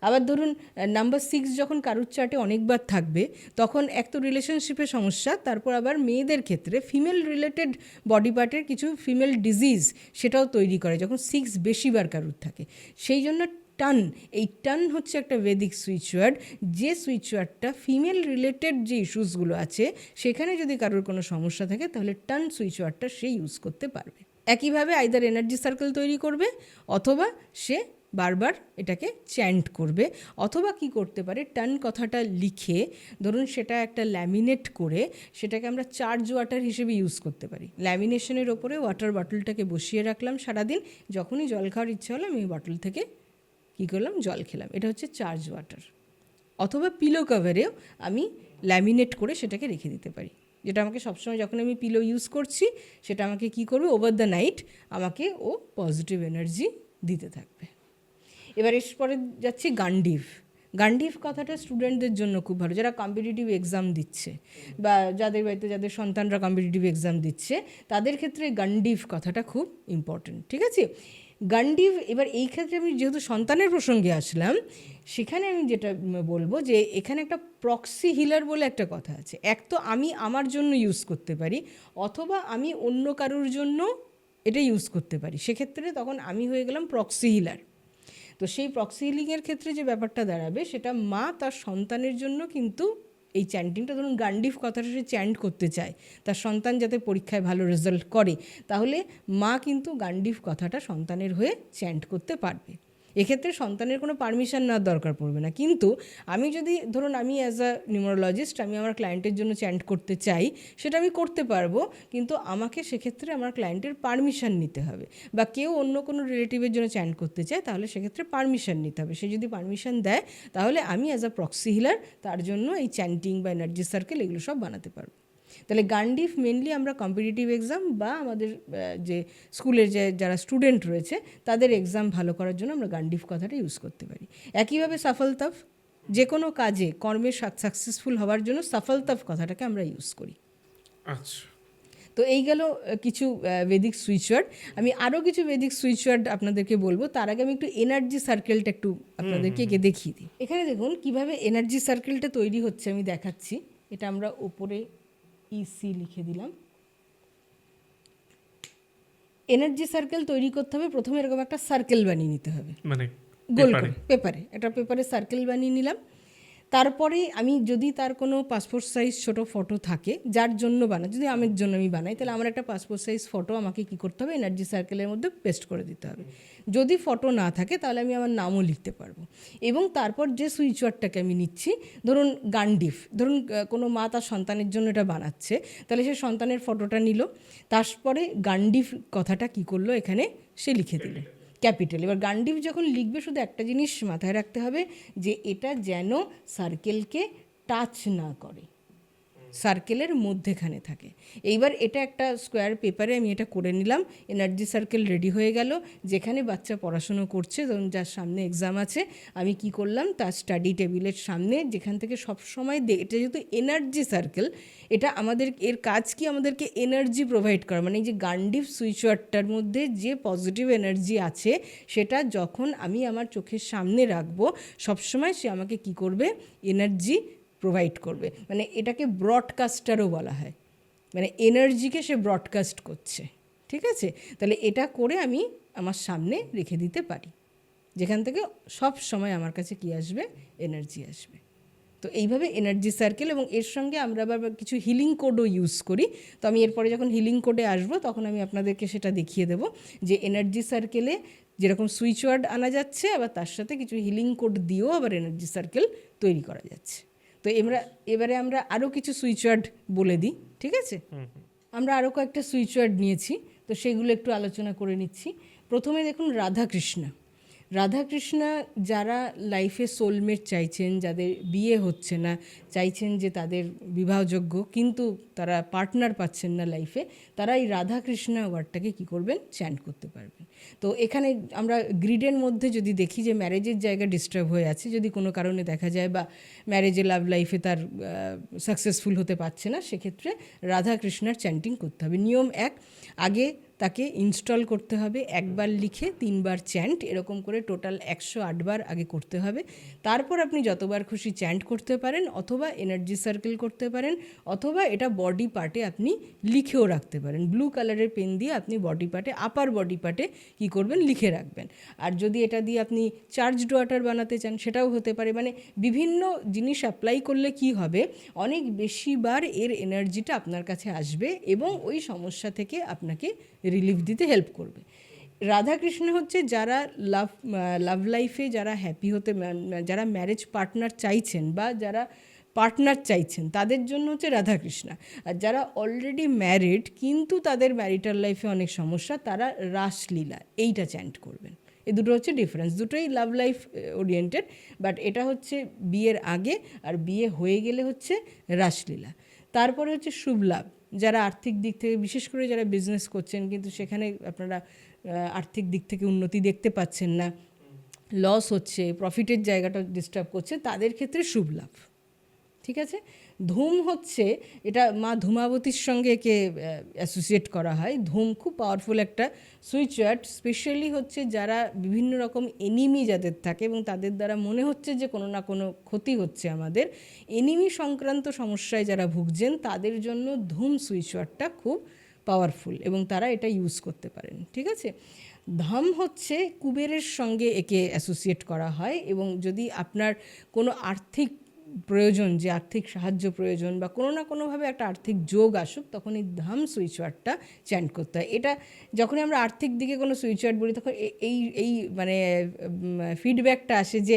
আবার ধরুন নাম্বার 6 যখন কারুর চার্টে অনেকবার থাকবে, তখন এক তো রিলেশনশিপের সমস্যা, তারপর আবার মেয়েদের ক্ষেত্রে ফিমেল রিলেটেড বডি পার্টের কিছু ফিমেল ডিজিজ সেটাও তৈরি করে যখন 6 বেশিবার কারুর থাকে। সেই জন্য টান, এই টান হচ্ছে একটা বেদিক সুইচ ওয়ার্ড, যে সুইচ ওয়ার্ডটা ফিমেল রিলেটেড যে ইস্যুসগুলো আছে সেখানে যদি কারোর কোনো সমস্যা থাকে তাহলে টান সুইচ ওয়ার্ডটা সে ইউজ করতে পারবে। একইভাবে আইদার এনার্জি সার্কেল তৈরি করবে অথবা সে বারবার এটাকে চ্যান্ট করবে, অথবা কি করতে পারে, টান কথাটা লিখে ধরুন সেটা একটা ল্যামিনেট করে সেটাকে আমরা চার্জ ওয়াটার হিসেবে ইউজ করতে পারি। ল্যামিনেশনের ওপরে ওয়াটার বটলটাকে বসিয়ে রাখলাম সারাদিন, যখনই জল খাওয়ার ইচ্ছা হলো আমি বটল থেকে কী করলাম, জল খেলাম, এটা হচ্ছে চার্জ ওয়াটার। অথবা পিলো কভারেও আমি ল্যামিনেট করে সেটাকে রেখে দিতে পারি, যেটা আমাকে সবসময় যখন আমি পিলো ইউজ করছি সেটা আমাকে কী করবে, ওভার দ্য নাইট আমাকে ও পজিটিভ এনার্জি দিতে থাকবে। এবার এরপরে যাচ্ছি গান্ডিভ। গান্ডিভ কথাটা স্টুডেন্টদের জন্য খুব ভালো, যারা কম্পিটিটিভ এক্সাম দিচ্ছে বা যাদের বাড়িতে যাদের সন্তানরা কম্পিটিটিভ এক্সাম দিচ্ছে তাদের ক্ষেত্রে গান্ডিভ কথাটা খুব ইম্পর্টেন্ট, ঠিক আছে। গান্ডিভ, এবার এই ক্ষেত্রে আমি যেহেতু সন্তানের প্রসঙ্গে আসলাম, সেখানে আমি যেটা বলবো যে এখানে একটা প্রক্সি হিলার বলে একটা কথা আছে। এক তো আমি আমার জন্য ইউজ করতে পারি, অথবা আমি অন্য কারোর জন্য এটা ইউজ করতে পারি, সেক্ষেত্রে তখন আমি হয়ে গেলাম প্রক্সি হিলার। তো সেই প্রক্সি হিলিংয়ের ক্ষেত্রে যে ব্যাপারটা দাঁড়াবে, সেটা মা তার সন্তানের জন্য কিন্তু এই চ্যান্টিংটা, ধরুন গান্ডিভ কথাটা সে চ্যান্ট করতে চায় তার সন্তান যাতে পরীক্ষায় ভালো রেজাল্ট করে, তাহলে মা কিন্তু গান্ডিভ কথাটা সন্তানের হয়ে চ্যান্ট করতে পারবে। এক্ষেত্রে সন্তানের কোনো পারমিশন নেওয়ার দরকার পড়বে না। কিন্তু আমি যদি ধরুন আমি অ্যাজ আ নিউমারোলজিস্ট আমি আমার ক্লায়েন্টের জন্য চ্যান্ট করতে চাই, সেটা আমি করতে পারবো, কিন্তু আমাকে সেক্ষেত্রে আমার ক্লায়েন্টের পারমিশন নিতে হবে। বা কেউ অন্য কোনো রিলেটিভের জন্য চ্যান্ট করতে চায়, তাহলে সেক্ষেত্রে পারমিশন নিতে হবে। সে যদি পারমিশন দেয় তাহলে আমি অ্যাজ আ প্রক্সি হিলার তার জন্য এই চ্যান্টিং বা এনার্জি সার্কেল এগুলো সব বানাতে পারবো। তাহলে গান্ডিভ মেনলি আমরা কম্পিটিটিভ এক্সাম বা আমাদের যে স্কুলের যারা স্টুডেন্ট রয়েছে তাদের এক্সাম ভালো করার জন্য আমরা গান্ডিভ কথাটা ইউজ করতে পারি। একইভাবে সফলতাফ, যে কোনো কাজে কর্মে সাকসেসফুল হওয়ার জন্য সফলতাফ কথাটাকে আমরা ইউজ করি। আচ্ছা, তো এই গেল কিছু বেদিক সুইচ ওয়ার্ড। আমি আরও কিছু বেদিক সুইচ ওয়ার্ড আপনাদেরকে বলবো, তার আগে আমি একটু এনার্জি সার্কেলটা একটু আপনাদেরকে এঁকে দেখিয়ে দিই। এখানে দেখুন কিভাবে এনার্জি সার্কেলটা তৈরি হচ্ছে, আমি দেখাচ্ছি। এটা আমরা ওপরে ইসি লিখে দিলাম। এনার্জি সার্কেল তৈরি করতে হবে, প্রথমে এরকম একটা সার্কেল বানিয়ে নিতে হবে, মানে গোল করে পেপারে, একটা পেপারে সার্কেল বানিয়ে নিলাম। তারপরে আমি যদি তার কোনো পাসপোর্ট সাইজ ছোটো ফটো থাকে, যার জন্য বানাই, যদি আমার জন্য আমি বানাই, তাহলে আমার একটা পাসপোর্ট সাইজ ফটো আমাকে কী করতে হবে, এনার্জি সার্কেলের মধ্যে পেস্ট করে দিতে হবে। যদি ফটো না থাকে তাহলে আমি আমার নামও লিখতে পারবো। এবং তারপর যে সুইচ ওয়ার্ডটাকে আমি নিচ্ছি, ধরুন গান্ডিভ, ধরুন কোনো মা তার সন্তানের জন্য এটা বানাচ্ছে, তাহলে সে সন্তানের ফটোটা নিল, তারপরে গান্ডিভ কথাটা কী করলো এখানে সে লিখে দিল ক্যাপিটাল। এবার গান্ডিভ যখন লিখবে শুধু একটা জিনিস মাথায় রাখতে হবে, যে এটা যেন সার্কেলকে টাচ না করে, সার্কেলের মধ্যেখানে থাকে। এইবার এটা একটা স্কোয়ার পেপারে আমি এটা করে নিলাম, এনার্জি সার্কেল রেডি হয়ে গেল। যেখানে বাচ্চা পড়াশুনো করছে, ধরুন যার সামনে এক্সাম আছে, আমি কি করলাম, তার স্টাডি টেবিলের সামনে, যেখান থেকে সব সময় এটা যেহেতু এনার্জি সার্কেল, এটা আমাদের এর কাজ কি, আমাদেরকে এনার্জি প্রোভাইড করা, মানে এই যে গান্ডিভ সুইচ ওয়ার্ডটার মধ্যে যে পজিটিভ এনার্জি আছে সেটা যখন আমি আমার চোখের সামনে রাখবো, সবসময় সে আমাকে কি করবে, এনার্জি প্রোভাইড করবে। মানে এটাকে ব্রডকাস্টারও বলা হয়, মানে এনার্জিকে সে ব্রডকাস্ট করছে, ঠিক আছে। তাহলে এটা করে আমি আমার সামনে রেখে দিতে পারি, যেখান থেকে সব সময় আমার কাছে কি আসবে, এনার্জি আসবে। তো তো এইভাবে এনার্জি সার্কেল, এবং এর সঙ্গে আমরা আবার কিছু হিলিং কোডও ইউজ করি। তো আমি এরপরে যখন হিলিং কোডে আসবো তখন আমি আপনাদেরকে সেটা দেখিয়ে দেবো যে এনার্জি সার্কেলে যেরকম সুইচ ওয়ার্ড আনা যাচ্ছে, আবার তার সাথে কিছু হিলিং কোড দিয়েও আবার এনার্জি সার্কেল তৈরি করা যাচ্ছে। তো এবারে আমরা আরও কিছু সুইচ ওয়ার্ড বলে দিই, ঠিক আছে? আমরা আরও কয়েকটা সুইচ ওয়ার্ড নিয়েছি, তো সেগুলো একটু আলোচনা করে নিচ্ছি। প্রথমে দেখুন রাধাকৃষ্ণা। রাধাকৃষ্ণা যারা লাইফে সোলমেট চাইছেন, যাদের বিয়ে হচ্ছে না, চাইছেন যে তাদের বিবাহযোগ্য কিন্তু তারা পার্টনার পাচ্ছেন না লাইফে, তারা এই রাধাকৃষ্ণা ওয়ার্ডটাকে কী করবেন, চ্যান্ট করতে পারবেন। তো এখানে আমরা গ্রিডের মধ্যে যদি দেখি যে ম্যারেজের জায়গা ডিস্টার্ব হয়ে আছে, যদি কোনো কারণে দেখা যায় বা ম্যারেজে লাভ লাইফে তার সাকসেসফুল হতে পারছে না, সেক্ষেত্রে রাধাকৃষ্ণার চ্যান্টিং করতে হবে। নিয়ম 1, আগে তাকে ইনস্টল করতে হবে, একবার লিখে 3 বার চ্যান্ট, এরকম করে টোটাল 108 বার আগে করতে হবে। তারপর আপনি যতবার খুশি চ্যান্ট করতে পারেন, অথবা এনার্জি সার্কেল করতে পারেন, অথবা এটা বডি পার্টে আপনি লিখেও রাখতে পারেন। ব্লু কালারের পেন দিয়ে আপনি বডি পার্টে, আপার বডি পার্টে কী করবেন, লিখে রাখবেন। আর যদি এটা দিয়ে আপনি চার্জড ওয়াটার বানাতে চান সেটাও হতে পারে। মানে বিভিন্ন জিনিস অ্যাপ্লাই করলে কি হবে, অনেক বেশিবার এর এনার্জিটা আপনার কাছে আসবে এবং ওই সমস্যা থেকে আপনাকে রিলিফ দিতে হেল্প করবে। রাধাকৃষ্ণ হচ্ছে যারা লাভ লাইফে যারা হ্যাপি হতে, যারা ম্যারেজ পার্টনার চাইছেন বা যারা পার্টনার চাইছেন, তাদের জন্য হচ্ছে রাধাকৃষ্ণা। আর যারা অলরেডি ম্যারিড কিন্তু তাদের ম্যারিটাল লাইফে অনেক সমস্যা, তারা রাসলীলা এইটা চ্যান্ট করবেন। এই দুটো হচ্ছে ডিফারেন্স, দুটোই লাভ লাইফ ওরিয়েন্টেড, বাট এটা হচ্ছে বিয়ের আগে, আর বিয়ে হয়ে গেলে হচ্ছে রাসলীলা। তারপরে হচ্ছে শুভ লাভ, যারা আর্থিক দিক থেকে, বিশেষ করে যারা বিজনেস করছেন কিন্তু সেখানে আপনারা আর্থিক দিক থেকে উন্নতি দেখতে পাচ্ছেন না, লস হচ্ছে, প্রফিটের জায়গাটা ডিস্টার্ব করছে, তাদের ক্ষেত্রে শুভ লাভ। ঠিক আছে? ধূম হচ্ছে, এটা মা ধূমাবতীর সঙ্গে একে অ্যাসোসিয়েট করা হয়। ধূম খুব পাওয়ারফুল একটা সুইচ ওয়ার্ড, স্পেশালি হচ্ছে যারা বিভিন্ন রকম এনিমি যাদের থাকে এবং তাদের দ্বারা মনে হচ্ছে যে কোনো না কোনো ক্ষতি হচ্ছে আমাদের, এনিমি সংক্রান্ত সমস্যায় যারা ভুগছেন তাদের জন্য ধূম সুইচ ওয়ার্ডটা খুব পাওয়ারফুল এবং তারা এটা ইউজ করতে পারেন। ঠিক আছে? ধাম হচ্ছে কুবেরের সঙ্গে একে অ্যাসোসিয়েট করা হয়, এবং যদি আপনার কোনো আর্থিক প্রয়োজন, যে আর্থিক সাহায্য প্রয়োজন বা কোনো না কোনোভাবে একটা আর্থিক যোগ আসুক, তখন এই ধাম সুইচ ওয়ার্ডটা চ্যান্ট করতে হয়। এটা যখনই আমরা আর্থিক দিকে কোনো সুইচ ওয়ার্ড বলি তখন এই মানে ফিডব্যাকটা আসে যে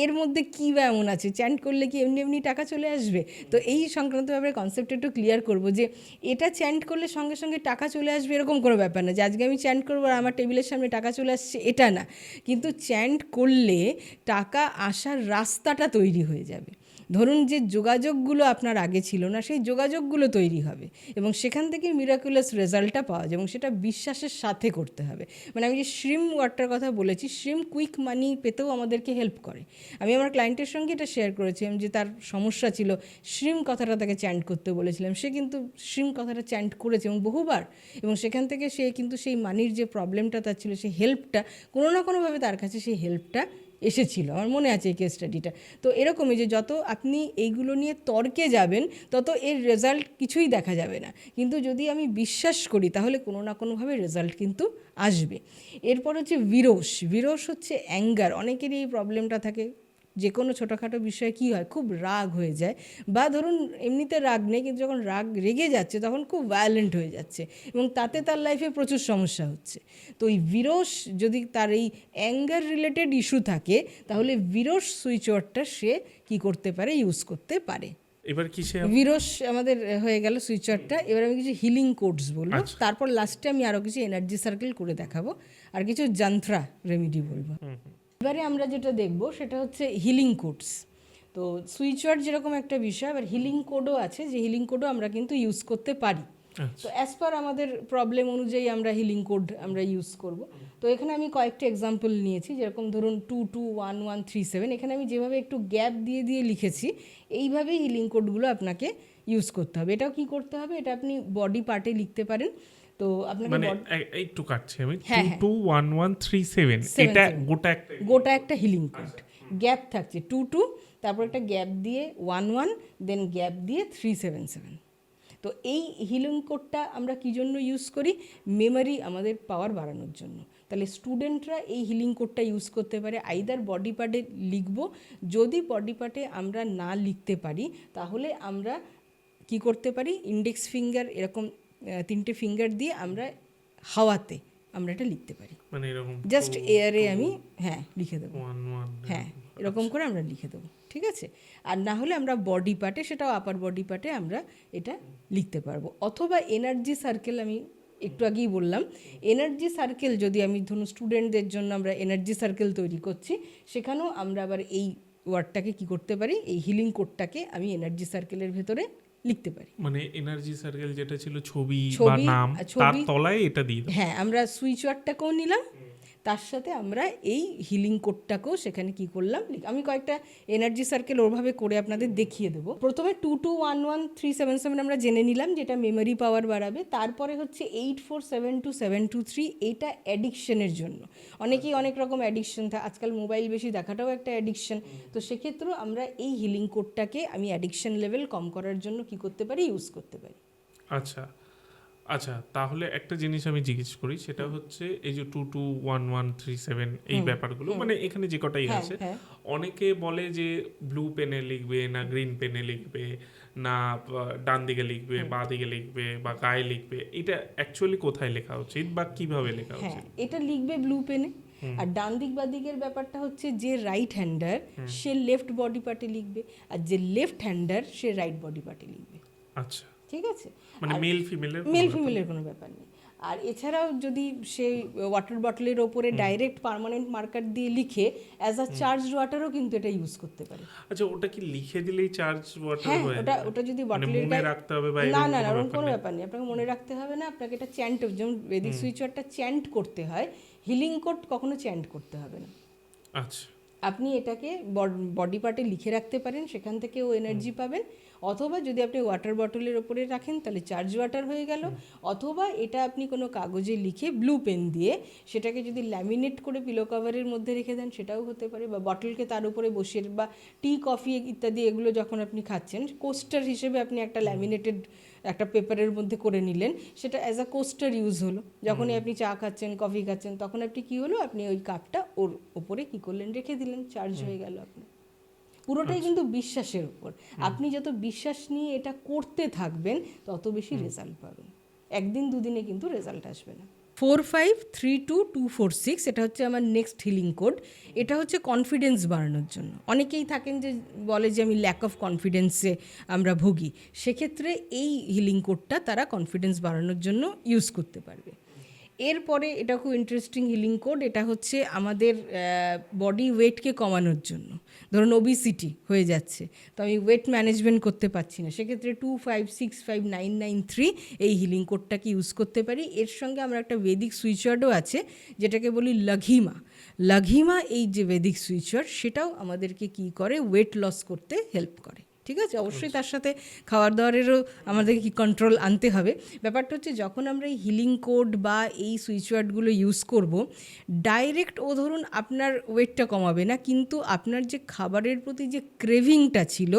এর মধ্যে কী বা এমন আছে, চ্যান্ট করলে কি এমনি এমনি টাকা চলে আসবে? তো এই সংক্রান্তভাবে কনসেপ্টটা একটু ক্লিয়ার করবো যে এটা চ্যান্ট করলে সঙ্গে সঙ্গে টাকা চলে আসবে এরকম কোনো ব্যাপার না, যে আজকে আমি চ্যান্ট করবো আর আমার টেবিলের সামনে টাকা চলে আসছে, এটা না। কিন্তু চ্যান্ট করলে টাকা আসার রাস্তাটা তৈরি হয়ে যাবে। ধরুন যে যোগাযোগগুলো আপনার আগে ছিল না, সেই যোগাযোগগুলো তৈরি হবে এবং সেখান থেকে মিরাকুলাস রেজাল্টটা পাওয়া যায়, এবং সেটা বিশ্বাসের সাথে করতে হবে। মানে আমি যে শ্রিম ওয়ার্ডটার কথা বলেছি, শ্রিম কুইক মানি পেতেও আমাদেরকে হেল্প করে। আমি আমার ক্লায়েন্টের সঙ্গে এটা শেয়ার করেছিলাম যে তার সমস্যা ছিল, শ্রিম কথাটা তাকে চ্যান্ট করতে বলেছিলাম, সে কিন্তু শ্রিম কথাটা চ্যান্ট করেছে এবং বহুবার, এবং সেখান থেকে সে কিন্তু সেই মানির যে প্রবলেমটা তার ছিল, সেই হেল্পটা কোনো না কোনোভাবে তার কাছে সেই হেল্পটা এসেছিল। আমার মনে আছে এই কেস স্টাডিটা। তো এরকমই যে যত আপনি এইগুলো নিয়ে তর্কে যাবেন তত এর রেজাল্ট কিছুই দেখা যাবে না, কিন্তু যদি আমি বিশ্বাস করি তাহলে কোনো না কোনোভাবে রেজাল্ট কিন্তু আসবে। এরপর হচ্ছে বিরোষ। বিরোষ হচ্ছে অ্যাঙ্গার। অনেকেরই এই প্রবলেমটা থাকে, যে কোনো ছোটোখাটো বিষয়ে কী হয়, খুব রাগ হয়ে যায়, বা ধরুন এমনিতে রাগ নেই কিন্তু যখন রেগে যাচ্ছে তখন খুব ভায়োলেন্ট হয়ে যাচ্ছে এবং তাতে তার লাইফে প্রচুর সমস্যা হচ্ছে। তো এই বিরোষ, যদি তার এই অ্যাঙ্গার রিলেটেড ইস্যু থাকে তাহলে বিরোষ সুইচ ওয়ার্ডটা সে কী করতে পারে, ইউজ করতে পারে। এবার কি সে বিরোষ আমাদের হয়ে গেল সুইচ ওয়ার্ডটা। এবার আমি কিছু হিলিং কোডস বলবো, তারপর লাস্টে আমি আরও কিছু এনার্জি সার্কেল করে দেখাবো আর কিছু যন্ত্রা রেমিডি বলবো। এবারে আমরা যেটা দেখব সেটা হচ্ছে হিলিং কোডস। তো সুইচ ওয়ার্ড যেরকম একটা বিষয়, আবার হিলিং কোডও আছে, যে হিলিং কোডও আমরা কিন্তু ইউজ করতে পারি। তো অ্যাজ পার আমাদের প্রবলেম অনুযায়ী আমরা হিলিং কোড আমরা ইউজ করব। তো এখানে আমি কয়েকটা এক্সাম্পল নিয়েছি, যেরকম ধরুন 221137, এখানে আমি যেভাবে একটু গ্যাপ দিয়ে দিয়ে লিখেছি, এইভাবেই হিলিং কোডগুলো আপনাকে ইউজ করতে হবে। এটাও কি করতে হবে, এটা আপনি বডি পার্টে লিখতে পারেন। তো আপনাকে মানে একটু কাটছে আমি 221137, এটা গোটা একটা হিলিং কোড, গ্যাপ থাকছে 22, তারপর একটা গ্যাপ দিয়ে 11, দেন গ্যাপ দিয়ে 377। তো এই হিলিং কোডটা আমরা কী জন্য ইউজ করি, মেমোরি আমাদের পাওয়ার বাড়ানোর জন্য। তাহলে স্টুডেন্টরা এই হিলিং কোডটা ইউজ করতে পারে। আইদার বডি পার্টে লিখব, যদি বডি পার্টে আমরা না লিখতে পারি তাহলে আমরা কি করতে পারি, ইন্ডেক্স ফিঙ্গার এরকম 3টে ফিঙ্গার দিয়ে আমরা হাওয়াতে আমরা এটা লিখতে পারি, মানে এরকম জাস্ট এয়ারে আমি লিখে দেবো, 1 1 এরকম করে আমরা লিখে দেবো, ঠিক আছে। আর না হলে আমরা বডি পার্টে, সেটাও আপার বডি পার্টে আমরা এটা লিখতে পারবো। অথবা এনার্জি সার্কেল, আমি একটু আগেই বললাম, এনার্জি সার্কেল যদি আমি ধরুন স্টুডেন্টদের জন্য আমরা এনার্জি সার্কেল তৈরি করছি, সেখানেও আমরা আবার এই ওয়ার্ডটাকে কি করতে পারি, এই হিলিং কোডটাকে আমি এনার্জি সার্কেলের ভেতরে লিখতে পারি। মানে এনার্জি সার্কেল যেটা ছিল ছবি বা নাম, তার তলায় এটা দিয়ে দাও। আমরা সুইচ ওয়ার্ডটাকেও নিলাম, তার সাথে আমরা এই হিলিং কোডটাকেও সেখানে কি করলাম, আমি কয়েকটা এনার্জি সার্কেল ওরভাবে করে আপনাদের দেখিয়ে দেবো। প্রথমে 2211377 আমরা জেনে নিলাম, যেটা মেমোরি পাওয়ার বাড়াবে। তারপরে হচ্ছে 8472723, এইটা অ্যাডিকশনের জন্য। অনেকেই অনেক রকম অ্যাডিকশন থাকে, আজকাল মোবাইল বেশি দেখাটাও একটা অ্যাডিকশন। তো সেক্ষেত্রেও আমরা এই হিলিং কোডটাকে আমি অ্যাডিকশন লেভেল কম করার জন্য কি করতে পারি, ইউজ করতে পারি। আচ্ছা, তাহলে একটা জিনিস আমি জিজ্ঞেস করি, সেটা হচ্ছে এই যে 221137 এই ব্যাপারগুলো, মানে এখানে যে কটাই আছে, অনেকে বলে যে ব্লু পেনে লিখবে না গ্রিন পেনে লিখবে, না ডান দিকে লিখবে, বাঁ দিকে লিখবে, বা গায়ে লিখবে, এটা অ্যাকচুয়ালি কোথায় লেখা উচিত বা কিভাবে লেখা উচিত? এটা লিখবে ব্লু পেনে। আর ডান দিক বা দিকের ব্যাপারটা হচ্ছে, যে রাইট হ্যান্ডার সে লেফট বডি পার্টে লিখবে, আর যে লেফট হ্যান্ডার সে রাইট বডি পার্টে লিখবে। আচ্ছা, ঠিক আছে, মানে মেল ফিমেলের কোনো ব্যাপার নেই। আর এছাড়াও যদি সে ওয়াটার বটলের ওপরে ডাইরেক্ট পার্মানেন্ট মার্কার দিয়ে লিখে, অ্যাজ আ চার্জ ওয়াটারও কিন্তু এটা ইউজ করতে পারে। আচ্ছা, ওটা কি লিখে দিলেই চার্জ ওয়াটার হয়ে যায়? ওটা যদি বটলের মনে রাখতে হবে বা না ওরকম কোনো ব্যাপার নেই, আপনাকে মনে রাখতে হবে না। আপনাকে এটা চ্যান্ট, যেমন বেদিক সুইচ ওয়ার্ডটা চ্যান্ট করতে হয়, হিলিং কোড কখনো চ্যান্ট করতে হবে না। আচ্ছা, আপনি এটাকে বডি পার্টে লিখে রাখতে পারেন, সেখান থেকেও এনার্জি পাবেন। অথবা যদি আপনি ওয়াটার বটলের ওপরে রাখেন তাহলে চার্জ ওয়াটার হয়ে গেল। অথবা এটা আপনি কোনো কাগজে লিখে ব্লু পেন দিয়ে সেটাকে যদি ল্যামিনেট করে পিলো কভারের মধ্যে রেখে দেন, সেটাও হতে পারে। বা বটলকে তার উপরে বসিয়ে, বা টি কফি ইত্যাদি এগুলো যখন আপনি খাচ্ছেন, কোস্টার হিসেবে আপনি একটা ল্যামিনেটেড একটা পেপারের মধ্যে করে নিলেন, সেটা অ্যাজ আ কোস্টার ইউজ হলো। যখনই আপনি চা খাচ্ছেন, কফি খাচ্ছেন, তখন আপনি কি হলো, আপনি ওই কাপটা ওর ওপরে কি করলেন, রেখে দিলেন, চার্জ হয়ে গেল আপনার। পুরোটাই কিন্তু বিশ্বাসের উপর। আপনি যত বিশ্বাস নিয়ে এটা করতে থাকবেন তত বেশি রেজাল্ট পাবেন। একদিন দুদিনে কিন্তু রেজাল্ট আসবে না। 4532246 এটা হচ্ছে আমার নেক্সট হিলিং কোড। এটা হচ্ছে কনফিডেন্স বাড়ানোর জন্য। অনেকেই থাকেন যে বলে যে আমি ল্যাক অফ কনফিডেন্সে আমরা ভুগি, সেক্ষেত্রে এই হিলিং কোডটা তারা কনফিডেন্স বাড়ানোর জন্য ইউজ করতে পারবে। এরপরে এটা খুব ইন্টারেস্টিং হিলিং কোড, এটা হচ্ছে আমাদের বডি ওয়েটকে কমানোর জন্য। ধরুন ওবিসিটি হয়ে যাচ্ছে, তো আমি ওয়েট ম্যানেজমেন্ট করতে পারছি না, সেক্ষেত্রে 2565993 এই হিলিং কোডটাকে ইউজ করতে পারি। এর সঙ্গে আমরা একটা বেদিক সুইচ ওয়ার্ডও আছে, যেটাকে বলি লাঘিমা। এই যে বেদিক সুইচ ওয়ার্ড, সেটাও আমাদেরকে কি করে, ওয়েট লস করতে হেল্প করে। ঠিক আছে, অবশ্যই তার সাথে খাবার দাবারেরও আমাদেরকে কি কন্ট্রোল আনতে হবে। ব্যাপারটা হচ্ছে, যখন আমরা এই হিলিং কোড বা এই সুইচ ওয়ার্ডগুলো ইউজ করব, ডাইরেক্ট ও ধরুন আপনার ওয়েটটা কমাবে না, কিন্তু আপনার যে খাবারের প্রতি যে ক্রেভিংটা ছিল,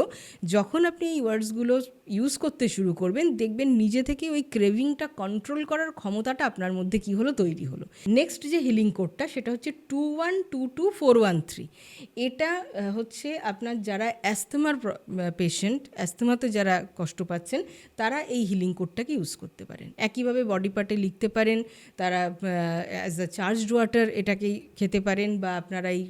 যখন আপনি এই ওয়ার্ডসগুলো ইউজ করতে শুরু করবেন, দেখবেন নিজে থেকে ওই ক্রেভিংটা কন্ট্রোল করার ক্ষমতাটা আপনার মধ্যে কি হলো, তৈরি হলো। নেক্সট যে হিলিং কোডটা, সেটা হচ্ছে 2122413। এটা হচ্ছে আপনার যারা অ্যাস্থমার পেশেন্ট, অ্যাস্থমাতে যারা কষ্ট পাচ্ছেন, তারা এই হিলিং কোডটাকে ইউজ করতে পারেন। একইভাবে বডি পার্টে লিখতে পারেন, তারা অ্যাজ আ চার্জড ওয়াটার এটাকেই খেতে পারেন, বা আপনারা এই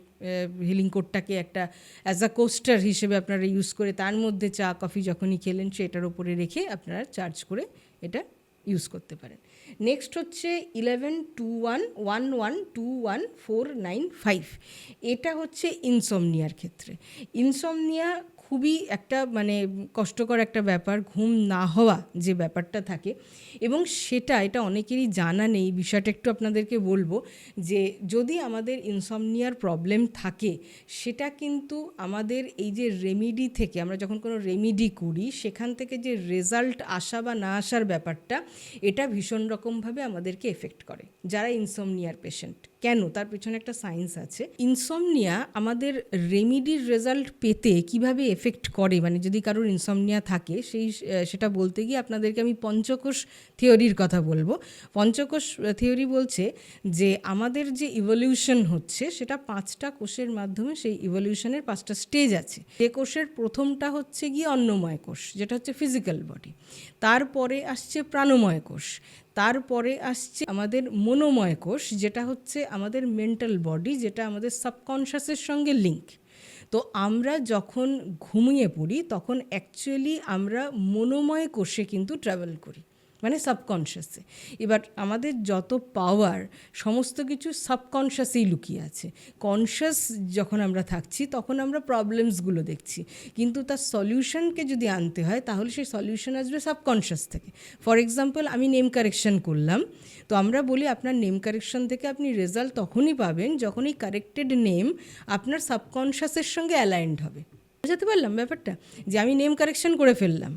হিলিং কোডটাকে একটা অ্যাজ আ কোস্টার হিসেবে আপনারা ইউজ করে তার মধ্যে চা কফি যখনই খেলেন সেটার ওপরে রেখে আপনারা চার্জ করে এটা ইউজ করতে পারেন। নেক্সট হচ্ছে 1121121495। এটা হচ্ছে ইনসমনিয়ার ক্ষেত্রে। ইনসমনিয়া খুবই একটা মানে কষ্টকর একটা ব্যাপার, ঘুম না হওয়া যে ব্যাপারটা থাকে, এবং এটা অনেকেরই জানা নেই। বিষয়টা একটু আপনাদেরকে বলবো যে যদি আমাদের ইনসমনিয়ার প্রবলেম থাকে, সেটা কিন্তু আমাদের এই যে রেমিডি থেকে, আমরা যখন কোনো রেমিডি করি, সেখান থেকে যে রেজাল্ট আসা বা না আসার ব্যাপারটা, এটা ভীষণ রকমভাবে আমাদেরকে এফেক্ট করে যারা ইনসমনিয়ার পেশেন্ট। কেন, তার পিছনে একটা সায়েন্স আছে। ইনসমনিয়া আমাদের রেমিডির রেজাল্ট পেতে কিভাবে এফেক্ট করে, মানে যদি কারোর ইনসমনিয়া থাকে সেটা বলতে গিয়ে আপনাদেরকে আমি পঞ্চকোষ থিওরির কথা বলবো। পঞ্চকোষ থিওরি বলছে যে আমাদের যে ইভলিউশন হচ্ছে সেটা 5টা কোষের মাধ্যমে, সেই ইভলিউশনের 5টা স্টেজ আছে। যে কোষের প্রথমটা হচ্ছে গিয়ে অন্নময় কোষ, যেটা হচ্ছে ফিজিক্যাল বডি। তারপরে আসছে প্রাণময় কোষ, তারপরে আসছে আমাদের মনোময় কোষ, যেটা হচ্ছে আমাদের মেন্টাল বডি, যেটা আমাদের সাবকনশাসের সঙ্গে লিঙ্ক। তো আমরা যখন ঘুমিয়ে পড়ি তখন অ্যাকচুয়ালি আমরা মনোময় কোষে কিন্তু ট্রাভেল করি, মানে সাবকনশাসে। এবার আমাদের যত পাওয়ার সমস্ত কিছু সাবকনশাসেই লুকিয়ে আছে। কনশাস যখন আমরা থাকছি তখন আমরা প্রবলেমসগুলো দেখছি, কিন্তু তার সলিউশনকে যদি আনতে হয় তাহলে সেই সলিউশন আসবে সাবকনশাস থেকে। ফর এক্সাম্পল, আমি নেম কারেকশন করলাম, তো আমরা বলি আপনার নেম কারেকশন থেকে আপনি রেজাল্ট তখনই পাবেন যখন এই কারেক্টেড নেম আপনার সাবকনশাসের সঙ্গে অ্যালাইন্ড হবে। বুঝতে পারলাম ব্যাপারটা, যে আমি নেম কারেকশন করে ফেললাম,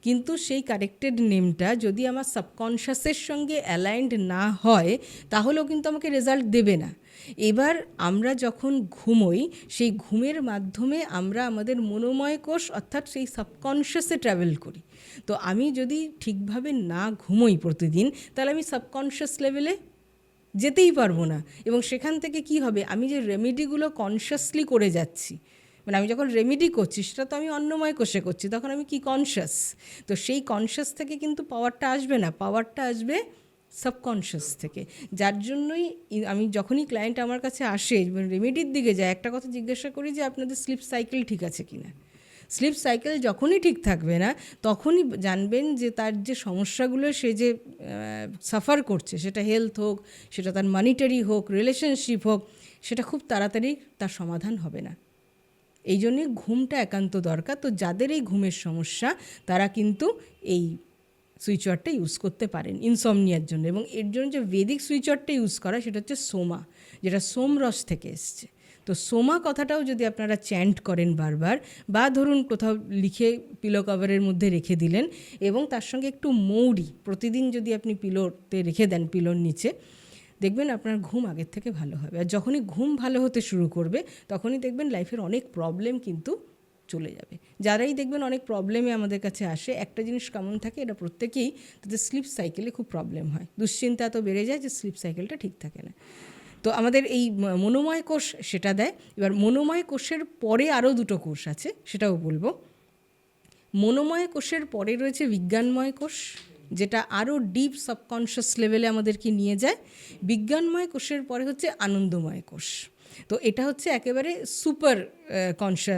কিন্তু সেই কারেক্টেড নেমটা যদি আমার সাবকনশাসের সঙ্গে অ্যালাইন্ড না হয় তাহলেও কিন্তু আমাকে রেজাল্ট দেবে না। এবার আমরা যখন ঘুমোই, সেই ঘুমের মাধ্যমে আমরা আমাদের মনোময় কোষ অর্থাৎ সেই সাবকনশাসে ট্রাভেল করি। তো আমি যদি ঠিকভাবে না ঘুমোই প্রতিদিন, তাহলে আমি সাবকনশাস লেভেলে যেতেই পারবো না। এবং সেখান থেকে কি হবে, আমি যে রেমেডিগুলো কনশাসলি করে যাচ্ছি, মানে আমি যখন রেমেডি করছি সেটা তো আমি অন্নময় কোষে করছি, তখন আমি কি কনশাস। তো সেই কনশাস থেকে কিন্তু পাওয়ারটা আসবে না, পাওয়ারটা আসবে সাবকনশাস থেকে। যার জন্যই আমি যখনই ক্লায়েন্ট আমার কাছে আসে রেমেডির দিকে যায়, একটা কথা জিজ্ঞাসা করি যে আপনাদের স্লিপ সাইকেল ঠিক আছে কি না। স্লিপ সাইকেল যখনই ঠিক থাকবে না তখনই জানবেন যে তার যে সমস্যাগুলো সে যে সাফার করছে, সেটা হেলথ হোক, সেটা তার মানিটারি হোক, রিলেশনশিপ হোক, সেটা খুব তাড়াতাড়ি তার সমাধান হবে না। এই জন্যে ঘুমটা একান্ত দরকার। তো যাদের এই ঘুমের সমস্যা তারা কিন্তু এই সুইচওয়ার্ডটা ইউজ করতে পারেন ইনসমনিয়ার জন্য। এবং এর জন্য যে বেদিক সুইচওয়ার্ডটা ইউজ করা সেটা হচ্ছে সোমা, যেটা সোমরস থেকে এসছে। তো সোমা কথাটাও যদি আপনারা চ্যান্ট করেন বারবার, বা ধরুন কোথাও লিখে পিলো কভারের মধ্যে রেখে দিলেন, এবং তার সঙ্গে একটু মৌরি প্রতিদিন যদি আপনি পিলোতে রেখে দেন, পিলোর নিচে, দেখবেন আপনার ঘুম আগের থেকে ভালো হবে। আর যখনই ঘুম ভালো হতে শুরু করবে তখনই দেখবেন লাইফের অনেক প্রবলেম কিন্তু চলে যাবে। যারাই দেখবেন অনেক প্রবলেমে আমাদের কাছে আসে, একটা জিনিস কমন থাকে, এটা প্রত্যেকেই, তাদের স্লিপ সাইকেলে খুব প্রবলেম হয়। দুশ্চিন্তা এত বেড়ে যায় যে স্লিপ সাইকেলটা ঠিক থাকে না। তো আমাদের এই মনোময় কোষ সেটা দেয়। এবার মনোময় কোষের পরে আরও দুটো কোষ আছে, সেটাও বলবো। মনোময় কোষের পরে রয়েছে বিজ্ঞানময় কোষ, যেটা আরও ডিপ সাবকনশাস লেভেলে আমাদেরকে নিয়ে যায়। বিজ্ঞানময় কোষের পরে হচ্ছে আনন্দময় কোষ। তো এটা হচ্ছে একেবারে সুপার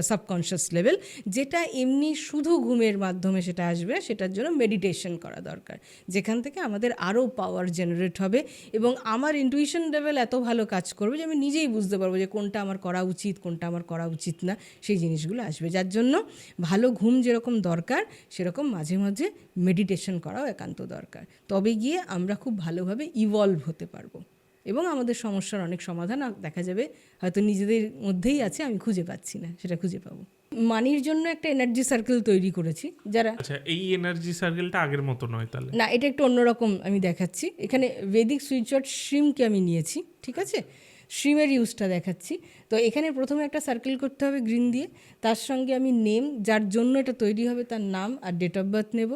সাবকনশাস লেভেল, যেটা এমনি শুধু ঘুমের মাধ্যমে সেটা আসবে। সেটার জন্য মেডিটেশন করা দরকার, যেখান থেকে আমাদের আরও পাওয়ার জেনারেট হবে এবং আমার ইনটুইশন লেভেল এত ভালো কাজ করবে যে আমি নিজেই বুঝতে পারবো যে কোনটা আমার করা উচিত, কোনটা আমার করা উচিত না, সেই জিনিসগুলো আসবে। যার জন্য ভালো ঘুম যেরকম দরকার, সেরকম মাঝে মাঝে মেডিটেশন করাও একান্ত দরকার। তবে গিয়ে আমরা খুব ভালোভাবে ইভলভ হতে পারবো এবং আমাদের সমস্যার অনেক সমাধান দেখা যাবে হয়তো নিজেদের মধ্যেই আছে, আমি খুঁজে পাচ্ছি না, সেটা খুঁজে পাবো। মানির জন্য একটা এনার্জি সার্কেল তৈরি করেছি, যারা আচ্ছা এই এনার্জি সার্কেলটা আগের মতো নয় তাহলে? না, এটা একটু অন্যরকম আমি দেখাচ্ছি। এখানে বেদিক সুইচওয়ার্ড শ্রিমকে আমি নিয়েছি, ঠিক আছে, শ্রিমের ইউজটা দেখাচ্ছি। তো এখানে প্রথমে একটা সার্কেল করতে হবে গ্রিন দিয়ে, তার সঙ্গে আমি নেম, যার জন্য এটা তৈরি হবে তার নাম আর ডেট অফ বার্থ নেব।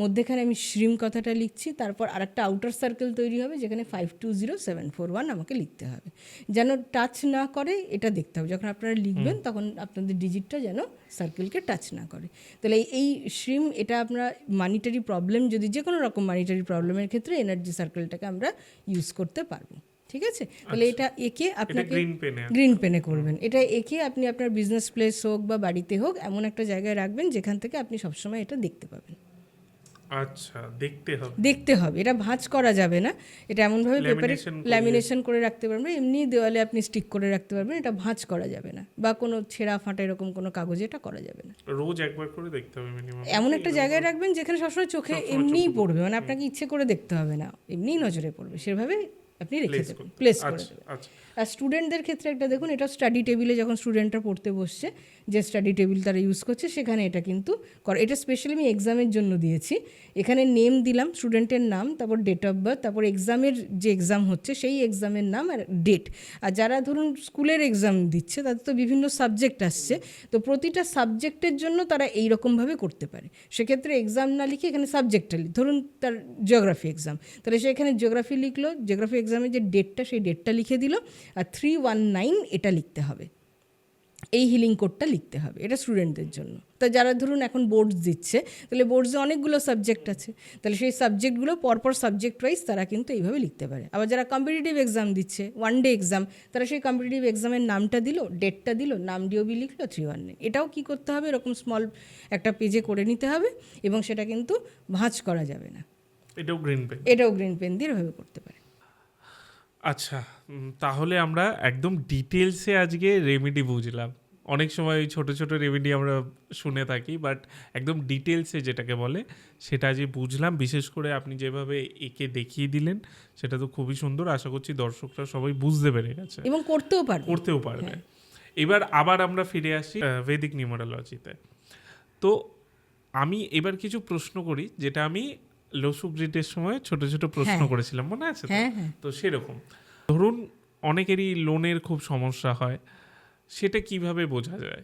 মধ্যেখানে আমি শ্রিম কথাটা লিখছি, তারপর আরেকটা আউটার সার্কেল তৈরি হবে যেখানে 520741 আমাকে লিখতে হবে। যেন টাচ না করে এটা দেখতে হবে, যখন আপনারা লিখবেন তখন আপনাদের ডিজিটটা যেন সার্কেলকে টাচ না করে। তাহলে এই শ্রিম, এটা আপনার মানিটারি প্রবলেম, যদি যে কোনো রকম মানিটারি প্রবলেমের ক্ষেত্রে এনার্জি সার্কেলটাকে আমরা ইউজ করতে পারবো, ঠিক আছে। তাহলে এটা একে আপনাকে গ্রিন পেনে করবেন, এটা একে আপনি আপনার বিজনেস প্লেস হোক বা বাড়িতে হোক এমন একটা জায়গায় রাখবেন যেখান থেকে আপনি সবসময় এটা দেখতে পাবেন। আচ্ছা, দেখতে হবে, এটা ভাঁজ করা যাবে না, এটা এমনভাবে পেপারে ল্যামিনেশন করে রাখতে পারবেন, এমনি দেওয়ালে আপনি স্টিক করে রাখতে পারবেন, এটা ভাঁজ করা যাবে না, বা কোনো ছেঁড়া ফাটা এরকম কোনো কাগজে এটা করা যাবে না। রোজ একবার করে দেখতে হবে মিনিমাম। এমন একটা জায়গায় রাখবেন যেখানে সবসময় চোখে এমনিই পড়বে, মানে আপনাকে ইচ্ছে করে দেখতে হবে না, এমনিই নজরে পড়বে, সেভাবে আপনি রেখে দেবেন, প্লেস করে দেবেন। আর স্টুডেন্টদের ক্ষেত্রে একটা দেখুন, এটা স্টাডি টেবিলে যখন স্টুডেন্টরা পড়তে বসছে, যে স্টাডি টেবিল তারা ইউজ করছে সেখানে এটা কিন্তু এটা স্পেশালি আমি এক্সামের জন্য দিয়েছি। এখানে নেম দিলাম, স্টুডেন্টের নাম, তারপর ডেট অফ বার্থ, তারপর এক্সামের যে এক্সাম হচ্ছে সেই এক্সামের নাম আর ডেট। আর যারা ধরুন স্কুলের এক্সাম দিচ্ছে তাদের তো বিভিন্ন সাবজেক্ট আসছে, তো প্রতিটা সাবজেক্টের জন্য তারা এই রকমভাবে করতে পারে। সেক্ষেত্রে এক্সাম না লিখে এখানে সাবজেক্টটা ধরুন তার জিওগ্রাফি এক্সাম, তাহলে সে এখানে জিওগ্রাফি লিখলো, জিওগ্রাফি এক্সামের যে ডেটটা সেই ডেটটা লিখে দিল, আর 319 এটা লিখতে হবে, এই হিলিং কোডটা লিখতে হবে। এটা স্টুডেন্টদের জন্য। তা যারা ধরুন এখন বোর্ডস দিচ্ছে, তাহলে বোর্ডসে অনেকগুলো সাবজেক্ট আছে, তাহলে সেই সাবজেক্টগুলো পরপর সাবজেক্ট ওয়াইজ তারা কিন্তু এইভাবে লিখতে পারে। আবার যারা কম্পিটিটিভ এক্সাম দিচ্ছে, ওয়ান ডে এক্সাম, তারা সেই কম্পিটিটিভ এক্সামের নামটা দিল, ডেটটা দিল, নাম ডিওবি লিখলো, 319। এটাও কি করতে হবে, এরকম স্মল একটা পেজে করে নিতে হবে, এবং সেটা কিন্তু ভাঁজ করা যাবে না। এটাও গ্রিন পেন দিয়ে এভাবে করতে পারে। আচ্ছা, তাহলে আমরা একদম ডিটেলসে আজকে রেমেডি বুঝলাম। অনেক সময় ওই ছোটো ছোটো রেমেডি আমরা শুনে থাকি, বাট একদম ডিটেলসে যেটাকে বলে সেটা আজকে বুঝলাম। বিশেষ করে আপনি যেভাবে একে দেখিয়ে দিলেন সেটা তো খুবই সুন্দর। আশা করছি দর্শকরা সবাই বুঝতে পেরে গেছে এবং করতেও পারবে। এবার আবার আমরা ফিরে আসি ভেদিক নিউমারোলজিতে। তো আমি এবার কিছু প্রশ্ন করি, যেটা আমি লসু গ্রিডের সময় ছোট ছোট প্রশ্ন করেছিলাম, মনে আছে? তো সেরকম ধরুন অনেকেরই লোনের খুব সমস্যা হয়, সেটা কিভাবে বোঝা যায়?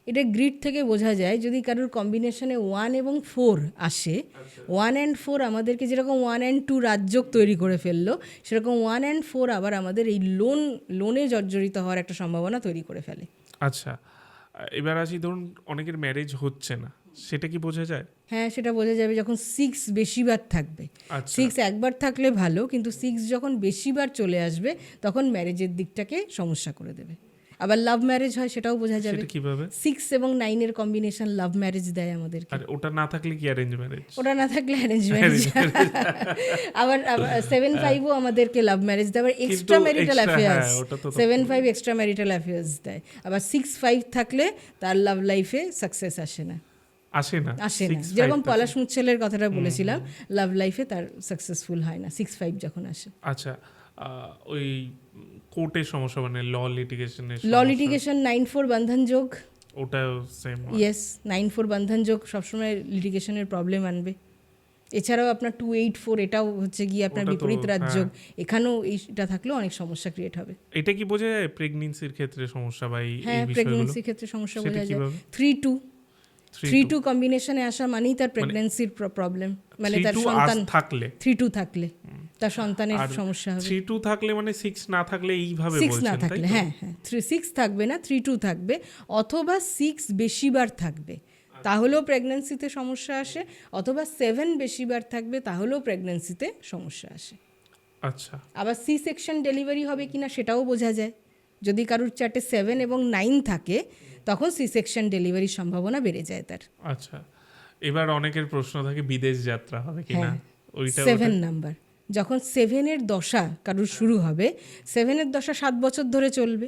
এটা গ্রিড থেকে বোঝা যায়। যদি কারোর কম্বিনেশনে 1 এবং 4 আসে, 1 and 4 আমাদেরকে যেরকম 1 and 2 রাজযোগ তৈরি করে ফেললো, সেরকম 1 and 4 আবার আমাদের এই লোনে জর্জরিত হওয়ার একটা সম্ভাবনা তৈরি করে ফেলে। আচ্ছা, এবার আসি ধরুন অনেকের ম্যারেজ হচ্ছে না, সেটা কি বোঝা যায়? হ্যাঁ, সেটা বোঝা যাবে যখন 6 বেশিবার থাকবে। 6 একবার থাকলে ভালো, কিন্তু 6 যখন বেশিবার চলে আসবে তখন ম্যারেজের দিকটাকে সমস্যা করে দেবে। আবার লাভ ম্যারেজ হয়, সেটাও বোঝা যাবে কিভাবে। 6 এবং 9 এর কম্বিনেশন লাভ ম্যারেজ দেয় আমাদেরকে। আর ওটা না থাকলে কি অ্যারেঞ্জ ম্যারেজ? ওটা না থাকলে অ্যারেঞ্জ ম্যারেজ। আবার 7-5ও আমাদেরকে লাভ ম্যারেজ দেয়। আবার extra marital affairs, 7-5 extra marital affairs দেয়। আবার 6-5 থাকলে তার লাভ লাইফে সাকসেস আসে না। যেরকম পলাশ মুচ্ছেলের কথাটা বলেছিলাম, লাভ লাইফে তার সাকসেসফুল হয় না 6-5 যখন আসে। আচ্ছা, ওই কোর্টের সমস্যা মানে ল লিটিগেশন 9-4 বন্ধন যোগ, ওটাও সেম। ইয়েস, 9-4 বন্ধন যোগ সবসময় লিটিগেশনের প্রবলেম আনবে। এছাড়াও আপনার 2-8-4 এটাও হচ্ছে গিয়ে আপনার বিপরীত রাজযোগ, এখানেও এইটা থাকলেও অনেক সমস্যা ক্রিয়েট হবে। এটা কি বোঝা যায় প্রেগন্যান্সির ক্ষেত্রে সমস্যা বা এই বিষয়গুলো? হ্যাঁ, প্রেগন্যান্সির ক্ষেত্রে সমস্যা বোঝা যায়। 3-2 কম্বিনেশনে আসা মানেই তার প্রেগন্যান্সির প্রবলেম, মানে তার সন্তান থাকলে 3-2 থাকলে তার সন্তানের সমস্যা হবে। 3-2 থাকলে মানে 6 না থাকলে এইভাবে বলছেন? 6 না থাকলে, হ্যাঁ, 6 থাকবে না, 3-2 থাকবে, অথবা 6 বেশিবার থাকবে তাহলেও প্রেগন্যান্সিতে সমস্যা আসে, অথবা 7 বেশিবার থাকবে তাহলেও প্রেগন্যান্সিতে সমস্যা আসে। আচ্ছা, আবার সি সেকশন ডেলিভারি হবে কিনা সেটাও বোঝা যায়। যদি কারোর চার্টে 7 এবং 9 থাকে তখন সি সেকশন ডেলিভারির সম্ভাবনা বেড়ে যায় তার। আচ্ছা, এবার অনেকের প্রশ্ন থাকে বিদেশ যাত্রা হবে কিনা। ওইটা 7 নাম্বার, যখন 7-এর দশা কারোর শুরু হবে, 7-এর দশা 7 বছর ধরে চলবে।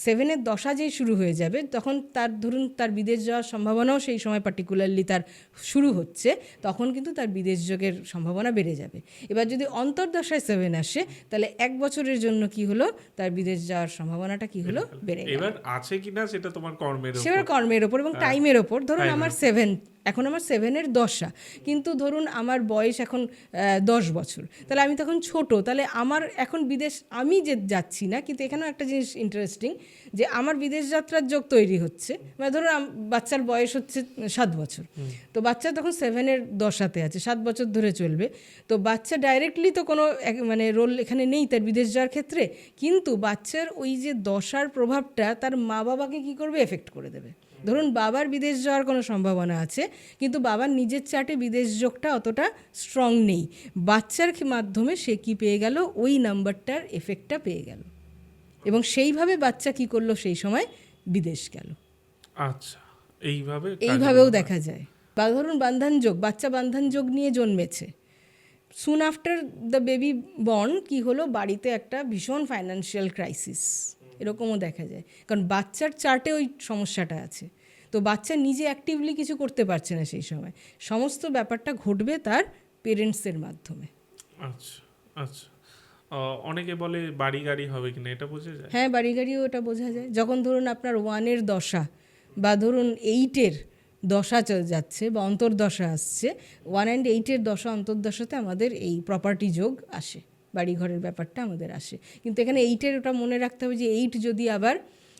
7-এর দশা যেই শুরু হয়ে যাবে তখন তার ধরুন তার বিদেশ যাওয়ার সম্ভাবনাও সেই সময় পার্টিকুলারলি তার শুরু হচ্ছে, তখন কিন্তু তার বিদেশ যোগের সম্ভাবনা বেড়ে যাবে। এবার যদি অন্তর্দশায় 7 আসে, তাহলে 1 বছরের জন্য কি হলো, তার বিদেশ যাওয়ার সম্ভাবনাটা কি হলো, বেড়ে গেল। এবার আছে কিনা সেটা তোমার কর্মের ওপর এবং টাইমের ওপর। ধরুন আমার 7, এখন আমার 7-এর দশা, কিন্তু ধরুন আমার বয়স এখন 10 বছর, তাহলে আমি তখন ছোট, তাহলে আমার এখন বিদেশ আমি যে যাচ্ছি না, কিন্তু এখানেও একটা জিনিস ইন্টারেস্টিং, যে আমার বিদেশ যাত্রার যোগ তৈরি হচ্ছে। মানে ধরুন বাচ্চার বয়স হচ্ছে 7 বছর, তো বাচ্চা তখন 7-এর দশাতে আছে, 7 বছর ধরে চলবে, তো বাচ্চা ডাইরেক্টলি তো কোনো মানে রোল এখানে নেই তার বিদেশ যাওয়ার ক্ষেত্রে, কিন্তু বাচ্চার ওই যে দশার প্রভাবটা তার মা বাবাকে কী করবে, এফেক্ট করে দেবে। ধরুন বাবার বিদেশ যাওয়ার কোনো সম্ভাবনা আছে, কিন্তু বাবার নিজের চার্টে বিদেশ যোগটা অতটা স্ট্রং নেই, বাচ্চার মাধ্যমে সে কি পেয়ে গেল, ওই নাম্বারটার এফেক্টটা পেয়ে গেল, এবং সেইভাবে বাচ্চা কি করলো, সেই সময় বিদেশ গেল। আচ্ছা, এইভাবেও দেখা যায়। বা ধরুন বন্ধন যোগ, বাচ্চা বন্ধন যোগ নিয়ে জন্মেছে, soon after the baby born কি হলো, বাড়িতে একটা ভীষণ ফাইন্যান্সিয়াল ক্রাইসিস, এরকমও দেখা যায়, কারণ বাচ্চার চার্টে ওই সমস্যাটা আছে। তো বাচ্চা নিজে অ্যাক্টিভলি কিছু করতে পারছে না সেই সময়, সমস্ত ব্যাপারটা ঘটবে তার পেরেন্টসের মাধ্যমে। আচ্ছা আচ্ছা, অনেকে বলে বাড়ি গাড়ি হবে কিনা, এটা বোঝা যায়? হ্যাঁ, বাড়ি গাড়িও ওটা বোঝা যায়। যখন ধরুন আপনার 1-এর দশা বা ধরুন 8-এর দশা যাচ্ছে বা অন্তর্দশা আসছে, 1 and 8-এর দশা অন্তর্দশাতে আমাদের এই প্রপার্টি যোগ আসে, বাড়ি ঘরের ব্যাপারটা আমাদের আসে। কিন্তু এখানে 8-এর ওটা মনে রাখতে হবে যে 8 যদি আবার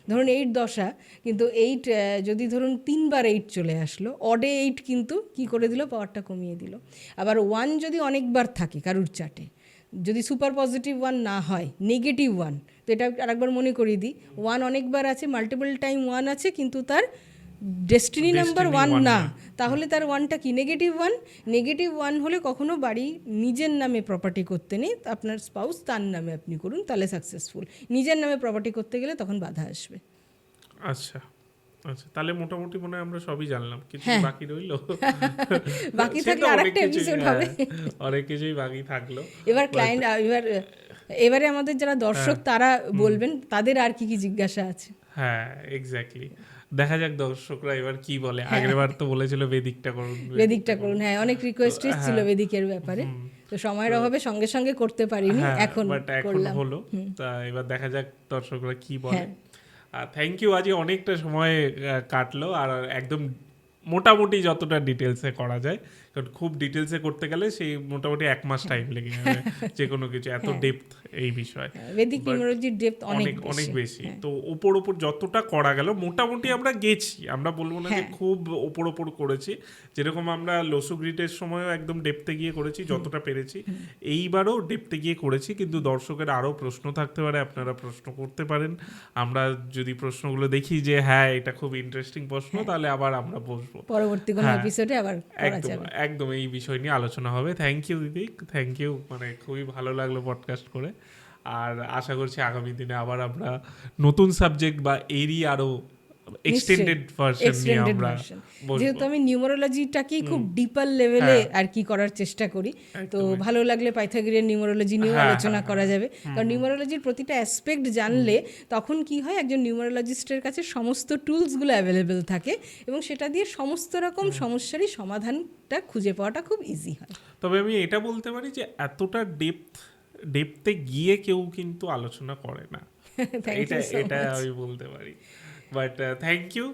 ধরুন 8 দশা, কিন্তু 8 যদি ধরুন 3বার 8 চলে আসলো, অডে 8 কিন্তু কি করে দিল, পাওয়ারটা কমিয়ে দিল। আবার 1 যদি অনেকবার থাকে কারুর চার্টে, যদি সুপার পজিটিভ 1 না হয়, নেগেটিভ 1, তো এটা আরেকবার মনে করিয়ে দিই, 1 অনেকবার আছে, মাল্টিপল টাইম 1 আছে, কিন্তু তার ডেস্টিনি নাম্বার 1 না, তাহলে তার 1টা কি, নেগেটিভ 1। নেগেটিভ 1 হলে কখনো বাড়ি নিজের নামে প্রপার্টি করতে নেই, আপনার স্পাউস তার নামে আপনি করুন, তাহলে সাকসেসফুল। নিজের নামে প্রপার্টি করতে গেলে তখন বাধা আসবে। আচ্ছা আচ্ছা, তাহলে মোটামুটি মনে হয় আমরা সবই জানলাম, কিছু বাকি রইলো? বাকি সে থাকলে তো আরেকটা এপিসোড হবে। অনেক কিছুই বাকি থাকলো। এবার ক্লায়েন্ট এবারে আমাদের যারা দর্শক তারা বলবেন তাদের আর কি কি জিজ্ঞাসা আছে। হ্যাঁ, এক্স্যাক্টলি, দেখা যাক দর্শকরা এবার কি বলে। আগেরবার তো বলেছিল বেদিকটা করুন, বেদিকটা করুন, হ্যাঁ, অনেক রিকোয়েস্ট ছিল বেদিকের ব্যাপারে, তো সময়ের অভাবে সঙ্গে সঙ্গে করতে পারিনি, এখন করলাম। হলো। তা এবার দেখা যাক দর্শকরা কি বলে। থ্যাংক ইউ, আজকে অনেকটা সময় কাটলো, আর একদম মোটামুটি যতটা ডিটেলসে করা যায়, কারণ খুব ডিটেলসে করতে গেলে সেই মোটামুটি 1 মাস টাইম লেগে যাবে যে কোনো কিছু, এত ডেপথ এই বিষয়। বেদিক নিউমেরোলজির ডেপথ অনেক বেশি। তো ওপর যতটা করা গেল মোটামুটি আমরা গেছি, আমরা বলবো না যে খুব ওপর করেছি। যেরকম আমরা লোসোগ্রিডের সময়ও একদম ডেপথে গিয়ে করেছি যতটা পেরেছি, এইবারও ডেপথে গিয়ে করেছি, কিন্তু দর্শকের আরও প্রশ্ন থাকতে পারে, আপনারা প্রশ্ন করতে পারেন। আমরা যদি প্রশ্নগুলো দেখি যে হ্যাঁ এটা খুব ইন্টারেস্টিং প্রশ্ন, তাহলে আবার আমরা বসবো পরবর্তী কোনো এপিসোডে আবার করা যাবে। একদম এই বিষয় নিয়ে আলোচনা হবে। থ্যাংক ইউ দিদি, থ্যাংক ইউ, মানে খুবই ভালো লাগলো পডকাস্ট করে। আর আশা করছি আগামী দিনে আবার আমরা নতুন সাবজেক্ট বা এরই আরো এক্সটেন্ডেড ভার্সন নিয়ে আমরা বলবো। যেহেতু আমি নিউমেরোলজিটাকেই খুব ডিপার লেভেলে আর কি করার চেষ্টা করি, তো ভালো লাগলে পাইথাগোরিয়ান নিউমেরোলজি নিয়েও আলোচনা করা যাবে। কারণ নিউমেরোলজির প্রতিটা অ্যাসপেক্ট জানলে তখন কি হয়, একজন নিউমেরোলজিস্টের কাছে সমস্ত টুলসগুলো অ্যাভেলেবেল থাকে এবং সেটা দিয়ে সমস্ত রকম সমস্যারই সমাধানটা খুঁজে পাওয়াটা খুব ইজি হয়। তবে আমি এটা বলতে পারি যে এতটা ডেপথে গিয়ে কেউ কিন্তু আলোচনা করে না, এটা আমি বলতে পারি। বাট থ্যাংক ইউ,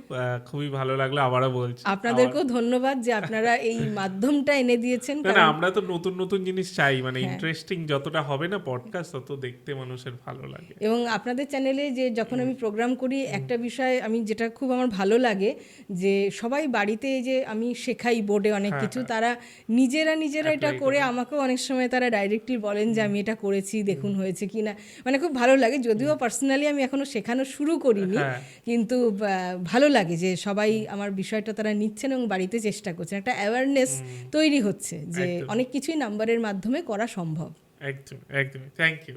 খুবই ভালো লাগলো, আবারও বলছি। আপনাদেরকেও ধন্যবাদ যে আপনারা এই মাধ্যমটা এনে দিয়েছেন। না, আমরা তো নতুন নতুন জিনিস চাই, মানে ইন্টারেস্টিং যতটা হবে না পডকাস্ট, তত দেখতে মানুষের ভালো লাগে। এবং আপনাদের চ্যানেলে যে যখন আমি প্রোগ্রাম করি, একটা বিষয় আমি যেটা খুব আমার ভালো লাগে, যে সবাই বাড়িতে যে আমি শেখাই বোর্ডে অনেক কিছু, তারা নিজেরা এটা করে আমাকেও অনেক সময় তারা ডাইরেক্টলি বলেন যে আমি এটা করেছি, দেখুন হয়েছে কি না। মানে খুব ভালো লাগে, যদিও পার্সোনালি আমি এখনো শেখানো শুরু করিনি, কিন্তু ভালো লাগে যে সবাই আমার বিষয়টা তারা নিচ্ছেন এবং বাড়িতে চেষ্টা করছেন, একটা অ্যাওয়ারনেস তৈরি হচ্ছে যে অনেক কিছুই নাম্বারের মাধ্যমে করা সম্ভব। একদম থ্যাংক ইউ।